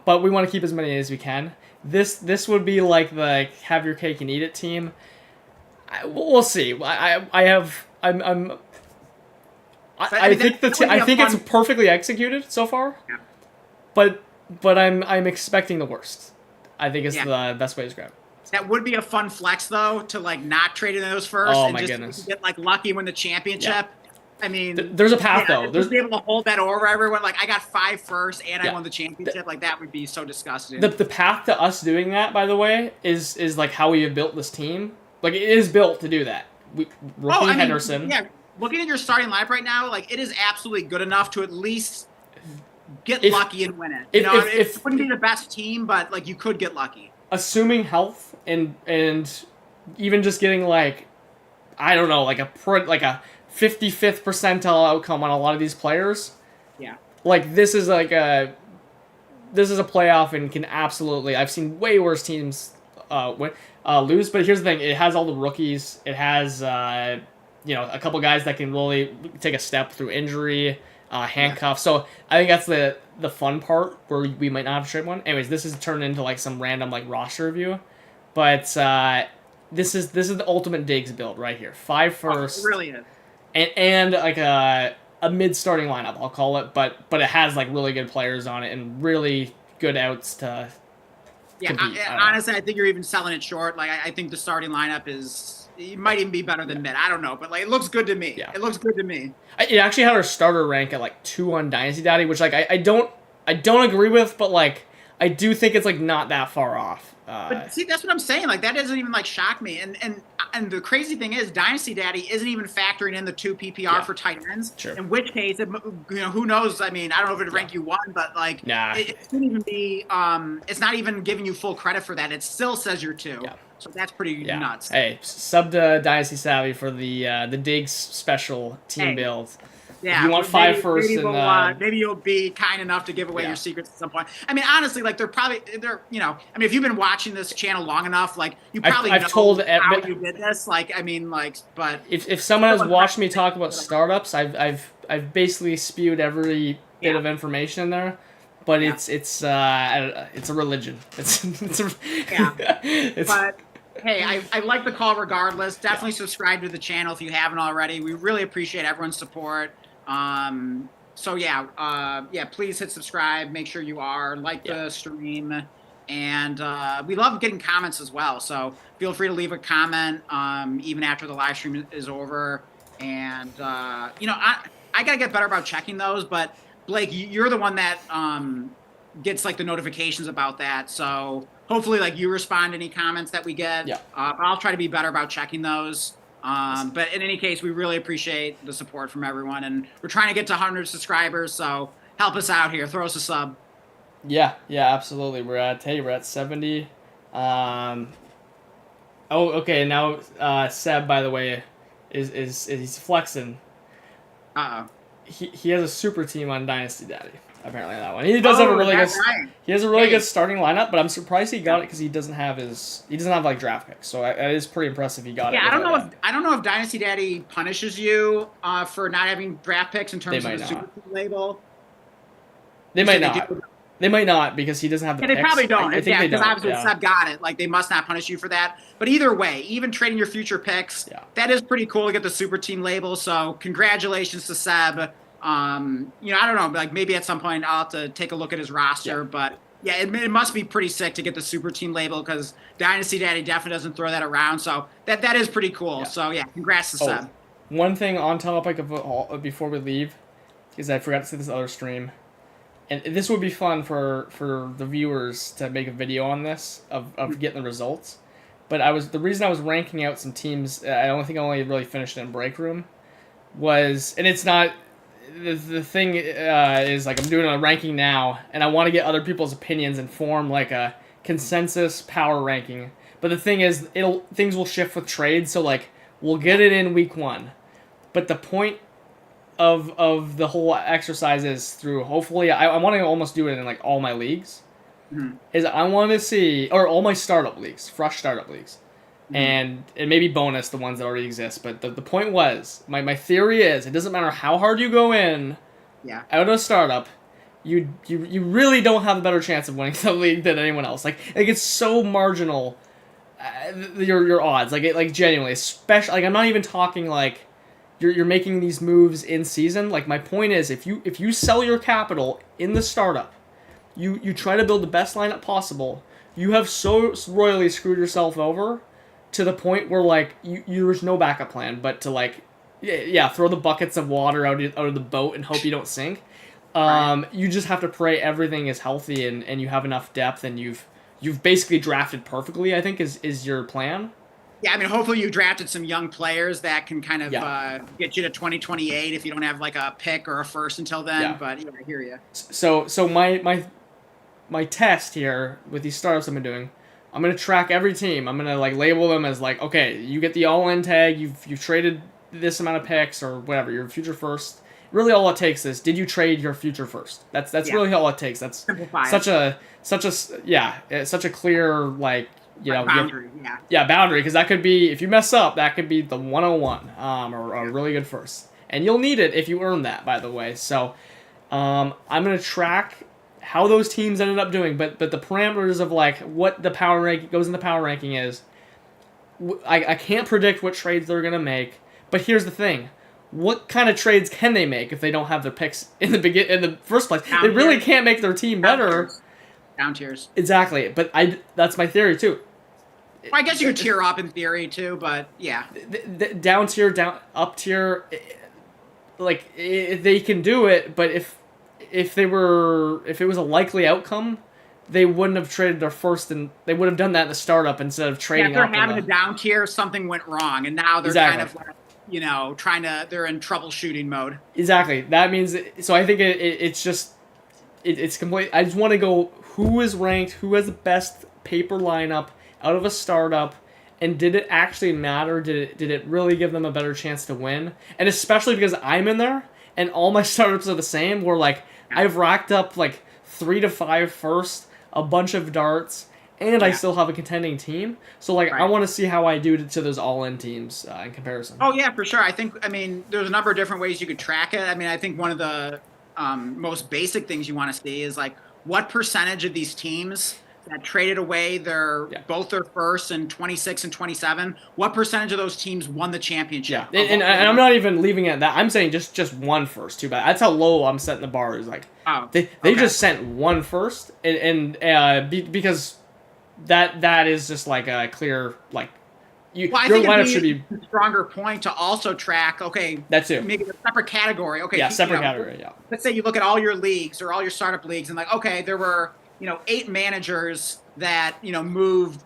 But we want to keep as many as we can. This would be like the have your cake and eat it team. We'll see. I think it's perfectly executed so far. Yeah. But I'm expecting the worst. I think it's the best way to describe it. That would be a fun flex though, to like not trade in those first and just get like lucky win the championship. Yeah. I mean, there's a path though. There's be able to hold that over everyone. Like I got 5 first and I won the championship. Like that would be so disgusting. The path to us doing that, by the way, is like how we have built this team. Like it is built to do that. Henderson. Yeah, looking at your starting lineup right now, like it is absolutely good enough to at least get lucky and win it. It wouldn't be the best team, but like you could get lucky. Assuming health and even just getting like, I don't know, like a 55th percentile outcome on a lot of these players. Yeah. Like this is a playoff and can absolutely. I've seen way worse teams lose, but here's the thing: it has all the rookies. It has a couple guys that can really take a step through injury, handcuffs. So I think that's the fun part where we might not have to trade one. Anyways, this is turned into like some random like roster review, but this is the ultimate Diggs build right here. 5 first. It really is. And like a mid starting lineup, I'll call it, but it has like really good players on it and really good outs to compete. Honestly, I think you're even selling it short. Like I think the starting lineup it might even be better than mid. I don't know, but like it looks good to me. Yeah. It looks good to me. It actually had our starter rank at like 2 on Dynasty Daddy, which like I don't agree with, but like I do think it's like not that far off. But see, that's what I'm saying. Like that doesn't even like shock me. And the crazy thing is, Dynasty Daddy isn't even factoring in the 2 PPR for tight ends. Sure. In which case, who knows? I mean, I don't know if it'd rank you 1, but like, it shouldn't even be. It's not even giving you full credit for that. It still says you're 2. Yeah. So that's pretty nuts. Hey, sub to Dynasty Savvy for the Diggs special team build. Yeah, if you want 5 first, maybe you'll be kind enough to give away your secrets at some point. I mean, honestly, like they're I mean, if you've been watching this channel long enough, like you probably know how you did this. Like, I mean, like, but if someone has watched me talk about startups, I've basically spewed every bit of information in there. But it's a religion. But hey, I like the call regardless. Definitely subscribe to the channel if you haven't already. We really appreciate everyone's support. Please hit subscribe. Make sure you are the stream, and we love getting comments as well. So feel free to leave a comment even after the live stream is over. And I gotta get better about checking those, but Blake, you're the one that gets like the notifications about that. So hopefully, like you respond to any comments that we get. Yeah. But I'll try to be better about checking those. But in any case, we really appreciate the support from everyone, and we're trying to get to 100 subscribers. So help us out here. Throw us a sub. Yeah, absolutely. We're at 70. Okay. Now Seb, by the way, is he's flexing. He has a super team on Dynasty Daddy. Apparently that one. He does have a really good. Right. He has a really good starting lineup, but I'm surprised he got it because he doesn't have like draft picks. So it is pretty impressive he got it. Yeah, I don't know if Dynasty Daddy punishes you for not having draft picks in terms of the super team label. They might not. They might not because he doesn't have the And they picks. probably don't. I think Yeah, they because don't. obviously Yeah. Seb got it. Like, they must not punish you for that. But either way, even trading your future picks, Yeah. that is pretty cool to get the super team label. So congratulations to Seb. I don't know, like maybe at some point I'll have to take a look at his roster, Yeah. but yeah, it must be pretty sick to get the super team label because Dynasty Daddy definitely doesn't throw that around. So that is pretty cool. Yeah. So yeah, congrats to Oh, Seb. one thing on topic of before we leave is I forgot to say this other stream, and this would be fun for the viewers to make a video on this of getting the results. But the reason I was ranking out some teams. I don't think I only really finished it in break room. And it's not. The thing is like I'm doing a ranking now, and I want to get other people's opinions and form like a consensus power ranking. But the thing is, things will shift with trades, so like we'll get it in week 1. But the point of the whole exercise is through. Hopefully, I want to almost do it in like all my leagues. Mm-hmm. Is I want to see or all my startup leagues, fresh startup leagues. Mm-hmm. And maybe bonus the ones that already exist. But the point was, my theory is, it doesn't matter how hard you go in, out of a startup, you really don't have a better chance of winning the league than anyone else. Like it's so marginal, your odds. Like genuinely, especially like I'm not even talking like you're making these moves in season. Like my point is, if you sell your capital in the startup, you try to build the best lineup possible. You have so royally screwed yourself over to the point where like there's no backup plan but to like throw the buckets of water out of the boat and hope you don't sink. You just have to pray everything is healthy and you have enough depth and you've basically drafted perfectly, I think is your plan. Yeah, I mean, hopefully you drafted some young players that can kind of get you to 2028 if you don't have like a pick or a first until then. Yeah. But I hear you. So my test here with these startups I've been doing, I'm gonna track every team. I'm gonna like label them as like, okay, you get the all-in tag. You've traded this amount of picks or whatever. Your future first. Really, all it takes is did you trade your future first? That's really all it takes. That's such a clear like boundary. Boundary, because that could be if you mess up, that could be the 101 or a really good first, and you'll need it if you earn that. By the way, so I'm gonna track how those teams ended up doing, but the parameters of like what the power rank goes in the power ranking is, I can't predict what trades they're gonna make. But here's the thing: what kind of trades can they make if they don't have their picks in the first place? They really can't make their team better. Down tiers. Exactly, but that's my theory too. Well, I guess you could tier up in theory too, but yeah. The down tier, up tier, like they can do it, but if it was a likely outcome, they wouldn't have traded their first, and they would have done that in the startup instead of trading. Yeah, if they're having a down tier, something went wrong, and now they're kind of like, they're in troubleshooting mode. Exactly. That means so. I think it's complete. I just want to go who is ranked, who has the best paper lineup out of a startup, and did it actually matter? Did it really give them a better chance to win? And especially because I'm in there, and all my startups are the same. Where like I've racked up like 3 to 5 first, a bunch of darts, and I still have a contending team. So like I want to see how I do to those all-in teams in comparison. Oh yeah, for sure. I mean, there's a number of different ways you could track it. I mean, I think one of the most basic things you want to see is like what percentage of these teams that traded away both their first in 26 and 27, what percentage of those teams won the championship? Yeah, and I'm not even leaving it at that. I'm saying just one first, too bad. That's how low I'm setting the bar. Is like they just sent one first, because that is just like a clear like. Your lineup should be a stronger point to also track. Okay, that too. Maybe a separate category. Okay, separate category. Yeah. Let's say you look at all your leagues or all your startup leagues, and like, okay, there were 8 managers that moved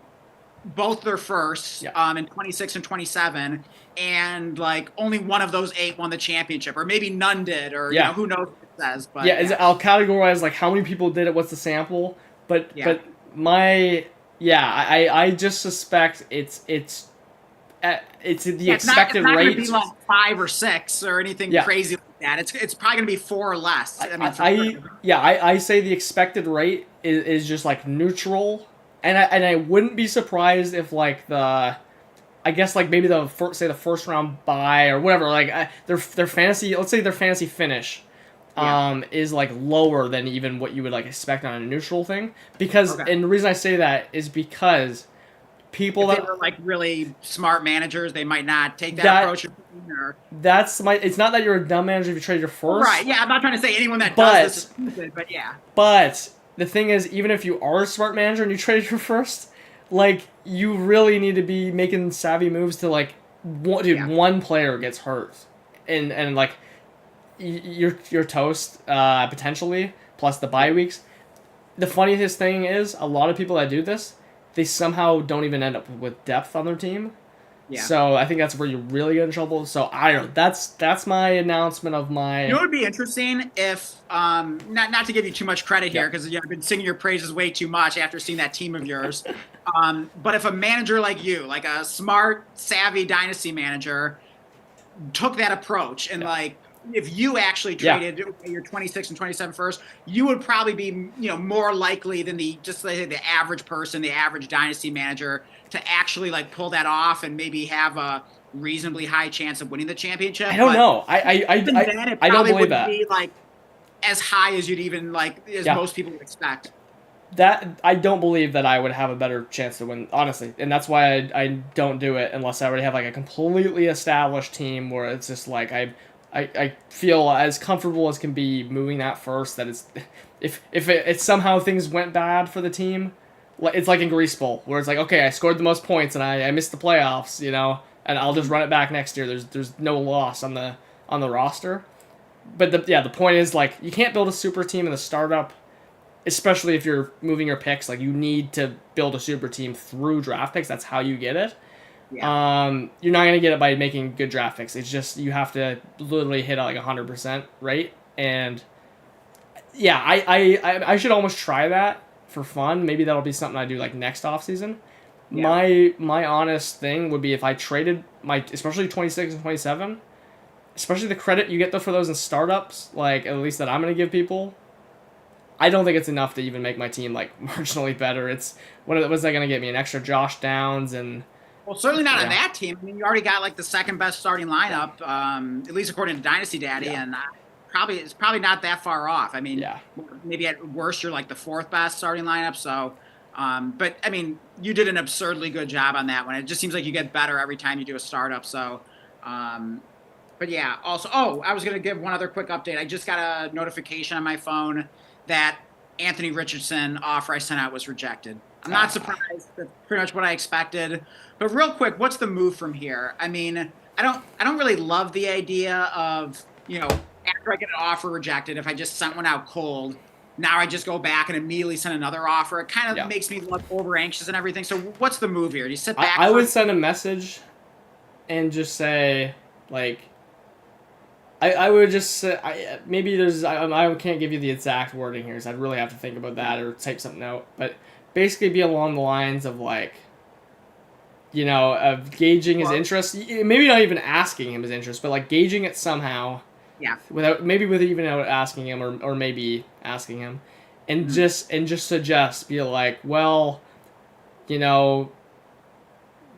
both their firsts in 26 and 27, and like only one of those 8 won the championship, or maybe none did, or who knows what it says. But I'll categorize like how many people did it, what's the sample, but I just suspect it's the expected rate. It's not going to be like 5 or 6 or anything crazy like that. It's probably going to be 4 or less. I say the expected rate is just like neutral, and I wouldn't be surprised if like I guess like maybe the first round bye or whatever, like their fantasy, let's say their fantasy finish, Yeah. is like lower than even what you would like expect on a neutral thing. Because, Okay. and the reason I say that is because people If they that were like really smart managers, they might not take that that approach. Or, that's my. It's not that you're a dumb manager if you trade your well, right. first, Yeah. I'm not trying to say anyone that does this is but stupid, but yeah. but the thing is, even if you are a smart manager and you trade your first, like you really need to be making savvy moves to like, dude, Yeah. one player gets hurt, and like you're toast potentially plus the bye weeks. The funniest thing is a lot of people that do this, they somehow don't even end up with depth on their team. Yeah. So I think that's where you really get in trouble. So I don't know. That's my announcement of You know my what would be interesting if not to give you too much credit yeah here because I've been singing your praises way too much after seeing that team of yours. But if a manager like you, like a smart, savvy dynasty manager, took that approach and yeah like if you actually yeah. traded your 26 and 27 first, you would probably be more likely than the average person, the average dynasty manager to actually like pull that off and maybe have a reasonably high chance of winning the I championship. don't But know. even then, it I don't probably believe wouldn't that. be like as high as you'd even like as Yeah. most people would expect. That I don't believe that I would have a better chance to win, honestly, and that's why I don't do it unless I already have like a completely established team where it's just like I feel as comfortable as can be moving that first. That it's if it somehow things went bad for the team, it's like in Grease Bowl where it's like okay I scored the most points and I missed the playoffs, and I'll just run it back next year. There's no loss on the roster, but the point is like you can't build a super team in the startup, especially if you're moving your picks. Like you need to build a super team through draft picks. That's how you get it. Yeah. You're not gonna get it by making good draft picks. It's just you have to literally hit like 100% rate. And yeah, I should almost try that for fun. Maybe that'll be something I do like next off season. Yeah. My honest thing would be if I traded my especially 26 and 27, especially the credit you get for those in startups. Like at least that I'm gonna give people. I don't think it's enough to even make my team like marginally better. It's what's that going to get me? An extra Josh Downs and Well, certainly not on yeah, that team. I mean, you already got like the second best starting lineup, at least according to Dynasty Daddy, yeah, and it's probably not that far off. I mean, yeah, maybe at worst you're like the fourth best starting lineup. So, but I mean, you did an absurdly good job on that one. It just seems like you get better every time you do a startup. So, but yeah. Also, oh, I was gonna give one other quick update. I just got a notification on my phone that Anthony Richardson offer I sent out was rejected. I'm not surprised. That's pretty much what I expected. But real quick, what's the move from here? I mean, I don't really love the idea of, after I get an offer rejected, if I just sent one out cold, now I just go back and immediately send another offer. It kind of yeah. makes me look over anxious and everything. So what's the move here? Do you sit back I for would send a message and just say like I would just say maybe there's I can't give you the exact wording here, so I'd really have to think about that or type something out. But basically, be along the lines of like of gauging his interest. Maybe not even asking him his interest, but like gauging it somehow yeah. without even out asking him or maybe asking him, and Mhm. just suggest be like, well, you know.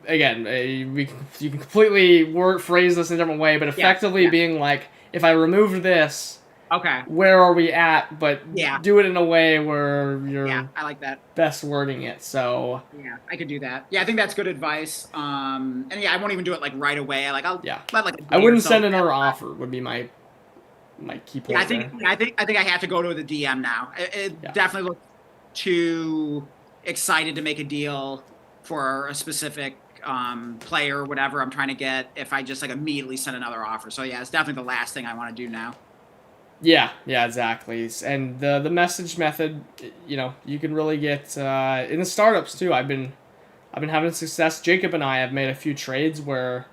Again, you can completely phrase this in a different way, but Yeah. effectively Yeah. being like, if I removed this, Okay. where are we at? But Yeah. do it in a way where Yeah. you're I like that. best wording it. So Yeah, I could do that. Yeah, I think that's good advice. And yeah, I won't even do it like right away. Like I'll yeah, let like a I day or wouldn't so. send another offer. Would be my key Yeah, point there. I think I have to go to the DM now. It Yeah, definitely looks too excited to make a deal for a specific player or whatever I'm trying to get if I just like immediately send another offer. So yeah, it's definitely the last thing I want to do now. yeah, exactly. And the message method, you can really get in the startups too. I've been having success. Jacob and I have made a few trades where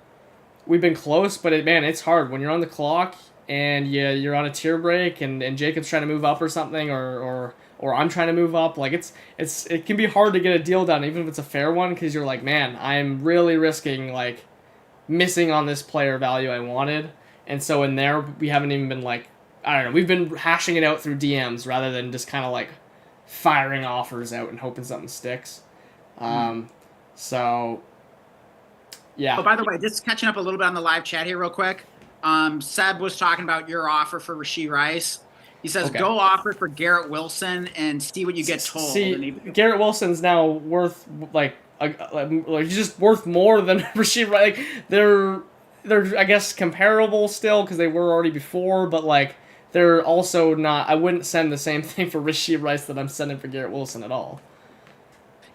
we've been close, but it's hard when you're on the clock and you're on a tier break and Jacob's trying to move up or something or I'm trying to move up. Like it can be hard to get a deal done even if it's a fair one because you're like, man, I'm really risking like missing on this player value I wanted. And so in there we haven't even been like I don't know, we've been hashing it out through DMs rather than just kind of like firing offers out and hoping something sticks. Hmm. Um, so Oh, yeah, by the way, just catching up a little bit on the live chat here, real quick. Seb was talking about your offer for Rashee Rice. He says, Okay. go offer for Garrett Wilson and see what you get told. See, Garrett Wilson's now worth like he's just worth more than Rashee. Like they're I guess comparable still because they were already before, but like they're also not. I wouldn't send the same thing for Rashee Rice that I'm sending for Garrett Wilson at all.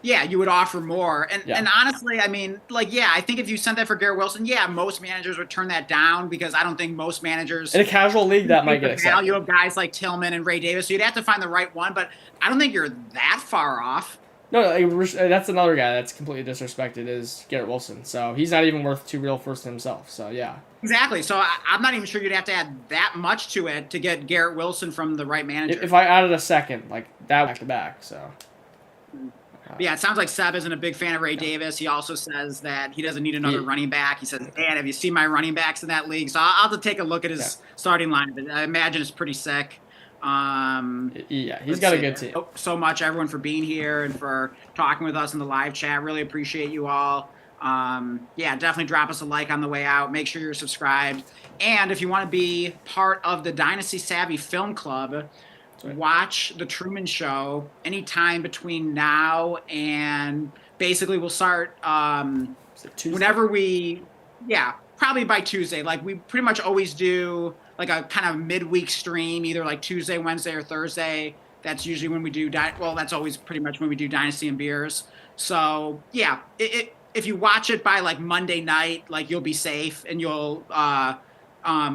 Yeah, you would offer more. Yeah. And honestly, I mean, like, yeah, I think if you sent that for Garrett Wilson, yeah, most managers would turn that down because I don't think most managers In a casual league, that might get the value accepted. of guys like Tillman and Ray Davis. So you'd have to find the right one, but I don't think you're that far off. No, that's another guy that's completely disrespected is Garrett Wilson. So he's not even worth two real first himself. So yeah. Exactly. So I'm not even sure you'd have to add that much to it to get Garrett Wilson from the right manager. If I added a second, like that back to back, so. Yeah, it sounds like Seb isn't a big fan of Ray Davis. He also says that he doesn't need another running back. He says, man, have you seen my running backs in that league? So I'll have to take a look at his starting lineup. I imagine it's pretty sick. Yeah, he's got a good team. So much, everyone, for being here and for talking with us in the live chat. Really appreciate you all. Yeah, definitely drop us a like on the way out. Make sure you're subscribed. And if you want to be part of the Dynasty Savvy Film Club, watch The Truman Show anytime between now and basically we'll start whenever probably by Tuesday. Like we pretty much always do like a kind of midweek stream, either like Tuesday, Wednesday, or Thursday. That's usually when we do that's always pretty much when we do Dynasty and Beers. So yeah, if you watch it by like Monday night, like you'll be safe and you'll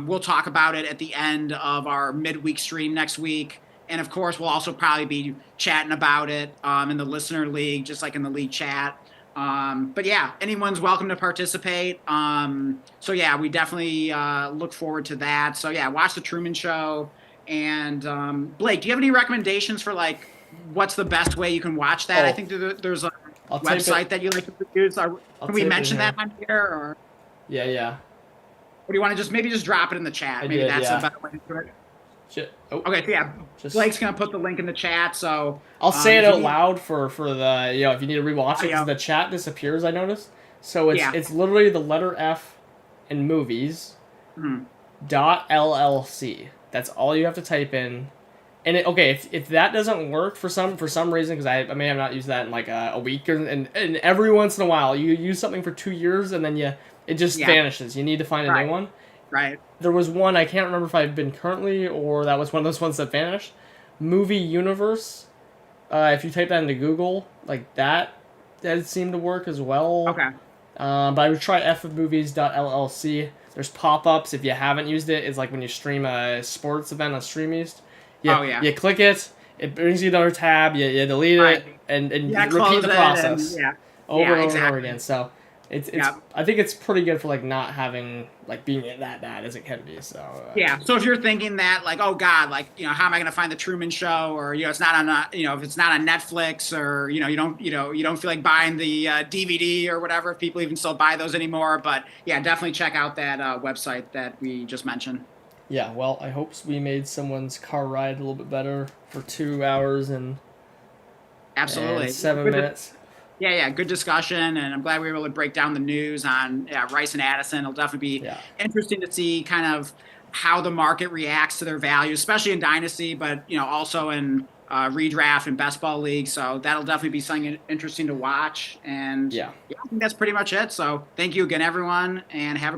we'll talk about it at the end of our midweek stream next week. And of course, we'll also probably be chatting about it in the listener league, just like in the league chat. But yeah, anyone's welcome to participate. So yeah, we definitely look forward to that. So yeah, watch The Truman Show. And Blake, do you have any recommendations for like what's the best way you can watch that? I think there's a website that you like to use. Can we mention that on here? Or yeah. Or do you want to maybe just drop it in the chat? Maybe that's a better way to do it. Okay, so yeah, Blake's gonna put the link in the chat. So I'll say it out loud for the if you need to rewatch it because the chat disappears. I noticed. So it's literally the letter F in movies .llc. That's all you have to type in. And if that doesn't work for some reason, because I may have not used that in like a week, and every once in a while you use something for 2 years and then it just vanishes. You need to find a new one. Right. There was one, I can't remember if I've been currently or that was one of those ones that vanished. Movie Universe. If you type that into Google, like that seemed to work as well. Okay. But I would try fmovies.llc. There's pop-ups if you haven't used it. It's like when you stream a sports event on StreamEast. You click it, it brings you to another tab, you delete it, and repeat the process over and over again. So it's I think it's pretty good for like not having like being that bad as it can be. So so if you're thinking that like, oh God, like how am I gonna find The Truman Show, or it's not on if it's not on Netflix, or you don't feel like buying the DVD or whatever, if people even still buy those anymore. But yeah, definitely check out that website that we just mentioned. Yeah, well, I hope we made someone's car ride a little bit better for 2 hours and 7 minutes. Yeah, good discussion, and I'm glad we were able to break down the news on Rice and Addison. It'll definitely be interesting to see kind of how the market reacts to their value, especially in Dynasty, but also in redraft and best ball league. So that'll definitely be something interesting to watch. And I think that's pretty much it. So thank you again, everyone, and have a great